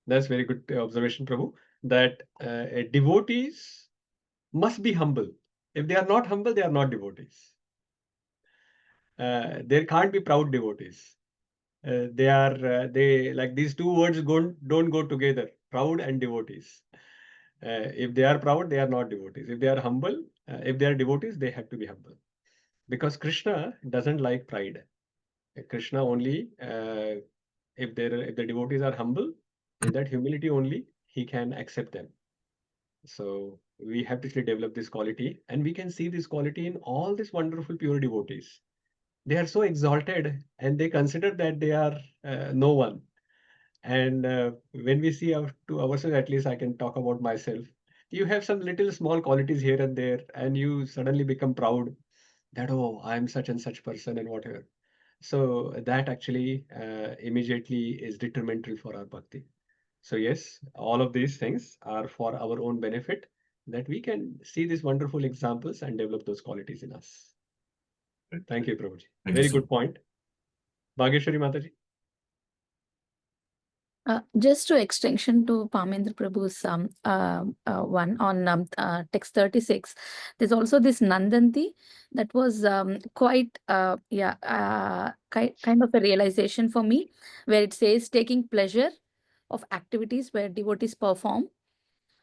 that's very good observation, Prabhu. That devotees must be humble. If they are not humble, they are not devotees. There can't be proud devotees. They like these two words don't go together. Proud and devotees. If they are proud, they are not devotees. If they are humble, if they are devotees, they have to be humble. Because Krishna doesn't like pride. Krishna only, if the devotees are humble, in that humility only, he can accept them. So we have to actually develop this quality, and we can see this quality in all these wonderful pure devotees. They are so exalted, and they consider that they are no one. And when we see to ourselves, at least I can talk about myself. You have some little small qualities here and there, and you suddenly become proud that, oh, I'm such and such person and whatever. So that actually immediately is detrimental for our bhakti. So yes, all of these things are for our own benefit, that we can see these wonderful examples and develop those qualities in us. Thank you, Prabhuji. Thank Very you so good point. Bhageshwari Mataji. Just to extension to Pamendra Prabhu's one on text 36, there's also this Nandanti that was quite kind of a realization for me, where it says taking pleasure of activities where devotees perform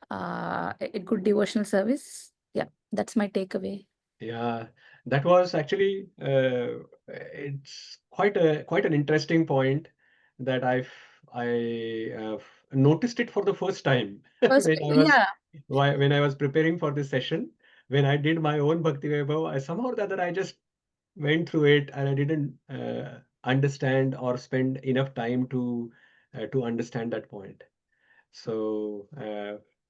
a good devotional service. Yeah, that's my takeaway. Yeah, that was actually it's quite an interesting point that I noticed it for the first time First, when I was preparing for this session. When I did my own Bhakti Vaibhav, I somehow or the other I just went through it and I didn't understand or spend enough time to understand that point. So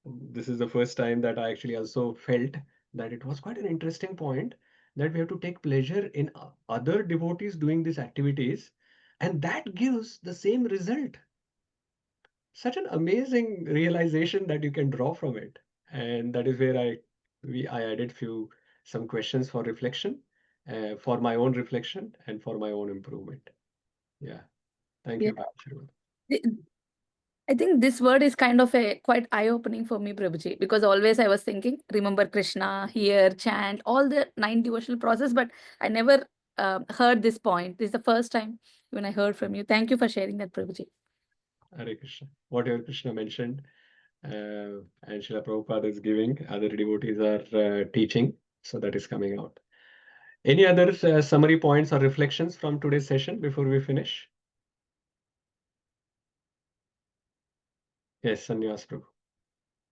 this is the first time that I actually also felt that it was quite an interesting point, that we have to take pleasure in other devotees doing these activities, and that gives the same result. Such an amazing realization that you can draw from it. And that is where I added some questions for reflection, for my own reflection and for my own improvement. Yeah. Thank yeah. you, Bhakti. I think this word is kind of a quite eye-opening for me, Prabhuji, because always I was thinking, remember Krishna, hear, chant, all the 9 devotional process, but I never heard this point. This is the first time when I heard from you. Thank you for sharing that, Prabhuji. Hare Krishna. Whatever Krishna mentioned, and Srila Prabhupada is giving, other devotees are teaching, so that is coming out. Any other summary points or reflections from today's session before we finish? Yes, Sanyas Prabhu.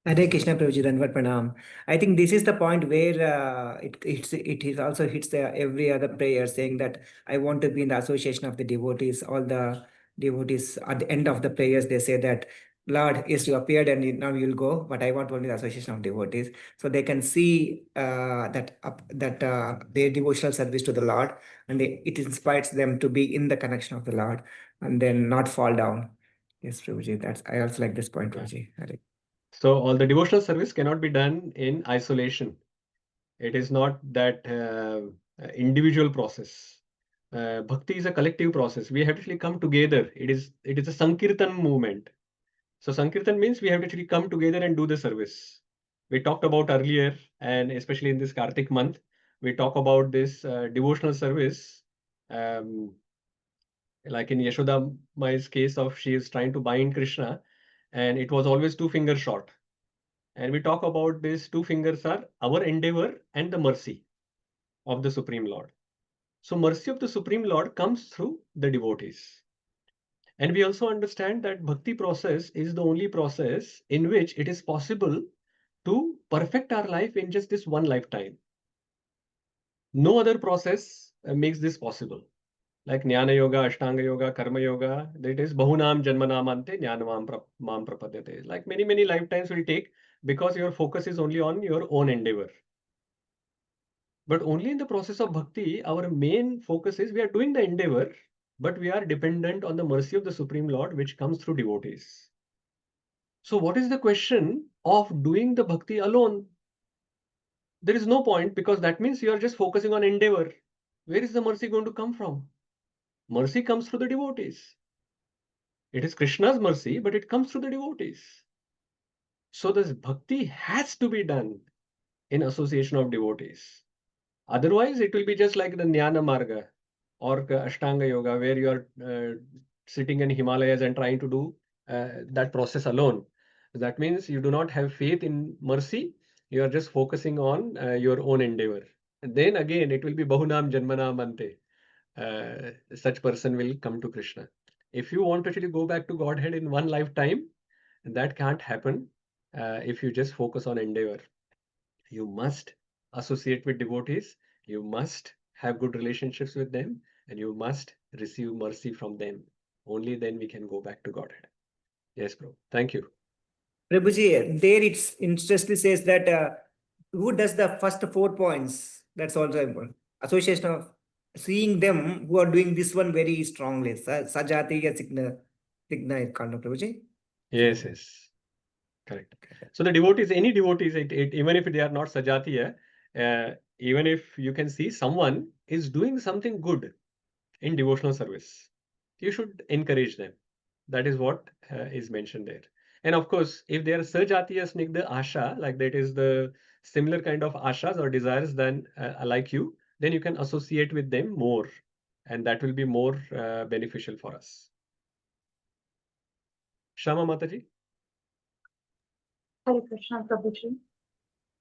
Hare Krishna Prabhuji, Dandavat Pranam. I think this is the point where it also hits every other prayer, saying that I want to be in the association of the devotees. All the devotees at the end of the prayers, they say that, Lord, yes, you appeared and now you'll go, but I want only the association of devotees. So they can see their devotional service to the Lord, and it inspires them to be in the connection of the Lord and then not fall down. Yes, Prabhuji, I also like this point, Prabhuji. Hare. So all the devotional service cannot be done in isolation. It is not that individual process. Bhakti is a collective process. We have to actually come together. It is a Sankirtan movement. So Sankirtan means we have to actually come together and do the service. We talked about earlier, and especially in this Kartik month, we talk about this devotional service. Like in Yashoda Mai's case of she is trying to bind Krishna, and it was always 2 fingers short. And we talk about these 2 fingers are our endeavor and the mercy of the Supreme Lord. So mercy of the Supreme Lord comes through the devotees. And we also understand that bhakti process is the only process in which it is possible to perfect our life in just this one lifetime. No other process makes this possible. Like Jnana Yoga, Ashtanga Yoga, Karma Yoga, that is Bahunam Janmanamante Jnanamam Mam Prapadyate. Like many lifetimes will take, because your focus is only on your own endeavor. But only in the process of bhakti, our main focus is we are doing the endeavor, but we are dependent on the mercy of the Supreme Lord, which comes through devotees. So what is the question of doing the bhakti alone? There is no point, because that means you are just focusing on endeavor. Where is the mercy going to come from? Mercy comes through the devotees. It is Krishna's mercy, but it comes through the devotees. So this bhakti has to be done in association of devotees. Otherwise, it will be just like the Jnana Marga or Ashtanga Yoga, where you are sitting in Himalayas and trying to do that process alone. That means you do not have faith in mercy. You are just focusing on your own endeavor. And then again, it will be Bahunam Janmanam Ante. Such person will come to Krishna. If you want to actually go back to Godhead in one lifetime, that can't happen if you just focus on endeavor. You must associate with devotees, you must have good relationships with them, and you must receive mercy from them. Only then we can go back to Godhead. Yes, bro. Thank you. Prabhuji, there it's interestingly says that who does the first 4 points? That's also important. Association of seeing them who are doing this one very strongly. Sajatiya Signa is called, Prabhuji. Yes, yes. Correct. So the devotees, any devotees, even if they are not Sajatiya, even if you can see someone is doing something good in devotional service, you should encourage them. That is what is mentioned there. And of course, if they are Sajatiya Snigdha Asha, like that is the similar kind of ashas or desires than like you, then you can associate with them more, and that will be more beneficial for us. Shama Mataji. Hare Krishna, Prabhuji.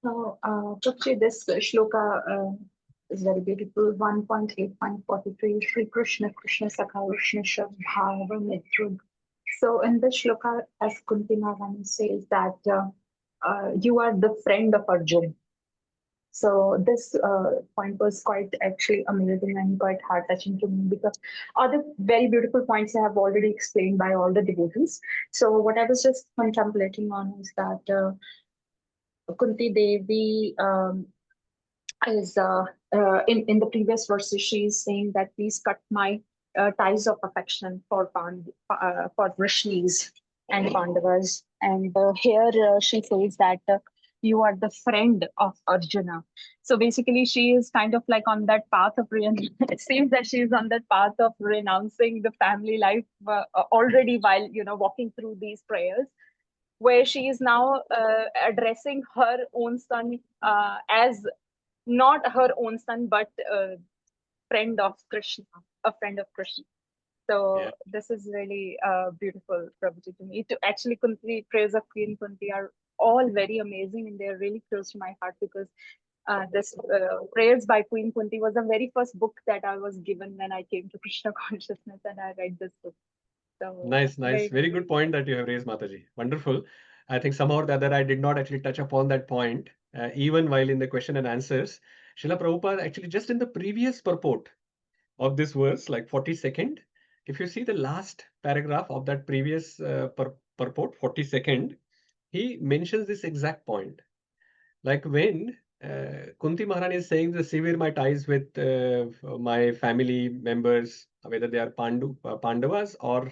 So, Prabhuji, this shloka is very beautiful. 1.8.43 Shri Krishna, Krishna Sakha, Krishna Shabhava Mitru. So, in this shloka, as Kunti Maharani says, that you are the friend of Arjuna. So this point was quite actually amazing and quite heart-touching to me, because all the very beautiful points I have already explained by all the devotees. So what I was just contemplating on is that Kunti Devi is in the previous verses, she is saying that please cut my ties of affection for Vrishnis and Pandavas, and here she says that you are the friend of Arjuna. So basically, she is kind of like on that path of it seems that she is on that path of renouncing the family life already while walking through these prayers, where she is now addressing her own son as not her own son, but a friend of Krishna, a friend of Krishna. So this is really beautiful, Prabhuji, to me. To actually, Kunti, prayers of Queen Kunti are all very amazing, and they're really close to my heart, because this prayers by Queen Kunti was the very first book that I was given when I came to Krishna consciousness, and I read this book. So Nice. Very good point that you have raised, Mataji. Wonderful. I think somehow or the other I did not actually touch upon that point, even while in the question and answers. Srila Prabhupada actually just in the previous purport of this verse, like 42nd, if you see the last paragraph of that previous purport, 42nd, he mentions this exact point. Like when Kunti Maharani is saying, sever my ties with my family members, whether they are Pandavas or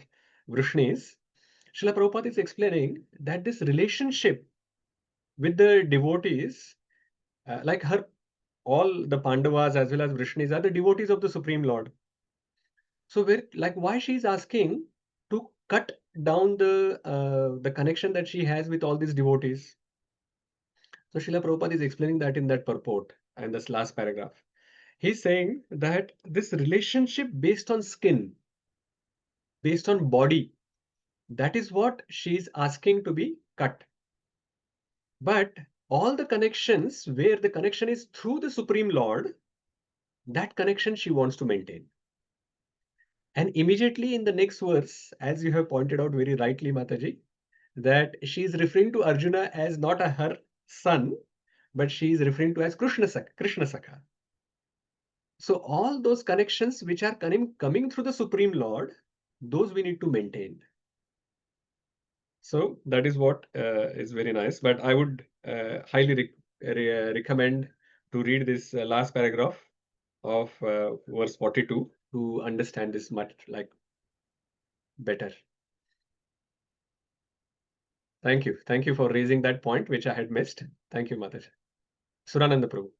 Vrishnis, Srila Prabhupada is explaining that this relationship with the devotees, like all the Pandavas as well as Vrishnis are the devotees of the Supreme Lord. So why she is asking to cut down the connection that she has with all these devotees. So Srila Prabhupada is explaining that in that purport and this last paragraph. He's saying that this relationship based on skin, based on body, that is what she's asking to be cut. But all the connections where the connection is through the Supreme Lord, that connection she wants to maintain. And immediately in the next verse, as you have pointed out very rightly, Mataji, that she is referring to Arjuna as not her son, but she is referring to as Krishna Sakha. So all those connections which are coming through the Supreme Lord, those we need to maintain. So that is what is very nice. But I would highly recommend to read this last paragraph of verse 42 to understand this much better. Thank you. Thank you for raising that point, which I had missed. Thank you, Mataji. Surananda Prabhu.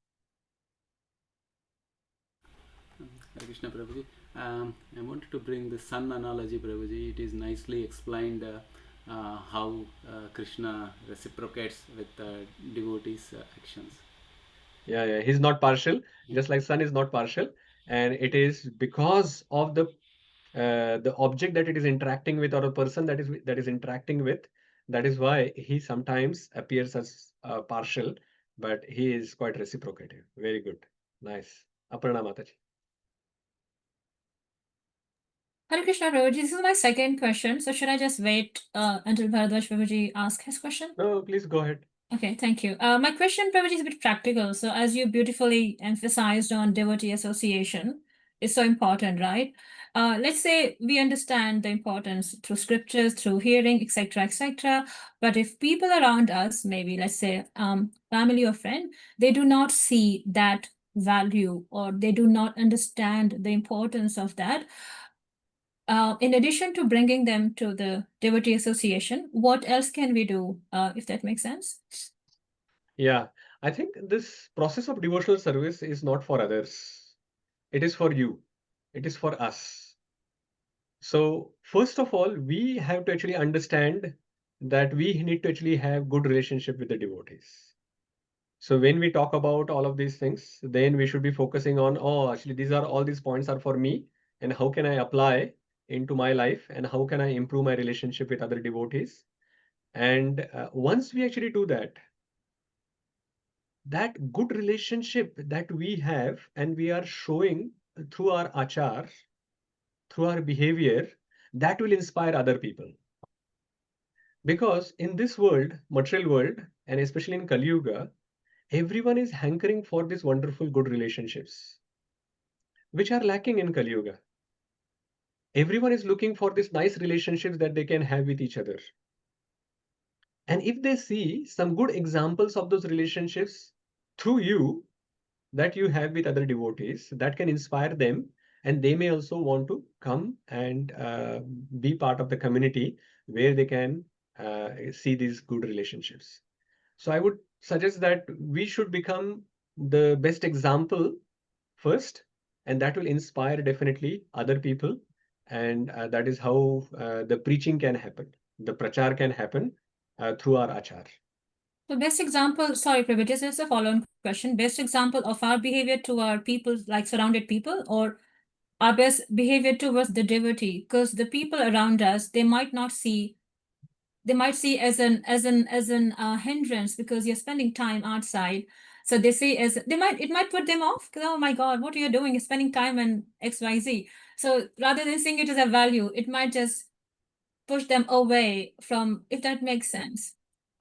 Hare Krishna Prabhuji. I wanted to bring the sun analogy, Prabhuji. It is nicely explained how Krishna reciprocates with devotees' actions. Yeah, he's not partial, just like sun is not partial, and it is because of the object that it is interacting with, or a person that is interacting with. That is why he sometimes appears as partial, but he is quite reciprocative. Very good, nice. Aparna Mataji. Hare Krishna Prabhuji, this is my second question. So should I just wait until Bharadwaj Prabhuji asks his question? No, please go ahead. Okay, thank you. My question, Prabhuji, is a bit practical. So as you beautifully emphasized on devotee association, is so important, right? Let's say we understand the importance through scriptures, through hearing, etc., etc. But if people around us, maybe let's say family or friend, they do not see that value, or they do not understand the importance of that. In addition to bringing them to the devotee association, what else can we do, if that makes sense? Yeah, I think this process of devotional service is not for others. It is for you. It is for us. So first of all, we have to actually understand that we need to actually have good relationship with the devotees. So when we talk about all of these things, then we should be focusing on, oh, actually all these points are for me, and how can I apply into my life, and how can I improve my relationship with other devotees. And once we actually do that, that good relationship that we have and we are showing through our achar, through our behavior, that will inspire other people. Because in this world, material world, and especially in Kali Yuga, everyone is hankering for these wonderful good relationships, which are lacking in Kali Yuga. Everyone is looking for these nice relationships that they can have with each other. And if they see some good examples of those relationships through you, that you have with other devotees, that can inspire them, and they may also want to come and be part of the community where they can see these good relationships. So I would suggest that we should become the best example first, and that will inspire definitely other people, and that is how the preaching can happen, the prachar can happen through our achar. So best example, sorry, Prabhu, this is a follow-on question. Best example of our behavior to our people, like surrounded people, or our best behavior towards the devotee? Because the people around us, they might see as an hindrance because you're spending time outside. So they see it might put them off. Oh my God, what are you doing? You're spending time in XYZ. So rather than seeing it as a value, it might just push them away from, if that makes sense.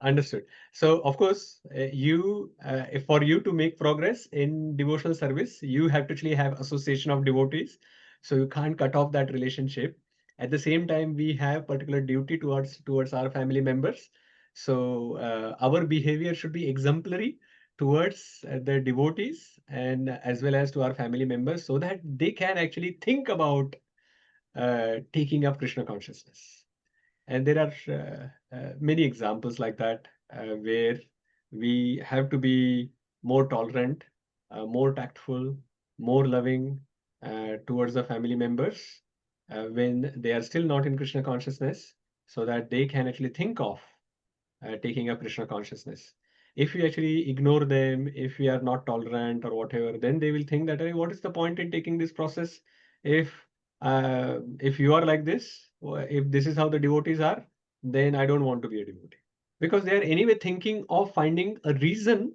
Understood. So, of course, for you to make progress in devotional service, you have to actually have association of devotees. So you can't cut off that relationship. At the same time, we have particular duty towards our family members. So our behavior should be exemplary towards the devotees and as well as to our family members, so that they can actually think about taking up Krishna consciousness. And there are many examples like that where we have to be more tolerant, more tactful, more loving towards the family members when they are still not in Krishna consciousness, so that they can actually think of taking up Krishna consciousness. If we actually ignore them, if we are not tolerant or whatever, then they will think that, hey, what is the point in taking this process? If you are like this, if this is how the devotees are, then I don't want to be a devotee. Because they are anyway thinking of finding a reason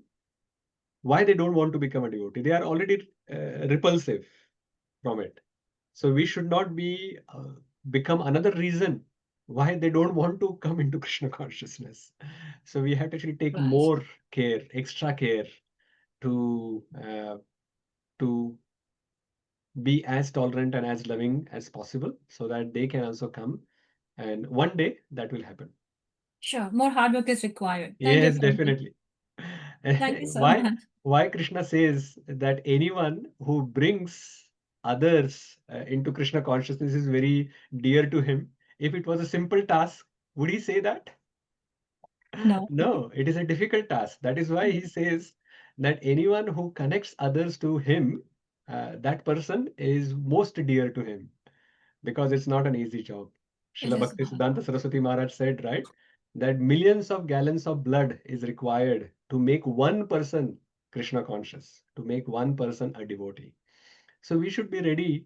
why they don't want to become a devotee. They are already repulsive from it. So we should not become another reason why they don't want to come into Krishna consciousness. So we have to actually take more care, extra care to be as tolerant and as loving as possible, so that they can also come, and one day that will happen. Sure, more hard work is required. Thank Yes, you, Prabhuji. definitely. Thank you so Why, much. why Krishna says that anyone who brings others into Krishna consciousness is very dear to him. If it was a simple task, would he say that? No. No, it is a difficult task. That is why he says that anyone who connects others to him, that person is most dear to him, because it's not an easy job. It Srila is not. Bhaktisiddhanta Saraswati Maharaj said, right, that millions of gallons of blood is required to make one person Krishna conscious, to make one person a devotee. So we should be ready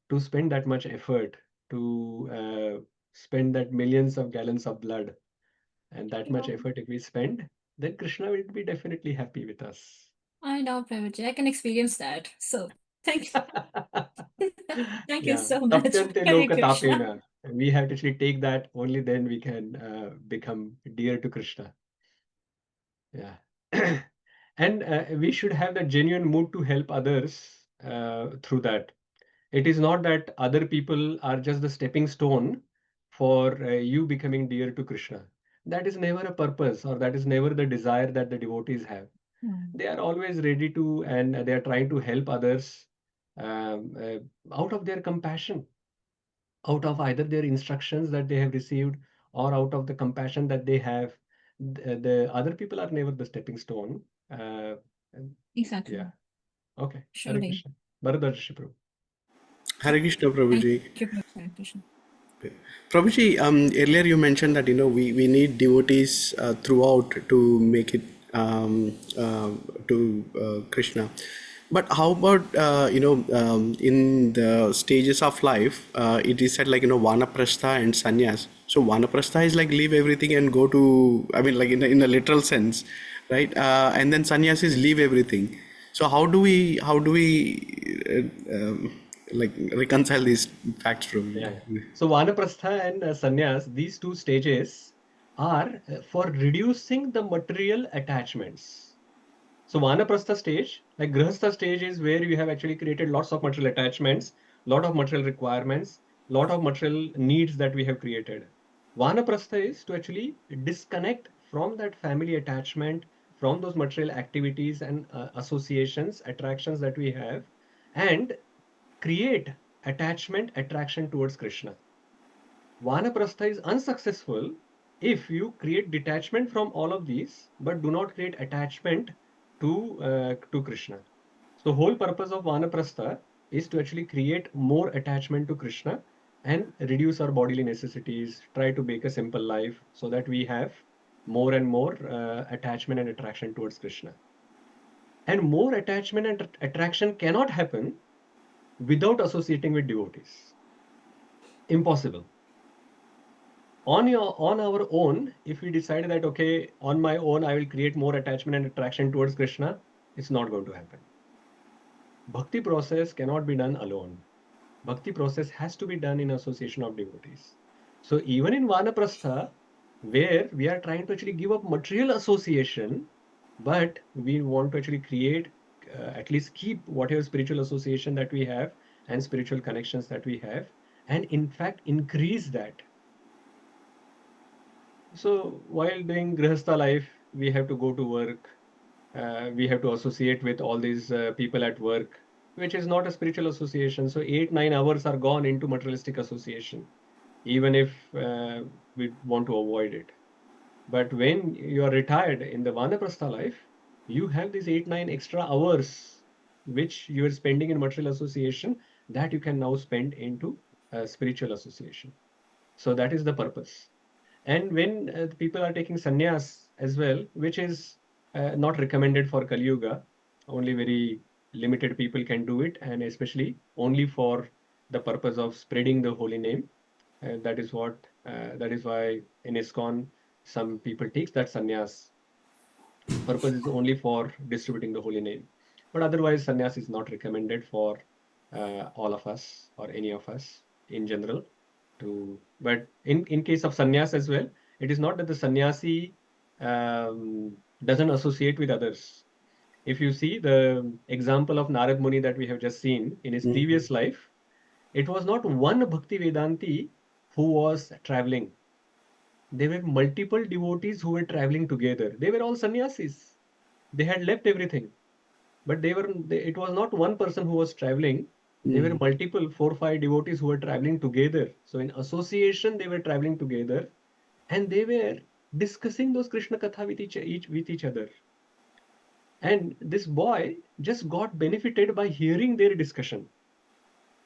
to spend that much effort, to spend that millions of gallons of blood, and that much Yeah. effort if we spend, then Krishna will be definitely happy with us. I know, Prabhuji. I can experience that. So thank you. Thank you Yeah, so much. tapyante Hare Krishna. lokatapena. We have to actually take that, only then we can become dear to Krishna. Yeah. And we should have the genuine mood to help others through that. It is not that other people are just the stepping stone for you becoming dear to Krishna. That is never a purpose, or that is never the desire that the devotees have. They are always ready to, and they are trying to help others out of their compassion, out of either their instructions that they have received, or out of the compassion that they have. The other people are never the stepping stone. Exactly. Yeah. Okay. Hare Surely. Krishna. Bharadwaj Prabhu. Hare Krishna, Thank Prabhuji. you, Hare Krishna. Prabhuji, earlier you mentioned that we need devotees throughout to make it to Krishna. But how about in the stages of life, it is said like vanaprastha and sannyas. So vanaprastha is like leave everything and go to, I mean, like in a literal sense, right? And then sannyas is leave everything. So how do we like reconcile these facts from? Yeah. So Vanaprastha and Sannyas, these two stages are for reducing the material attachments. So Vanaprastha stage, like Grihastha stage, is where you have actually created lots of material attachments, lot of material requirements, lot of material needs that we have created. Vanaprastha is to actually disconnect from that family attachment, from those material activities and associations, attractions that we have, and create attachment, attraction towards Krishna. Vanaprastha is unsuccessful if you create detachment from all of these, but do not create attachment to Krishna. So whole purpose of Vanaprastha is to actually create more attachment to Krishna and reduce our bodily necessities, try to make a simple life so that we have more and more attachment and attraction towards Krishna. And more attachment and attraction cannot happen without associating with devotees. Impossible. On our own, if we decide that, okay, on my own, I will create more attachment and attraction towards Krishna, it's not going to happen. Bhakti process cannot be done alone. Bhakti process has to be done in association of devotees. So even in Vanaprastha, where we are trying to actually give up material association, but we want to actually create, at least keep whatever spiritual association that we have and spiritual connections that we have, and in fact increase that. So while doing Grihastha life, we have to go to work. We have to associate with all these people at work, which is not a spiritual association. So 8-9 hours are gone into materialistic association, even if we want to avoid it. But when you are retired in the Vanaprastha life, you have these 8-9 extra hours which you are spending in material association that you can now spend into spiritual association. So that is the purpose. And when people are taking sannyas as well, which is not recommended for Kali Yuga, only very limited people can do it, and especially only for the purpose of spreading the holy name. That is why in ISKCON some people takes that sannyas. Purpose is only for distributing the holy name, but otherwise sannyas is not recommended for all of us or any of us in general. But in case of sannyas as well, it is not that the sannyasi doesn't associate with others. If you see the example of Narad Muni that we have just seen in his previous life, it was not one Bhaktivedanti who was traveling. There were multiple devotees who were traveling together. They were all sannyasis. They had left everything, but it was not one person who was traveling. They were multiple, 4 or 5 devotees who were traveling together. So in association, they were traveling together, and they were discussing those Krishna Katha with each other. And this boy just got benefited by hearing their discussion,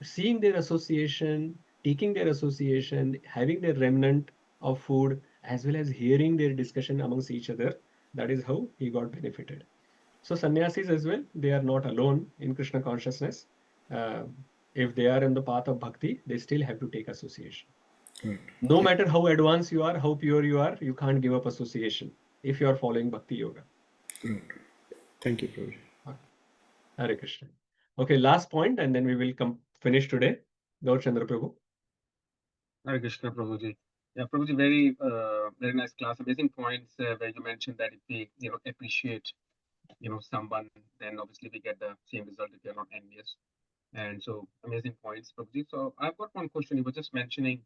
seeing their association, taking their association, having their remnant of food, as well as hearing their discussion amongst each other. That is how he got benefited. So sannyasis as well, they are not alone in Krishna consciousness. If they are in the path of bhakti, they still have to take association. Right. No matter how advanced you are, how pure you are, you can't give up association if you are following bhakti yoga. Right. Thank you, Prabhuji. Hare Krishna. Okay, last point, and then we will finish today. Gaur Chandra Prabhu. Hare Krishna, Prabhuji. Yeah, Prabhuji, very nice class. Amazing points where you mentioned that if we, appreciate, someone, then obviously we get the same result if we are not envious. And so amazing points, Prabhuji. So I've got one question. You were just mentioning,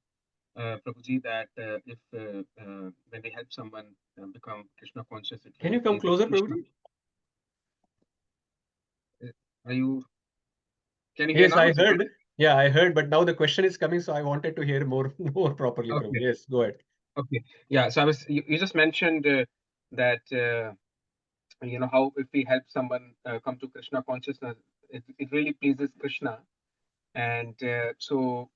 Prabhuji, that if when we help someone become Krishna conscious, Can you come closer, Prabhuji? Are you? Can you hear Yes, now? I heard. Yeah, I heard, but now the question is coming, so I wanted to hear more properly, Prabhu. Okay. Yes, go ahead. Okay. Yeah. So you just mentioned that how if we help someone come to Krishna consciousness, it really pleases Krishna. And so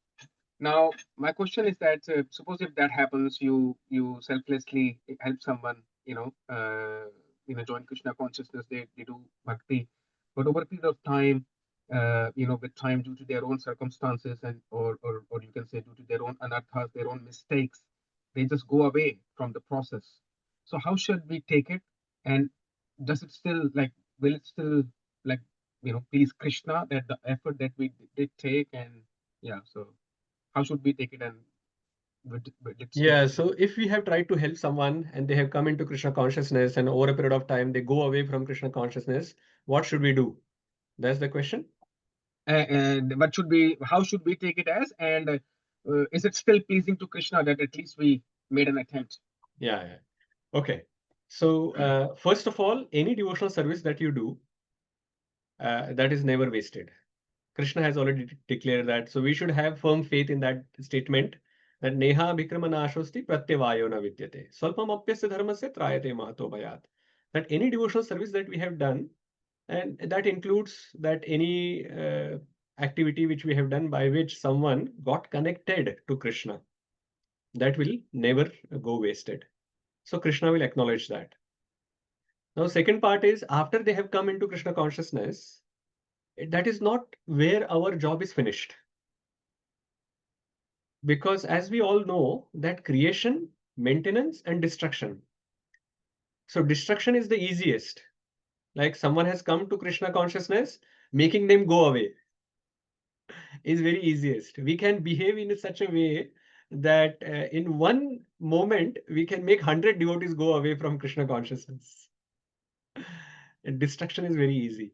now my question is that suppose if that happens, you selflessly help someone, join Krishna consciousness, they do bhakti, but over a period of time, with time, due to their own circumstances and or you can say due to their own anarthas, their own mistakes, they just go away from the process. So how should we take it? And does it still will it still please Krishna that the effort that we did take? And yeah, so how should we take it? And Yeah, so if we have tried to help someone and they have come into Krishna consciousness and over a period of time they go away from Krishna consciousness, what should we do? That's the question. And how should we take it as? And is it still pleasing to Krishna that at least we made an attempt? Yeah. Okay. So first of all, any devotional service that you do, that is never wasted. Krishna has already declared that. So we should have firm faith in that statement that Neha Bhikramanaashosti Pratyavayo na vidyate. Swalpam apyasya dharmasya trayate mahato bhayat. That any devotional service that we have done, and that includes that any activity which we have done by which someone got connected to Krishna, that will never go wasted. So Krishna will acknowledge that. Now, second part is after they have come into Krishna consciousness, that is not where our job is finished. Because as we all know that creation, maintenance and destruction. So destruction is the easiest. Like someone has come to Krishna consciousness, making them go away is very easiest. We can behave in such a way that in one moment we can make 100 devotees go away from Krishna consciousness. Destruction is very easy.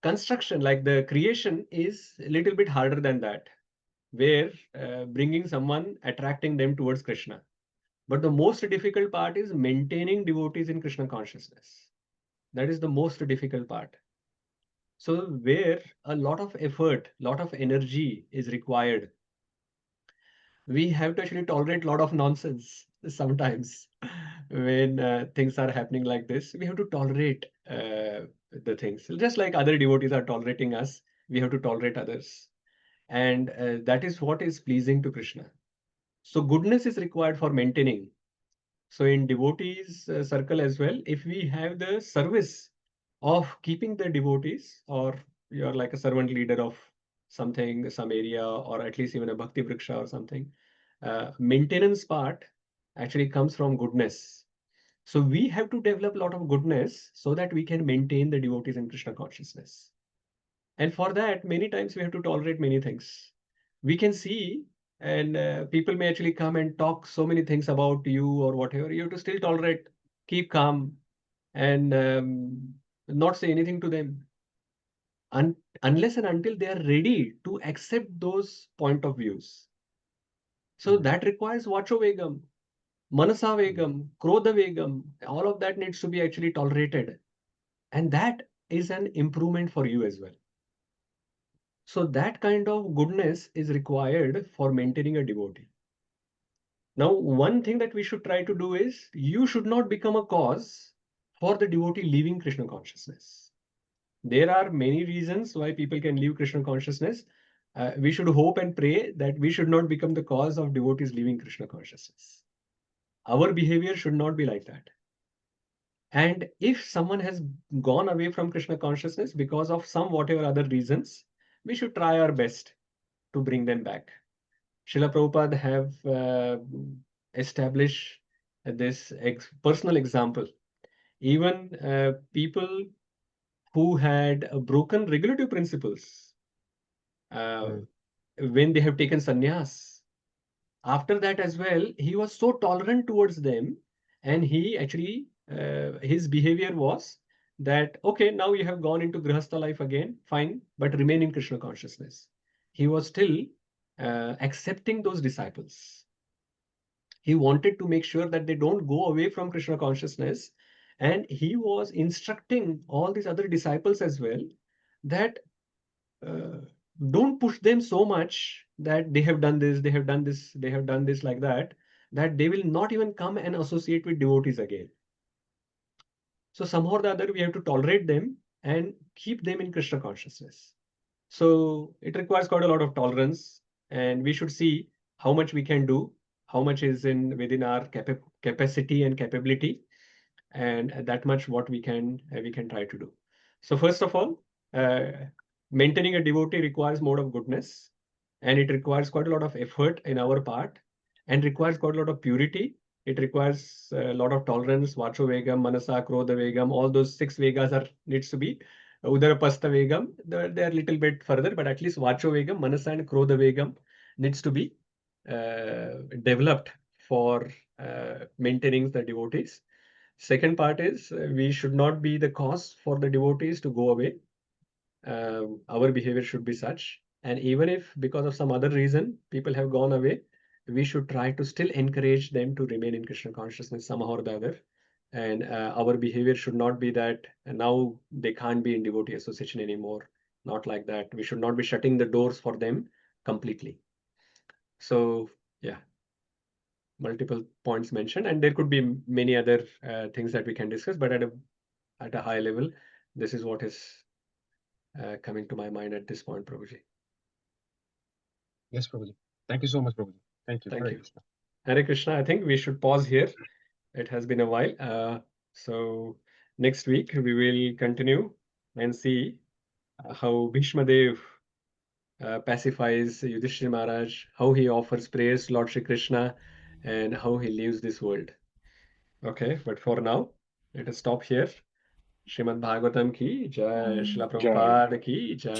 Construction, like the creation, is a little bit harder than that, where bringing someone, attracting them towards Krishna. But the most difficult part is maintaining devotees in Krishna consciousness. That is the most difficult part. So where a lot of effort, lot of energy is required, we have to actually tolerate a lot of nonsense sometimes. When things are happening like this, we have to tolerate the things. Just like other devotees are tolerating us, we have to tolerate others. And that is what is pleasing to Krishna. So goodness is required for maintaining. So in devotees circle as well, if we have the service of keeping the devotees, or you're like a servant leader of something, some area, or at least even a bhakti vriksha or something, maintenance part actually comes from goodness. So we have to develop a lot of goodness so that we can maintain the devotees in Krishna consciousness. And for that, many times we have to tolerate many things. We can see, and people may actually come and talk so many things about you or whatever. You have to still tolerate, keep calm, and not say anything to them unless and until they are ready to accept those point of views. So that requires vachovegam. Manasa Vegam, Krodha Vegam, all of that needs to be actually tolerated. And that is an improvement for you as well. So that kind of goodness is required for maintaining a devotee. Now, one thing that we should try to do is you should not become a cause for the devotee leaving Krishna consciousness. There are many reasons why people can leave Krishna consciousness. We should hope and pray that we should not become the cause of devotees leaving Krishna consciousness. Our behavior should not be like that. And if someone has gone away from Krishna consciousness because of some whatever other reasons, we should try our best to bring them back. Srila Prabhupada have established this personal example. Even people who had broken regulative principles, when they have taken sannyas, after that as well, he was so tolerant towards them, and he actually, his behavior was that, okay, now you have gone into Grihastha life again, fine, but remain in Krishna consciousness. He was still accepting those disciples. He wanted to make sure that they don't go away from Krishna consciousness. And he was instructing all these other disciples as well that don't push them so much that they have done this, they have done this, they have done this like that, that they will not even come and associate with devotees again. So somehow or the other, we have to tolerate them and keep them in Krishna consciousness. So it requires quite a lot of tolerance, and we should see how much we can do, how much is within our capacity and capability, and that much what we can try to do. So first of all, maintaining a devotee requires mode of goodness, and it requires quite a lot of effort in our part, and requires quite a lot of purity. It requires a lot of tolerance, vacho vegam, manasa, krodha vegam, all those 6 vegas needs to be udara pasta vegam. They're a little bit further, but at least vacho vegam, manasa and krodha vegam needs to be developed for maintaining the devotees. Second part is we should not be the cause for the devotees to go away. Our behavior should be such. And even if because of some other reason people have gone away, we should try to still encourage them to remain in Krishna consciousness somehow or the other. And our behavior should not be that now they can't be in devotee association anymore. Not like that. We should not be shutting the doors for them completely. So, yeah. Multiple points mentioned, and there could be many other things that we can discuss, but at a high level, this is what is coming to my mind at this point, Prabhuji. Yes, Prabhuji. Thank you so much, Prabhuji. Thank you. Thank Hare you. Krishna. Hare Krishna. I think we should pause here. It has been a while. So next week we will continue and see how Bhishma Dev pacifies Yudhisthir Maharaj, how he offers prayers to Lord Shri Krishna, and how he leaves this world. Okay, but for now, let us stop here. Srimad Bhagavatam ki jai, Srila Prabhupada ki jai.